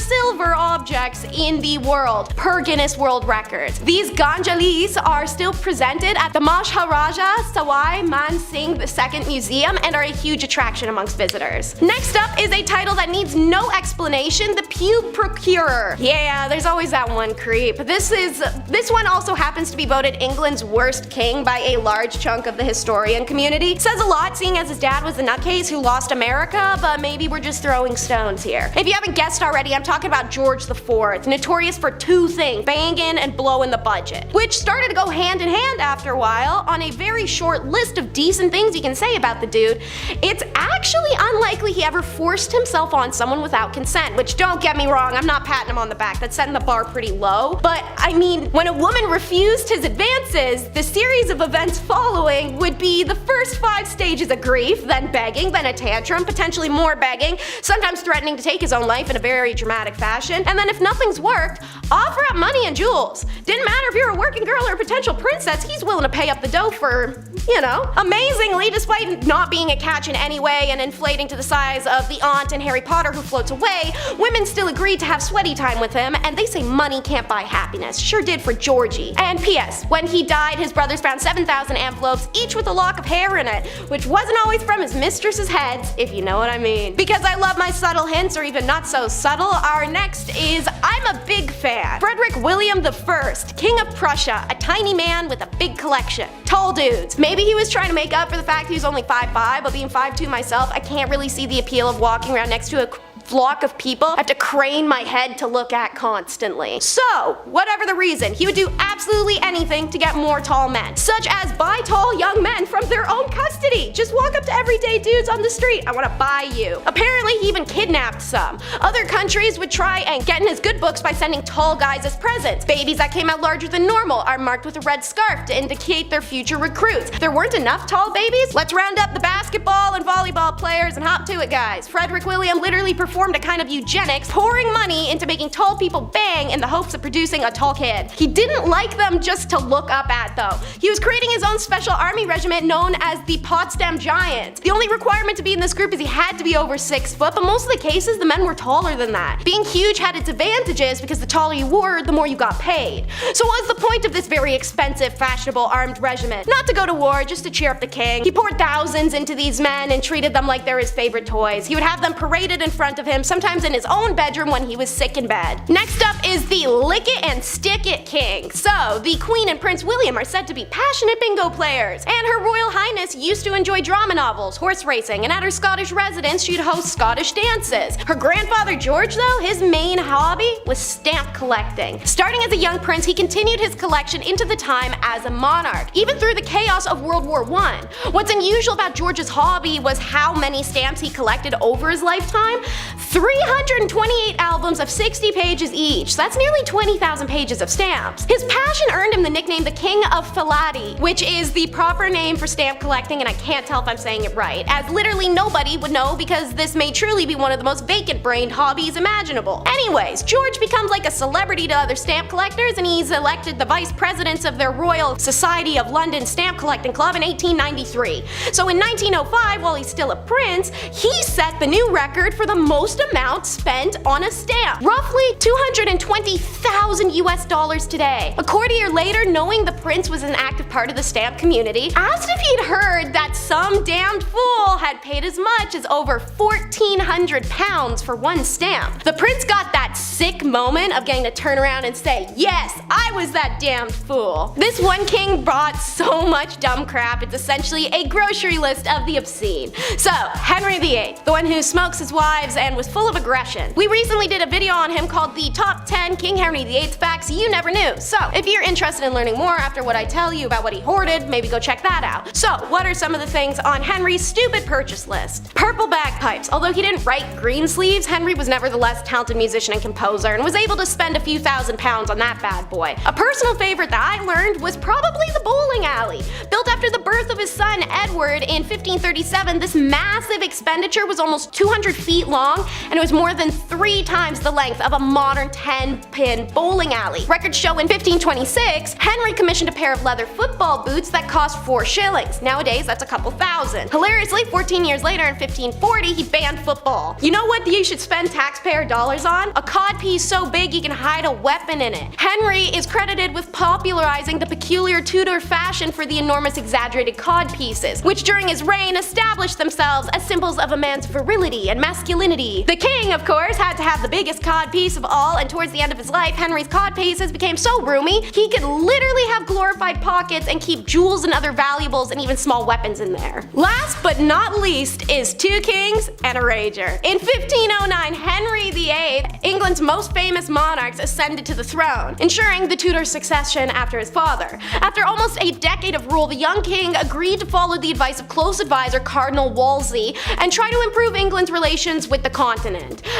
objects in the world, per Guinness World Records. These Ganjalis are still presented at the Maharaja Sawai Man Singh II Museum and are a huge attraction amongst visitors. Next up is a title that needs no explanation, the Pube Procurer. Yeah, there's always that one creep. This one also happens to be voted England's worst king by a large chunk of the historian community. Says a lot, seeing as his dad was the nutcase who lost America, but maybe we're just throwing stones here. If you haven't guessed already, I'm talking about George IV, notorious for 2 things, banging and blowing the budget, which started to go hand in hand after a while. On a very short list of decent things you can say about the dude, it's actually unlikely he ever forced himself on someone without consent, which don't get me wrong, I'm not patting him on the back, that's setting the bar pretty low. But I mean, when a woman refused his advances, the series of events following would be the first 5 stages of grief, then begging, then a tantrum, potentially more begging, sometimes threatening to take his own life in a very dramatic fashion, and then if nothing's worked, offer up money and jewels. Didn't matter if you're a working girl or a potential princess, he's willing to pay up the dough for, you know. Amazingly, despite not being a catch in any way and inflating to the size of the aunt in Harry Potter who floats away, women still agreed to have sweaty time with him, and they say money can't buy happiness. Sure did for Georgie. And P.S. When he died, his brothers found 7,000 envelopes, each with a lock of hair in it, which wasn't always from his mistress's heads, if you know what I mean. Because I love my subtle hints, or even not so subtle, our next is I'm a big fan. Frederick William I, King of Prussia, a tiny man with a big collection. Tall dudes. Maybe he was trying to make up for the fact he was only 5'5", but being 5'2" myself, I can't really see the appeal of walking around next to a flock of people I have to crane my head to look at constantly. So, whatever the reason, he would do absolutely anything to get more tall men, such as buy tall young men from their own custody. Just walk up to everyday dudes on the street, I want to buy you. Apparently he even kidnapped some. Other countries would try and get in his good books by sending tall guys as presents. Babies that came out larger than normal are marked with a red scarf to indicate their future recruits. There weren't enough tall babies? Let's round up the basketball and volleyball players and hop to it, guys. Frederick William literally performed a kind of eugenics, pouring money into making tall people bang in the hopes of producing a tall kid. He didn't like them just to look up at though. He was creating his own special army regiment known as the Potsdam Giants. The only requirement to be in this group is he had to be over 6 foot, but most of the cases the men were taller than that. Being huge had its advantages because the taller you were, the more you got paid. So what was the point of this very expensive, fashionable armed regiment? Not to go to war, just to cheer up the king. He poured thousands into these men and treated them like they're his favorite toys. He would have them paraded in front of him, sometimes in his own bedroom when he was sick in bed. Next up is the Lick It and Stick It King. So, the Queen and Prince William are said to be passionate bingo players, and Her Royal Highness used to enjoy drama novels, horse racing, and at her Scottish residence she'd host Scottish dances. Her grandfather George though, his main hobby was stamp collecting. Starting as a young prince, he continued his collection into the time as a monarch, even through the chaos of World War I. What's unusual about George's hobby was how many stamps he collected over his lifetime. 328 albums of 60 pages each, so that's nearly 20,000 pages of stamps. His passion earned him the nickname the King of Filati, which is the proper name for stamp collecting, and I can't tell if I'm saying it right, as literally nobody would know because this may truly be one of the most vacant-brained hobbies imaginable. Anyways, George becomes like a celebrity to other stamp collectors, and he's elected the vice president of their Royal Society of London Stamp Collecting Club in 1893. So in 1905, while he's still a prince, he set the new record for the most amount spent on a stamp, roughly $220,000 US today. A quarter year later, knowing the prince was an active part of the stamp community, asked if he'd heard that some damned fool had paid as much as over 1,400 pounds for one stamp. The prince got that sick moment of getting to turn around and say, yes, I was that damned fool. This one king bought so much dumb crap, it's essentially a grocery list of the obscene. So, Henry VIII, the one who smokes his wives and was full of aggression. We recently did a video on him called the Top 10 King Henry VIII Facts You Never Knew. So, if you're interested in learning more after what I tell you about what he hoarded, maybe go check that out. So, what are some of the things on Henry's stupid purchase list? Purple bagpipes. Although he didn't write Greensleeves, Henry was nevertheless a talented musician and composer and was able to spend a few £1,000s on that bad boy. A personal favorite that I learned was probably the bowling alley. Built after the birth of his son Edward in 1537, this massive expenditure was almost 200 feet long, and it was more than 3 times the length of a modern 10-pin bowling alley. Records show in 1526, Henry commissioned a pair of leather football boots that cost 4 shillings. Nowadays, that's a couple thousand. Hilariously, 14 years later in 1540, he banned football. You know what you should spend taxpayer dollars on? A codpiece so big you can hide a weapon in it. Henry is credited with popularizing the peculiar Tudor fashion for the enormous exaggerated codpieces, which during his reign established themselves as symbols of a man's virility and masculinity. The king, of course, had to have the biggest codpiece of all, and towards the end of his life, Henry's codpieces became so roomy, he could literally have glorified pockets and keep jewels and other valuables and even small weapons in there. Last but not least is two kings and a rager. In 1509, Henry VIII, England's most famous monarchs, ascended to the throne, ensuring the Tudors' succession after his father. After almost a decade of rule, the young king agreed to follow the advice of close advisor Cardinal Wolsey and try to improve England's relations with the continent.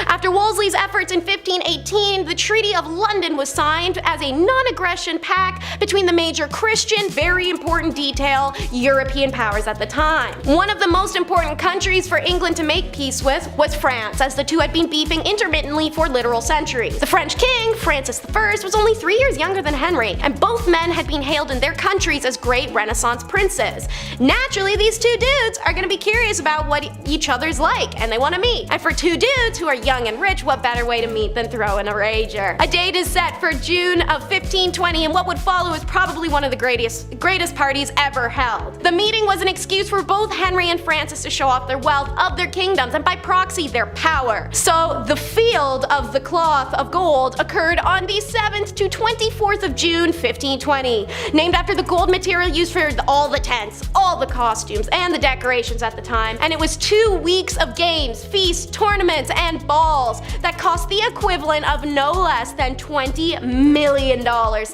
After Wolsey's efforts in 1518, the Treaty of London was signed as a non-aggression pact between the major Christian, very important detail, European powers at the time. One of the most important countries for England to make peace with was France, as the two had been beefing intermittently for literal centuries. The French king, Francis I, was only 3 years younger than Henry, and both men had been hailed in their countries as great Renaissance princes. Naturally, these two dudes are gonna be curious about what each other's like, and they want to meet. And for two dudes who are young and rich, what better way to meet than throw in a rager? A date is set for June of 1520, and what would follow is probably one of the greatest parties ever held. The meeting was an excuse for both Henry and Francis to show off their wealth of their kingdoms, and by proxy, their power. So the Field of the Cloth of Gold occurred on the 7th to 24th of June, 1520, named after the gold material used for all the tents, all the costumes, and the decorations at the time, and it was 2 weeks of games, feasts, tournaments, and balls that cost the equivalent of no less than $20 million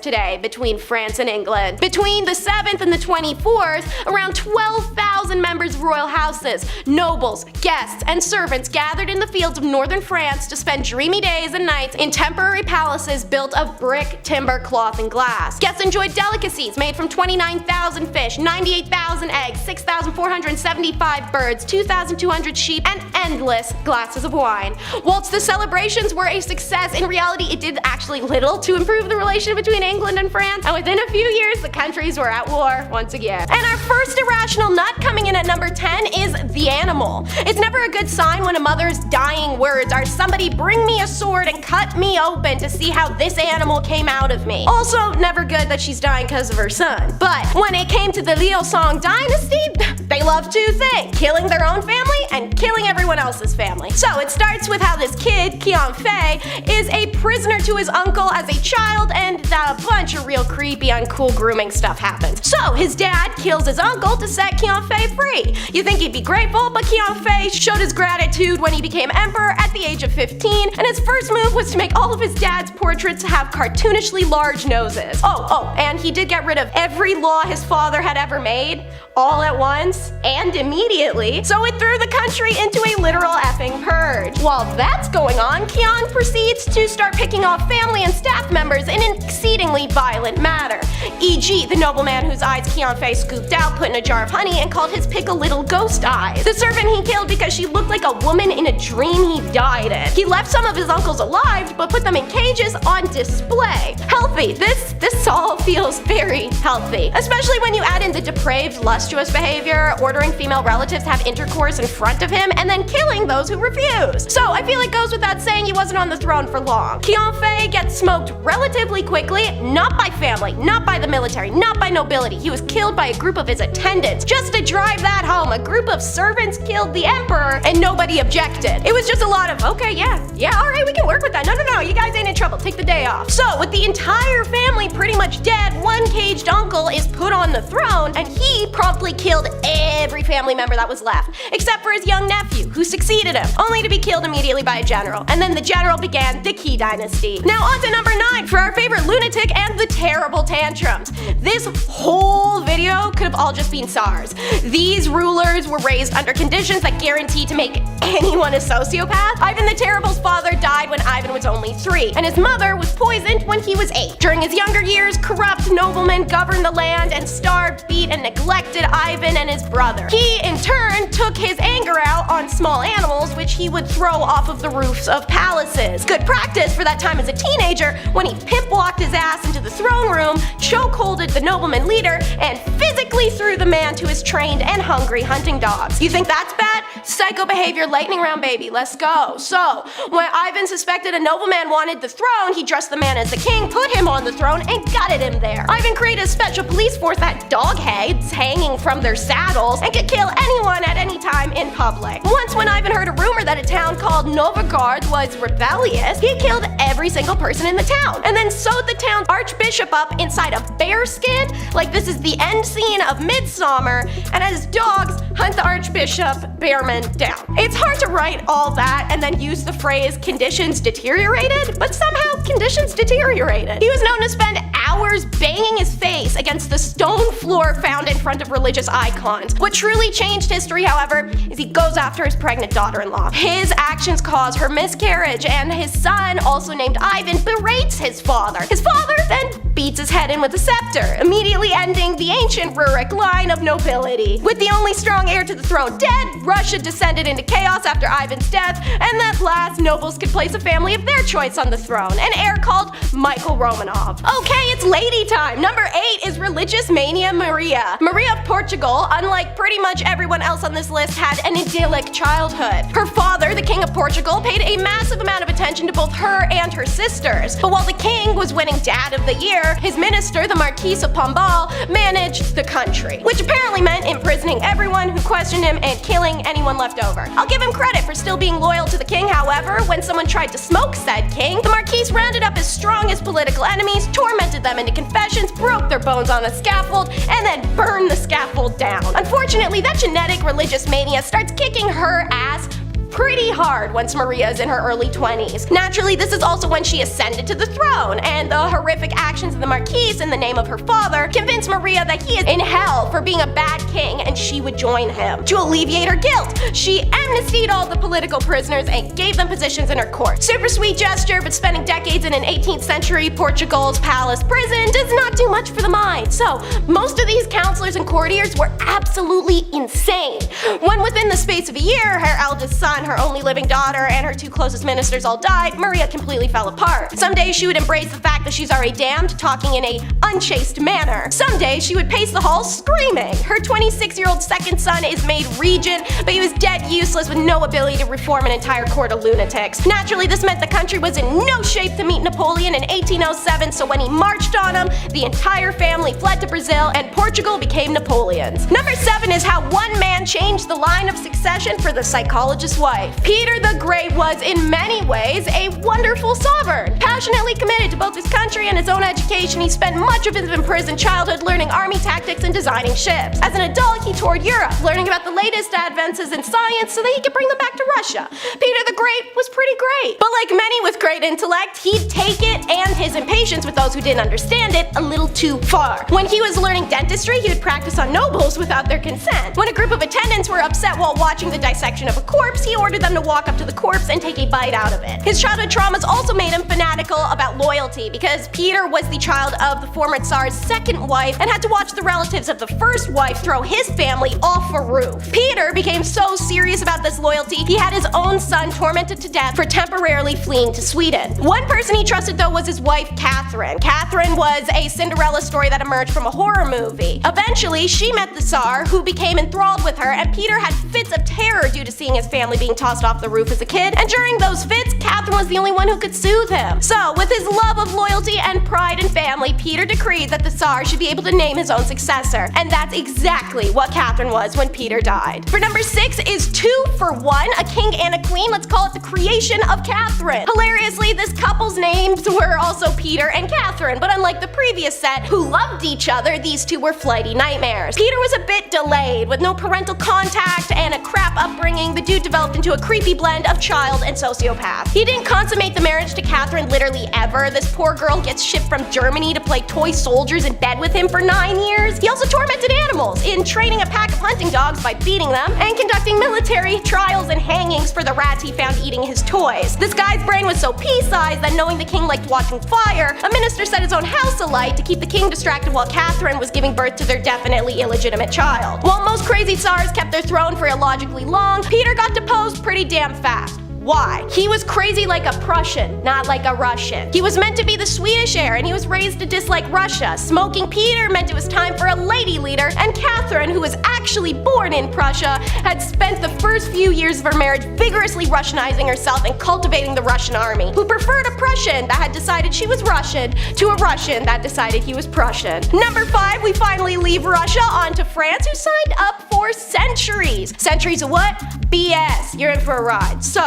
today between France and England. Between the 7th and the 24th, around 12,000 members of royal houses, nobles, guests, and servants gathered in the fields of northern France to spend dreamy days and nights in temporary palaces built of brick, timber, cloth, and glass. Guests enjoyed delicacies made from 29,000 fish, 98,000 eggs, 6,475 birds, 2,200 sheep, and endless glasses of wine. Whilst the celebrations were a success, in reality it did actually little to improve the relation between England and France, and within a few years the countries were at war once again. And our first irrational nut coming in at number 10 is the animal. It's never a good sign when a mother's dying words are, "Somebody bring me a sword and cut me open to see how this animal came out of me." Also, never good that she's dying because of her son. But when it came to the Liu-Song dynasty, they love two things: killing their own family and killing everyone else's family. So it starts with how this kid, Qian Fei, is a prisoner to his uncle as a child, and a bunch of real creepy, uncool grooming stuff happens. So his dad kills his uncle to set Qian Fei free. You think he'd be grateful, but Qian Fei showed his gratitude when he became emperor at the age of 15, and his first move was to make all of his dad's portraits have cartoonishly large noses. Oh, and he did get rid of every law his father had ever made, all at once, and immediately, so it threw the country into a literal effing purge. While that's going on, Qian proceeds to start picking off family and staff members in an exceedingly violent manner. E.g., the nobleman whose eyes Qian Fei scooped out, put in a jar of honey, and called his pickle little ghost eyes. The servant he killed because she looked like a woman in a dream he died in. He left some of his uncles alive, but put them in cages on display. Healthy. This all feels very healthy. Especially when you add in the depraved, lustuous behavior, ordering female relatives to have intercourse in front of him, and then killing those who refuse. So I feel it goes without saying he wasn't on the throne for long. Qian Fei gets smoked relatively quickly, not by family, not by the military, not by nobility. He was killed by a group of his attendants. Just to drive that home, a group of servants killed the emperor and nobody objected. It was just a lot of, okay, yeah, alright, we can work with that. No, you guys ain't in trouble, take the day off. So with the entire family pretty much dead, one caged uncle is put on the throne, and he promptly killed every family member that was left, except for his young nephew, who succeeded him, only to be killed immediately by a general. And then the general began the Qi dynasty. Now on to number 9 for our favorite lunatic and the terrible tantrums. This whole video could have all just been SARS. These rulers were raised under conditions that guaranteed to make anyone a sociopath. Ivan the Terrible's father died when Ivan was only 3, and his mother was poisoned when he was 8. During his younger years, corrupt noblemen governed the land and starved, beat, and neglected Ivan and his brother. He, in turn, took his anger out on small animals, which he would throw off of the roofs of palaces. Good practice for that time as a teenager, when he pimp-walked his ass into the throne room, chokeholded the nobleman leader, and physically threw the man to his trained and hungry hunting dogs. You think that's bad? Psycho behavior, lightning round, baby, let's go. So, when Ivan suspected a nobleman wanted the throne, he dressed the man as the king, put him on the throne, and gutted him there. Ivan created a special police force that dog heads hanging hang from their saddles and could kill anyone at any time in public. Once when Ivan heard a rumor that a town called Novgorod was rebellious, he killed every single person in the town and then sewed the town's archbishop up inside a bearskin, like this is the end scene of Midsummer, and as dogs hunt the archbishop Bearman down. It's hard to write all that and then use the phrase conditions deteriorated, but somehow conditions deteriorated. He was known to spend hours banging his face against the stone floor found in front of religious icons. What truly changed history, however, is he goes after his pregnant daughter-in-law. His actions cause her miscarriage, and his son, also named Ivan, berates his father. His father then beats his head in with a scepter, immediately ending the ancient Rurik line of nobility. With the only strong heir to the throne dead, Russia descended into chaos after Ivan's death, and at last nobles could place a family of their choice on the throne, an heir called Michael Romanov. Okay, it's lady time. Number 8 is religious mania Maria. Maria of Portugal, unlike pretty much everyone else on this list, had an idyllic childhood. Her father, the King of Portugal, paid a massive amount of attention to both her and her sisters. But while the king was winning Dad of the Year, his minister, the Marquis of Pombal, managed the country, which apparently meant imprisoning everyone who questioned him and killing anyone left over. I'll give him credit for still being loyal to the king, however, when someone tried to smoke said king, the Marquis rounded up his strongest political enemies, tormented them into confessions, broke their bones on a scaffold, and then burned the scaffold down. Unfortunately, that genetic religious mania starts kicking her ass pretty hard once Maria is in her early 20s. Naturally, this is also when she ascended to the throne, and the horrific actions of the Marquis in the name of her father convinced Maria that he is in hell for being a bad king and she would join him. To alleviate her guilt, she amnestied all the political prisoners and gave them positions in her court. Super sweet gesture, but spending decades in an 18th century Portugal's palace prison does not do much for the mind. So, most of these counselors and courtiers were absolutely insane. When within the space of a year, her eldest son, her only living daughter, and her 2 closest ministers all died, Maria completely fell apart. Some days she would embrace the fact that she's already damned, talking in a unchaste manner. Some days she would pace the halls screaming. Her 26-year-old second son is made regent, but he was dead useless with no ability to reform an entire court of lunatics. Naturally, this meant the country was in no shape to meet Napoleon in 1807, so when he marched on him, the entire family fled to Brazil and Portugal became Napoleon's. Number 7 is how one man changed the line of succession for the psychologist's wife. Peter the Great was, in many ways, a wonderful sovereign. Passionately committed to both his country and his own education, he spent much of his imprisoned childhood learning army tactics and designing ships. As an adult, he toured Europe, learning about the latest advances in science so that he could bring them back to Russia. Peter the Great was pretty great. But like many with great intellect, he'd take it and his impatience with those who didn't understand it a little too far. When he was learning dentistry, he would practice on nobles without their consent. When a group of attendants were upset while watching the dissection of a corpse, he ordered them to walk up to the corpse and take a bite out of it. His childhood traumas also made him fanatical about loyalty, because Peter was the child of the former Tsar's second wife and had to watch the relatives of the first wife throw his family off a roof. Peter became so serious about this loyalty, he had his own son tormented to death for temporarily fleeing to Sweden. One person he trusted though was his wife Catherine. Catherine was a Cinderella story that emerged from a horror movie. Eventually, she met the Tsar, who became enthralled with her, and Peter had fits of terror due to seeing his family being tossed off the roof as a kid, and during those fits, Catherine was the only one who could soothe him. So, with his love of loyalty and pride in family, Peter decreed that the Tsar should be able to name his own successor, and that's exactly what Catherine was when Peter died. For number 6 is 2 for 1, a king and a queen. Let's call it the creation of Catherine. Hilariously, this couple's names were also Peter and Catherine, but unlike the previous set, who loved each other, these two were flighty nightmares. Peter was a bit delayed. With no parental contact and a crap upbringing, the dude developed into a creepy blend of child and sociopath. He didn't consummate the marriage to Catherine literally ever. This poor girl gets shipped from Germany to play toy soldiers in bed with him for 9 years. He also tormented animals in training a pack of hunting dogs by beating them and conducting military trials and hangings for the rats he found eating his toys. This guy's brain was so pea-sized that knowing the king liked watching fire, a minister set his own house alight to keep the king distracted while Catherine was giving birth to their definitely illegitimate child. While most crazy tsars kept their throne for illogically long, Peter got deposed pretty damn fast. Why? He was crazy like a Prussian, not like a Russian. He was meant to be the Swedish heir, and he was raised to dislike Russia. Smoking Peter meant it was time for a lady leader, and Catherine, who was actually born in Prussia, had spent the first first few years of her marriage vigorously Russianizing herself and cultivating the Russian army, who preferred a Prussian that had decided she was Russian to a Russian that decided he was Prussian. Number 5, we finally leave Russia onto France, who signed up for centuries. Centuries of what? BS. You're in for a ride. So,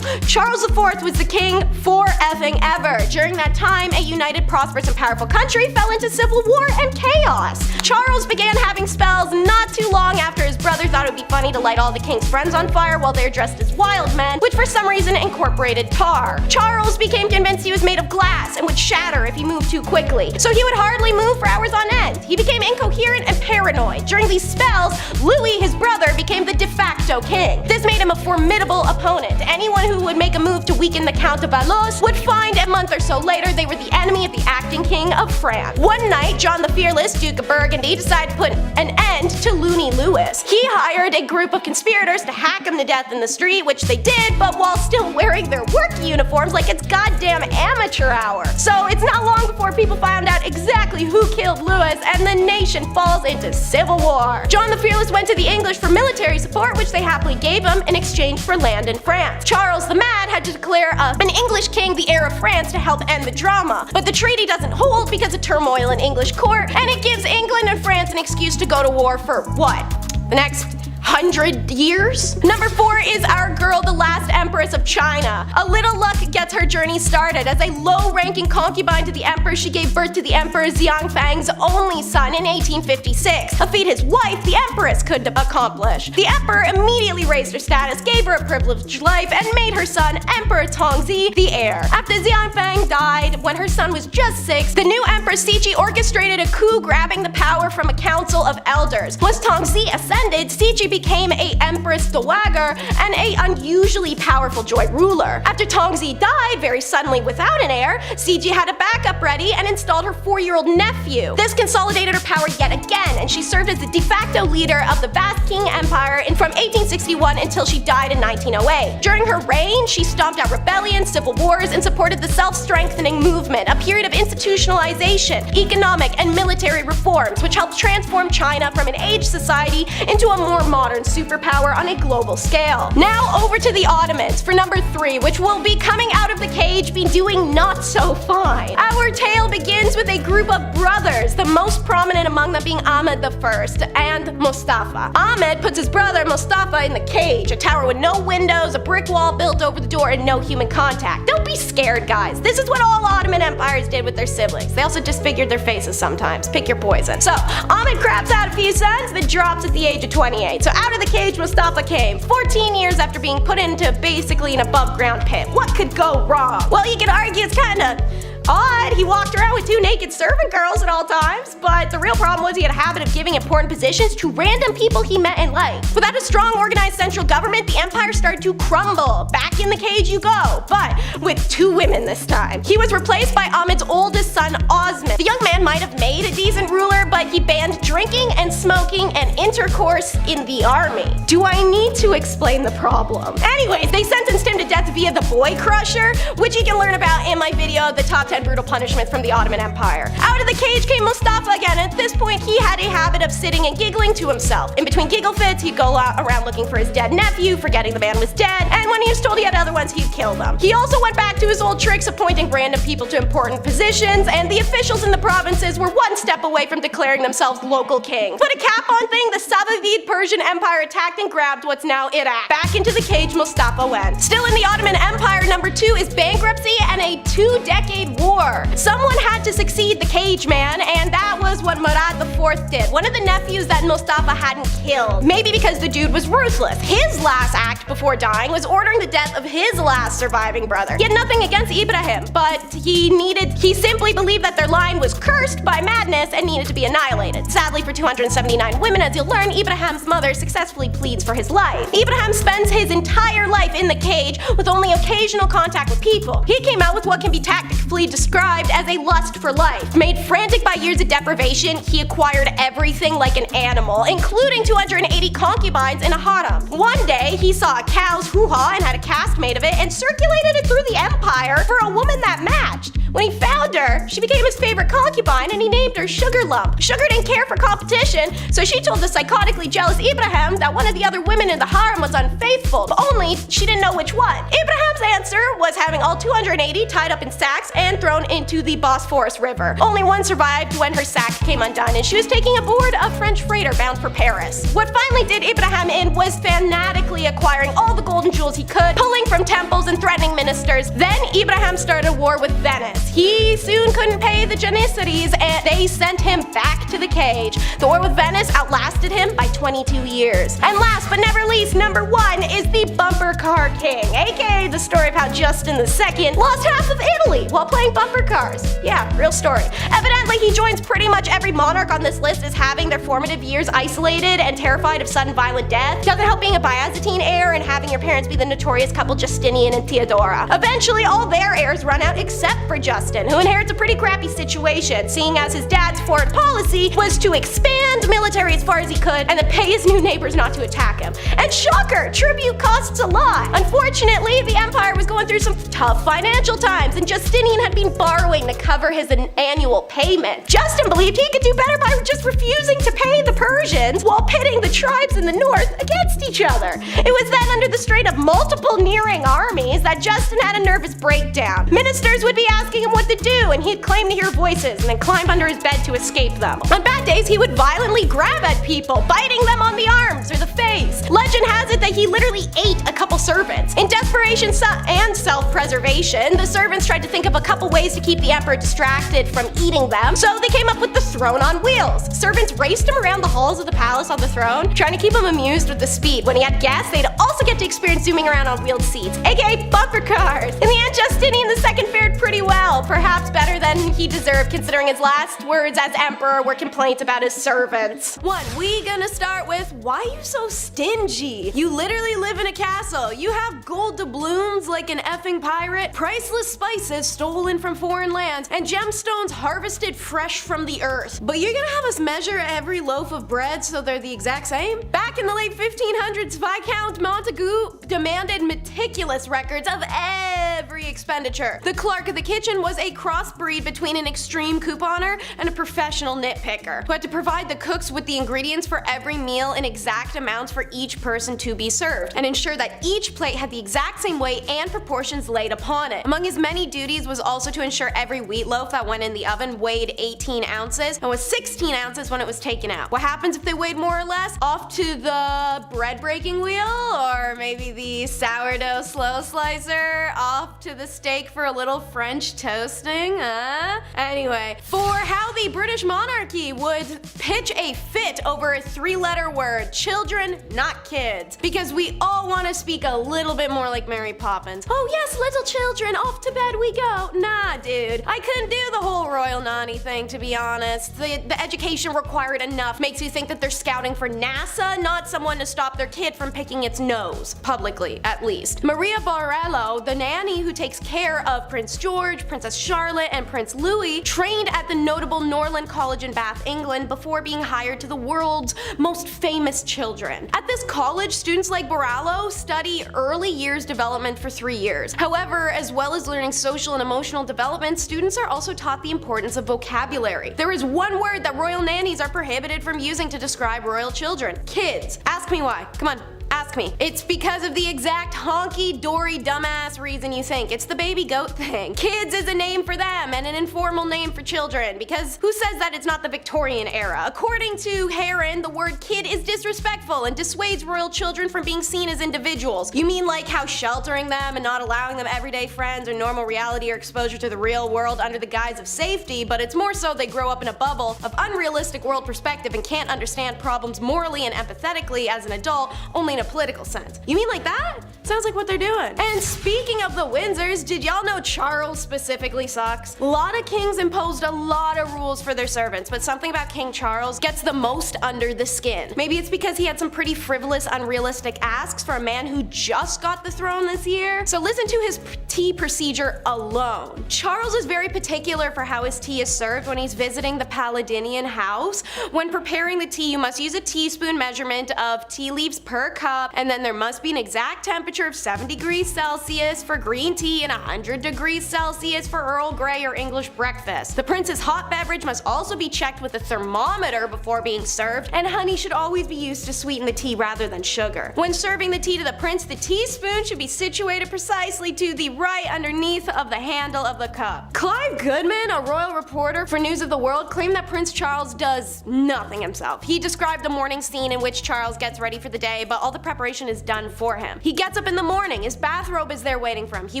Charles IV was the king forever. During that time, a united, prosperous, and powerful country fell into civil war and chaos. Charles began having spells not too long after his brother thought it would be funny to light all the king's friends on fire while they're dressed as wild men, which for some reason incorporated tar. Charles became convinced he was made of glass and would shatter if he moved too quickly, so he would hardly move for hours on end. He became incoherent and paranoid. During these spells, Louis, his brother, became the de facto king. This made him a formidable opponent. Anyone who would make a move to weaken the Count of Valois would find a month or so later they were the enemy of the acting king of France. One night, John the Fearless, Duke of Burgundy, decided to put an end to Looney Lewis. He hired a group of conspirators to hack him to death in the street, which they did, but while still wearing their work uniforms like it's goddamn amateur hour. So it's not long before people found out exactly who killed Lewis, and the nation falls into civil war. John the Fearless went to the English for military support, which they happily gave him in exchange for land in France. Charles the Mad had to declare an English king the heir of France to help end the drama, but the treaty doesn't hold because of turmoil in English court, and it gives England and France an excuse to go to war for what? The next 100 years? Number 4 is our girl, the last empress of China. A little luck gets her journey started. As a low-ranking concubine to the emperor, she gave birth to the emperor Xianfang's only son in 1856, a feat his wife, the empress, could accomplish. The emperor immediately raised her status, gave her a privileged life, and made her son, Emperor Tongzi, the heir. After Xianfang died, when her son was just 6, the new empress Cixi orchestrated a coup, grabbing the power from a council of elders. Once Tongzi ascended, Cixi became a empress dowager and a unusually powerful joint ruler. After Tongzi died very suddenly without an heir, Cixi had a backup ready and installed her 4-year-old nephew. This consolidated her power yet again, and she served as the de facto leader of the vast Qing Empire from 1861 until she died in 1908. During her reign, she stomped out rebellions, civil wars, and supported the self-strengthening movement, a period of institutionalization, economic, and military reforms, which helped transform China from an aged society into a more modern superpower on a global scale. Now over to the Ottomans for number 3, which will be coming out of the cage be doing not so fine. Our tale begins with a group of brothers, the most prominent among them being Ahmed I and Mustafa. Ahmed puts his brother Mustafa in the cage, a tower with no windows, a brick wall built over the door, and no human contact. Don't be scared, guys. This is what all Ottoman empires did with their siblings. They also disfigured their faces sometimes. Pick your poison. So, Ahmed craps out a few sons, then drops at the age of 28. So out of the cage Mustafa came, 14 years after being put into basically an above-ground pit. What could go wrong? Well, you could argue it's kinda odd. He walked around with 2 naked servant girls at all times, but the real problem was he had a habit of giving important positions to random people he met in life. Without a strong, organized central government, the empire started to crumble. Back in the cage you go, but with 2 women this time. He was replaced by Ahmed's oldest son, Osman. The young man might have made a decent ruler, but he banned drinking and smoking and intercourse in the army. Do I need to explain the problem? Anyways, they sentenced him to death via the boy crusher, which you can learn about in my video, the top 10 brutal punishments from the Ottoman Empire. Out of the cage came Mustafa again. At this point, he had a habit of sitting and giggling to himself. In between giggle fits, he'd go around looking for his dead nephew, forgetting the man was dead, and when he was told he had other ones, he'd kill them. He also went back to his old tricks, appointing random people to important positions, and the officials in the provinces were one step away from declaring themselves local king. Put a cap on thing, the Safavid Persian Empire attacked and grabbed what's now Iraq. Back into the cage Mustafa went. Still in the Ottoman Empire, number 2 is bankruptcy and a 2-decade war. Someone had to succeed the cage man, and that was what Murad IV did, one of the nephews that Mustafa hadn't killed. Maybe because the dude was ruthless. His last act before dying was ordering the death of his last surviving brother. He had nothing against Ibrahim, but he simply believed that their line was cursed by madness and needed to be annihilated. Sadly for 279 women, as you'll learn, Ibrahim's mother successfully pleads for his life. Ibrahim spends his entire life in the cage with only occasional contact with people. He came out with what can be tactfully described as a lust for life. Made frantic by years of deprivation, he acquired everything like an animal, including 280 concubines in a harem. One day, he saw a cow's hoo-ha and had a cast made of it and circulated it through the empire for a woman that matched. When he found her, she became his favorite concubine and he named her Sugar Lump. Sugar didn't care for competition, so she told the psychotically jealous Ibrahim that one of the other women in the harem was unfaithful, but only she didn't know which one. Ibrahim's answer was having all 280 tied up in sacks and thrown into the Bosphorus River. Only one survived when her sack came undone and she was taking aboard a French freighter bound for Paris. What finally did Ibrahim in was fanatically acquiring all the gold and jewels he could, pulling from temples and threatening ministers. Then Ibrahim started a war with Venice. He soon couldn't pay the Janissaries and they sent him back to the cage. The war with Venice outlasted him by 22 years. And last but never least, number 1 is the Bumper Car King, aka the story of how Justin II lost half of Italy while playing bumper cars. Yeah, real story. Evidently, he joins pretty much every monarch on this list as having their formative years isolated and terrified of sudden violent death. Doesn't help being a Byzantine heir and having your parents be the notorious couple Justinian and Theodora. Eventually, all their heirs run out except for Justin, who inherits a pretty crappy situation, seeing as his dad's foreign policy was to expand military as far as he could and then pay his new neighbors not to attack him. And shocker, tribute costs a lot. Unfortunately, the empire was going through some tough financial times and Justinian had been borrowing to cover his annual payment. Justin believed he could do better by just refusing to pay the Persians while pitting the tribes in the north against each other. It was then under the strain of multiple nearing armies that Justin had a nervous breakdown. Ministers would be asking him what to do and he'd claim to hear voices and then climb under his bed to escape them. On bad days, he would violently grab at people, biting them on the arms or the face. Legend has it that he literally ate a couple servants. In desperation and self-preservation, the servants tried to think of a couple ways to keep the emperor distracted from eating them, so they came up with the throne on wheels. Servants raced him around the halls of the palace on the throne, trying to keep him amused with the speed. When he had guests, they'd also get to experience zooming around on wheeled seats, aka bumper cars. In the end, Justinian II fared pretty well, perhaps better than he deserved considering his last words as emperor were complaints about his servants. We gonna start with, why you so stingy? You literally live in a castle. You have gold doubloons like an effing pirate, priceless spices stolen from foreign lands, and gemstones harvested fresh from the earth. But you're gonna have us measure every loaf of bread so they're the exact same? Back in the late 1500s, Viscount Montagu demanded meticulous records of every expenditure. The clerk of the kitchen was a crossbreed between an extreme couponer and a professional nitpicker, who had to provide the cooks with the ingredients for every meal in exact amounts for each person to be served, and ensure that each plate had the exact same weight and proportions laid upon it. Among his many duties was also to ensure every wheat loaf that went in the oven weighed 18 ounces and was 16 ounces when it was taken out. What happens if they weighed more or less? Off to the bread breaking wheel, or maybe the sourdough slow slicer, off to the steak for a little French toasting, huh? Anyway, for how the British monarchy would pitch a fit over a 3-letter word, children, not kids, because we all want to speak a little bit more like Mary Poppins. Oh yes, little children, off to bed we go. Nah, dude, I couldn't do the whole royal nanny thing, to be honest. The education required enough makes you think that they're scouting for NASA, not someone to stop their kid from picking its nose, publicly at least. Maria Borello, the nanny who takes care of Prince George, Princess Charlotte, and Prince Louis, trained at the notable Norland College in Bath, England, before being hired to the world's most famous children. At this college, students like Borello study early years development for 3 years. However, as well as learning social and emotional development, students are also taught the importance of vocabulary. There is one word that royal nannies are prohibited from using to describe royal children: kids. Ask me why. Come on. Ask me. It's because of the exact honky-dory dumbass reason you think. It's the baby goat thing. Kids is a name for them and an informal name for children, because who says that it's not the Victorian era? According to Heron, the word kid is disrespectful and dissuades royal children from being seen as individuals. You mean like how sheltering them and not allowing them everyday friends or normal reality or exposure to the real world under the guise of safety, but it's more so they grow up in a bubble of unrealistic world perspective and can't understand problems morally and empathetically as an adult, only in a political sense. You mean like that? Sounds like what they're doing. And speaking of the Windsors, did y'all know Charles specifically sucks? A lot of kings imposed a lot of rules for their servants, but something about King Charles gets the most under the skin. Maybe it's because he had some pretty frivolous, unrealistic asks for a man who just got the throne this year. So listen to his tea procedure alone. Charles is very particular for how his tea is served when he's visiting the Paladinian house. When preparing the tea, you must use a teaspoon measurement of tea leaves per cup, and then there must be an exact temperature of 7 degrees Celsius for green tea and 100 degrees Celsius for Earl Grey or English breakfast. The prince's hot beverage must also be checked with a thermometer before being served, and honey should always be used to sweeten the tea rather than sugar. When serving the tea to the prince, the teaspoon should be situated precisely to the right underneath of the handle of the cup. Clive Goodman, a royal reporter for News of the World, claimed that Prince Charles does nothing himself. He described the morning scene in which Charles gets ready for the day, but all the preparation is done for him. He gets up in the morning, his bathrobe is there waiting for him. He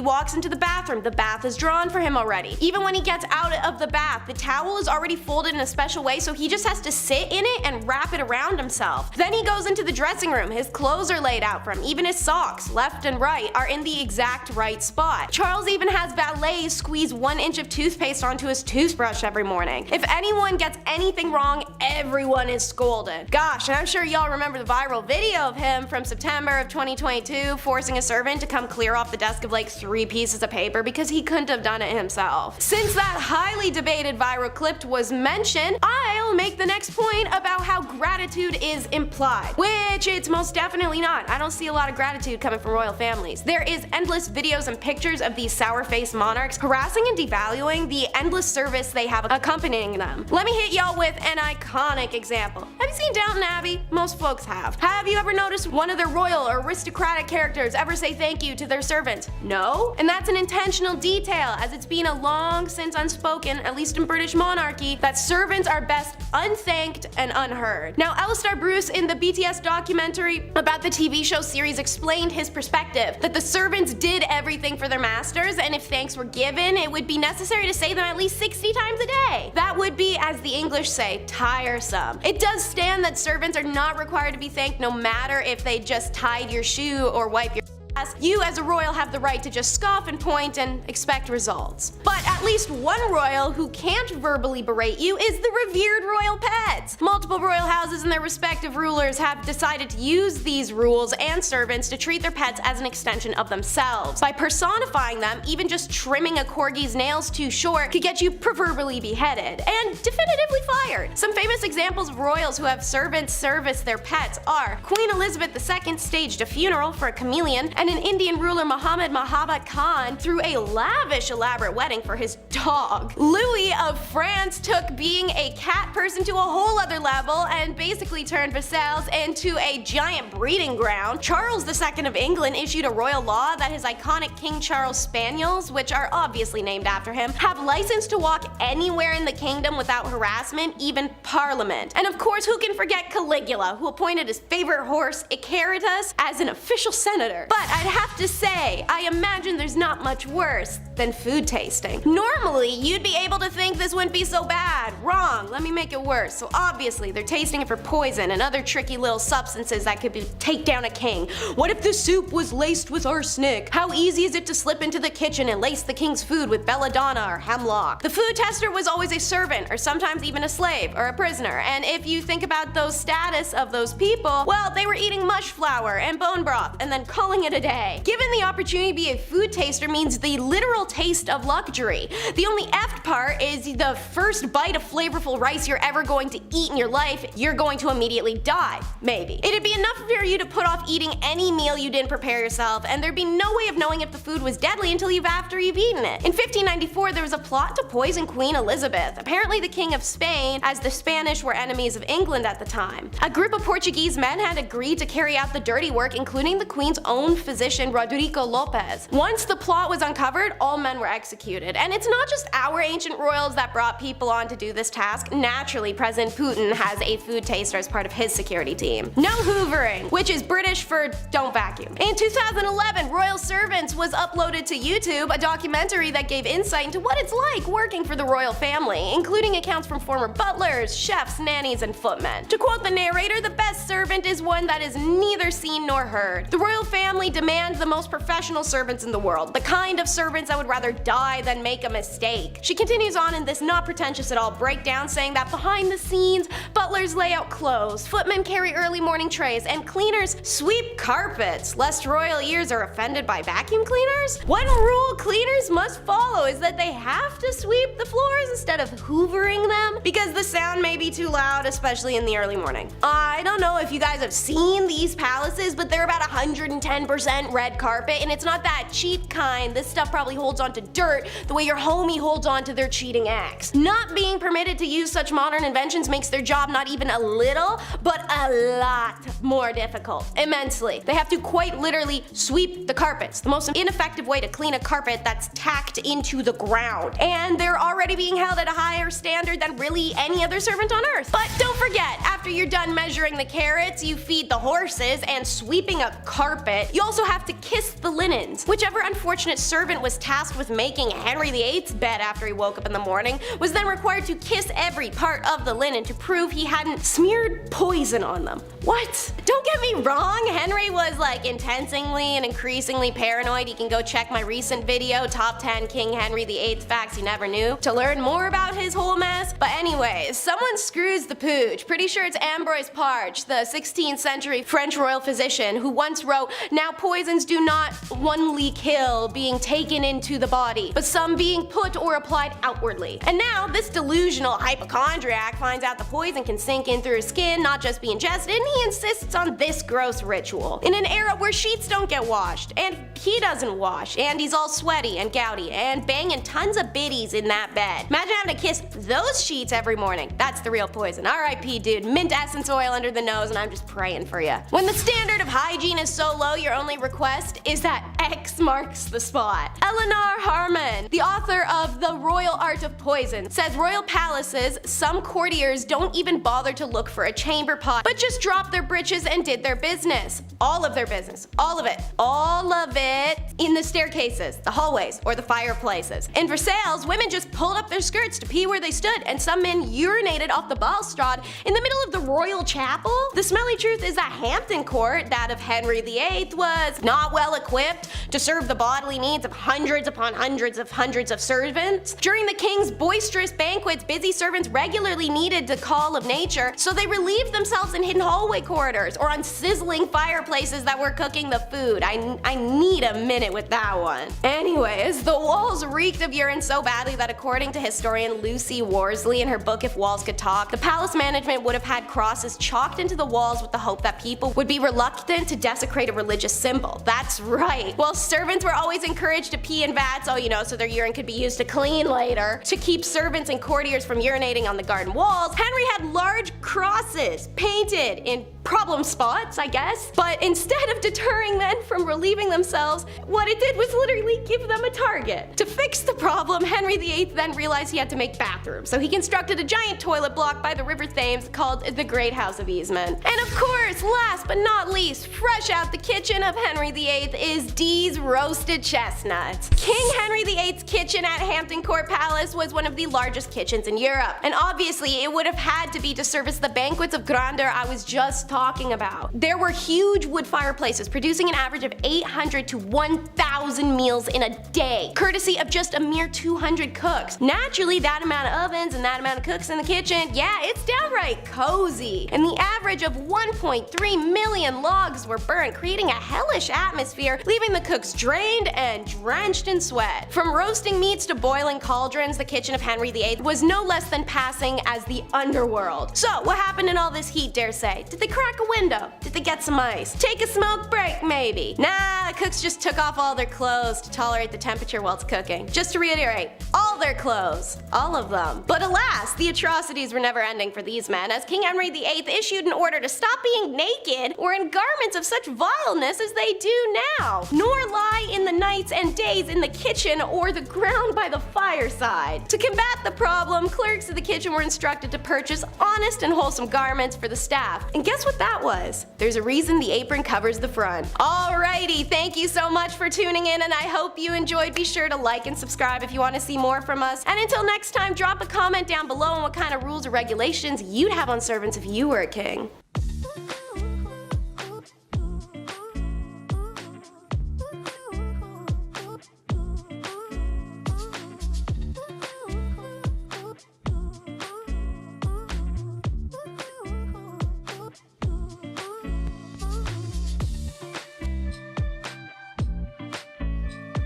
walks into the bathroom, the bath is drawn for him already. Even when he gets out of the bath, the towel is already folded in a special way, so he just has to sit in it and wrap it around himself. Then he goes into the dressing room, his clothes are laid out for him, even his socks, left and right, are in the exact right spot. Charles even has valets squeeze 1 inch of toothpaste onto his toothbrush every morning. If anyone gets anything wrong, everyone is scolded. Gosh, and I'm sure y'all remember the viral video of him from September of 2022 forcing a servant to come clear off the desk of like 3 pieces of paper because he couldn't have done it himself. Since that highly debated viral clip was mentioned, I'll make the next point about how gratitude is implied, which it's most definitely not. I don't see a lot of gratitude coming from royal families. There is endless videos and pictures of these sour-faced monarchs harassing and devaluing the endless service they have accompanying them. Let me hit y'all with an iconic example. Have you seen Downton Abbey? Most folks have. Have you ever noticed one of their royal or aristocratic characters ever say thank you to their servant? No? And that's an intentional detail, as it's been a long since unspoken, at least in British monarchy, that servants are best unthanked and unheard. Now, Alistair Bruce in the BTS documentary about the TV show series explained his perspective, that the servants did everything for their masters, and if thanks were given, it would be necessary to say them at least 60 times a day. That would be, as the English say, tiresome. It does stand that servants are not required to be thanked no matter if they just tied your shoe or wipe your ass. You as a royal have the right to just scoff and point and expect results. But at least one royal who can't verbally berate you is the revered royal pets. Multiple royal houses and their respective rulers have decided to use these rules and servants to treat their pets as an extension of themselves. By personifying them, even just trimming a corgi's nails too short could get you proverbially beheaded and definitively fired. Some famous examples of royals who have servants service their pets are Queen Elizabeth II staged a funeral for a chameleon, and an Indian ruler Muhammad Mahabat Khan threw a lavish elaborate wedding for his dog. Louis of France took being a cat person to a whole other level and basically turned Versailles into a giant breeding ground. Charles II of England issued a royal law that his iconic King Charles Spaniels, which are obviously named after him, have license to walk anywhere in the kingdom without harassment, even Parliament. And of course, who can forget Caligula, who appointed his favorite horse, Icarus, as an official senator. But I'd have to say, I imagine there's not much worse than food tasting. Normally, you'd be able to think this wouldn't be so bad. Wrong, let me make it worse. So obviously, they're tasting it for poison and other tricky little substances that could take down a king. What if the soup was laced with arsenic? How easy is it to slip into the kitchen and lace the king's food with belladonna or hemlock? The food tester was always a servant, or sometimes even a slave, or a prisoner. And if you think about those status of those people, well, they were eating mush flour and bone broth and then calling it a day. Given the opportunity to be a food taster means the literal taste of luxury. The only effed part is the first bite of flavorful rice you're ever going to eat in your life, you're going to immediately die. Maybe. It'd be enough for you to put off eating any meal you didn't prepare yourself, and there'd be no way of knowing if the food was deadly until after you've eaten it. In 1594, there was a plot to poison Queen Elizabeth, apparently the King of Spain, as the Spanish were enemies of England at the time. A group of Portuguese men had agreed to carry out the dirty work, including the Queen's own physician Rodrigo Lopez. Once the plot was uncovered, all men were executed. And it's not just our ancient royals that brought people on to do this task. Naturally, President Putin has a food taster as part of his security team. No hoovering, which is British for don't vacuum. In 2011, Royal Servants was uploaded to YouTube, a documentary that gave insight into what it's like working for the royal family, including accounts from former butlers, chefs, nannies, and footmen. To quote the narrator, the best servant is one that is neither seen nor heard. The royal family demand the most professional servants in the world, the kind of servants that would rather die than make a mistake. She continues on in this not pretentious at all breakdown, saying that behind the scenes, butlers lay out clothes, footmen carry early morning trays, and cleaners sweep carpets, lest royal ears are offended by vacuum cleaners. One rule cleaners must follow is that they have to sweep the floors instead of hoovering them, because the sound may be too loud, especially in the early morning. I don't know if you guys have seen these palaces, but they're about 110% red carpet, and it's not that cheap kind. This stuff probably holds onto dirt the way your homie holds onto their cheating ex. Not being permitted to use such modern inventions makes their job not even a little, but a lot more difficult. Immensely. They have to quite literally sweep the carpets, the most ineffective way to clean a carpet that's tacked into the ground. And they're already being held at a higher standard than really any other servant on earth. But don't forget, after you're done measuring the carrots, you feed the horses, and sweeping a carpet, you also have to kiss the linens. Whichever unfortunate servant was tasked with making Henry VIII's bed after he woke up in the morning was then required to kiss every part of the linen to prove he hadn't smeared poison on them. What? Don't get me wrong, Henry was like intensely and increasingly paranoid. You can go check my recent video, Top 10 King Henry VIII Facts You Never Knew, to learn more about his whole mess. But anyways, someone screws the pooch. Pretty sure it's Ambroise Parge, the 16th century French royal physician, who once wrote, "Now poisons do not only kill being taken into the body, but some being put or applied outwardly." And now this delusional hypochondriac finds out the poison can sink in through his skin, not just be ingested, and he insists on this gross ritual. In an era where sheets don't get washed, and he doesn't wash, and he's all sweaty and gouty, and banging tons of biddies in that bed. Imagine having to kiss those sheets every morning. That's the real poison. RIP, dude. Mint essence oil under the nose, and I'm just praying for you. When the standard of hygiene is so low, your only request is that X marks the spot. Eleanor Harmon, the author of The Royal Art of Poison, says royal palaces, some courtiers don't even bother to look for a chamber pot, but just dropped their britches and did their business. All of their business. All of it. All of it in the staircases, the hallways, or the fireplaces. In Versailles, women just pulled up their skirts to pee where they stood, and some men urinated off the balustrade in the middle of the royal chapel. The smelly truth is that Hampton Court, that of Henry VIII, was not well equipped to serve the bodily needs of hundreds upon hundreds of servants. During the king's boisterous banquets, busy servants regularly needed the call of nature, so they relieved themselves in hidden hallway corridors or on sizzling fireplaces that were cooking the food. I need a minute with that one. Anyways, the walls reeked of urine so badly that according to historian Lucy Worsley in her book If Walls Could Talk, the palace management would have had crosses chalked into the walls with the hope that people would be reluctant to desecrate a religious symbol. That's right. While servants were always encouraged to pee in vats, so their urine could be used to clean later, to keep servants and courtiers from urinating on the garden walls, Henry had large crosses painted in problem spots, I guess. But instead of deterring men from relieving themselves, what it did was literally give them a target. To fix the problem, Henry VIII then realized he had to make bathrooms, so he constructed a giant toilet block by the River Thames called the Great House of Easement. And of course, last but not least, fresh out the kitchen of Henry VIII is Dee's roasted chestnuts. King Henry VIII's kitchen at Hampton Court Palace was one of the largest kitchens in Europe, and obviously it would have had to be to service the banquets of grandeur I was just talking about. There were huge wood fireplaces producing an average of 800 to 1,000 meals in a day, courtesy of just a mere 200 cooks. Naturally, that amount of ovens and that amount of cooks in the kitchen, yeah, it's downright cozy. And the average of 1.3 million logs were burnt, creating a hellish atmosphere, leaving the cooks drained and drenched in sweat. From roasting meats to boiling cauldrons, the kitchen of Henry VIII was no less than passing as the underworld. So, what happened in all this heat, dare say? Did they crack a window? Did they get some ice? Take a smoke break, maybe? Nah, the cooks just took off all their clothes to tolerate the temperature while it's cooking. Just to reiterate, all their clothes. All of them. But alas, the atrocities were never ending for these men, as King Henry VIII issued an order to stop being naked or in garments of such vileness as they do now, nor lie in the nights and days in the kitchen or the ground by the fireside. To combat the problem, clerks of the kitchen were instructed to purchase honest and wholesome garments for the staff. And guess what that was? There's a reason the apron covers the front. Alrighty, thank you so much for tuning in, and I hope you enjoyed. Be sure to like and subscribe if you want to see more from us. And until next time, drop a comment down below on what kind of rules or regulations you'd have on servants if you were a king.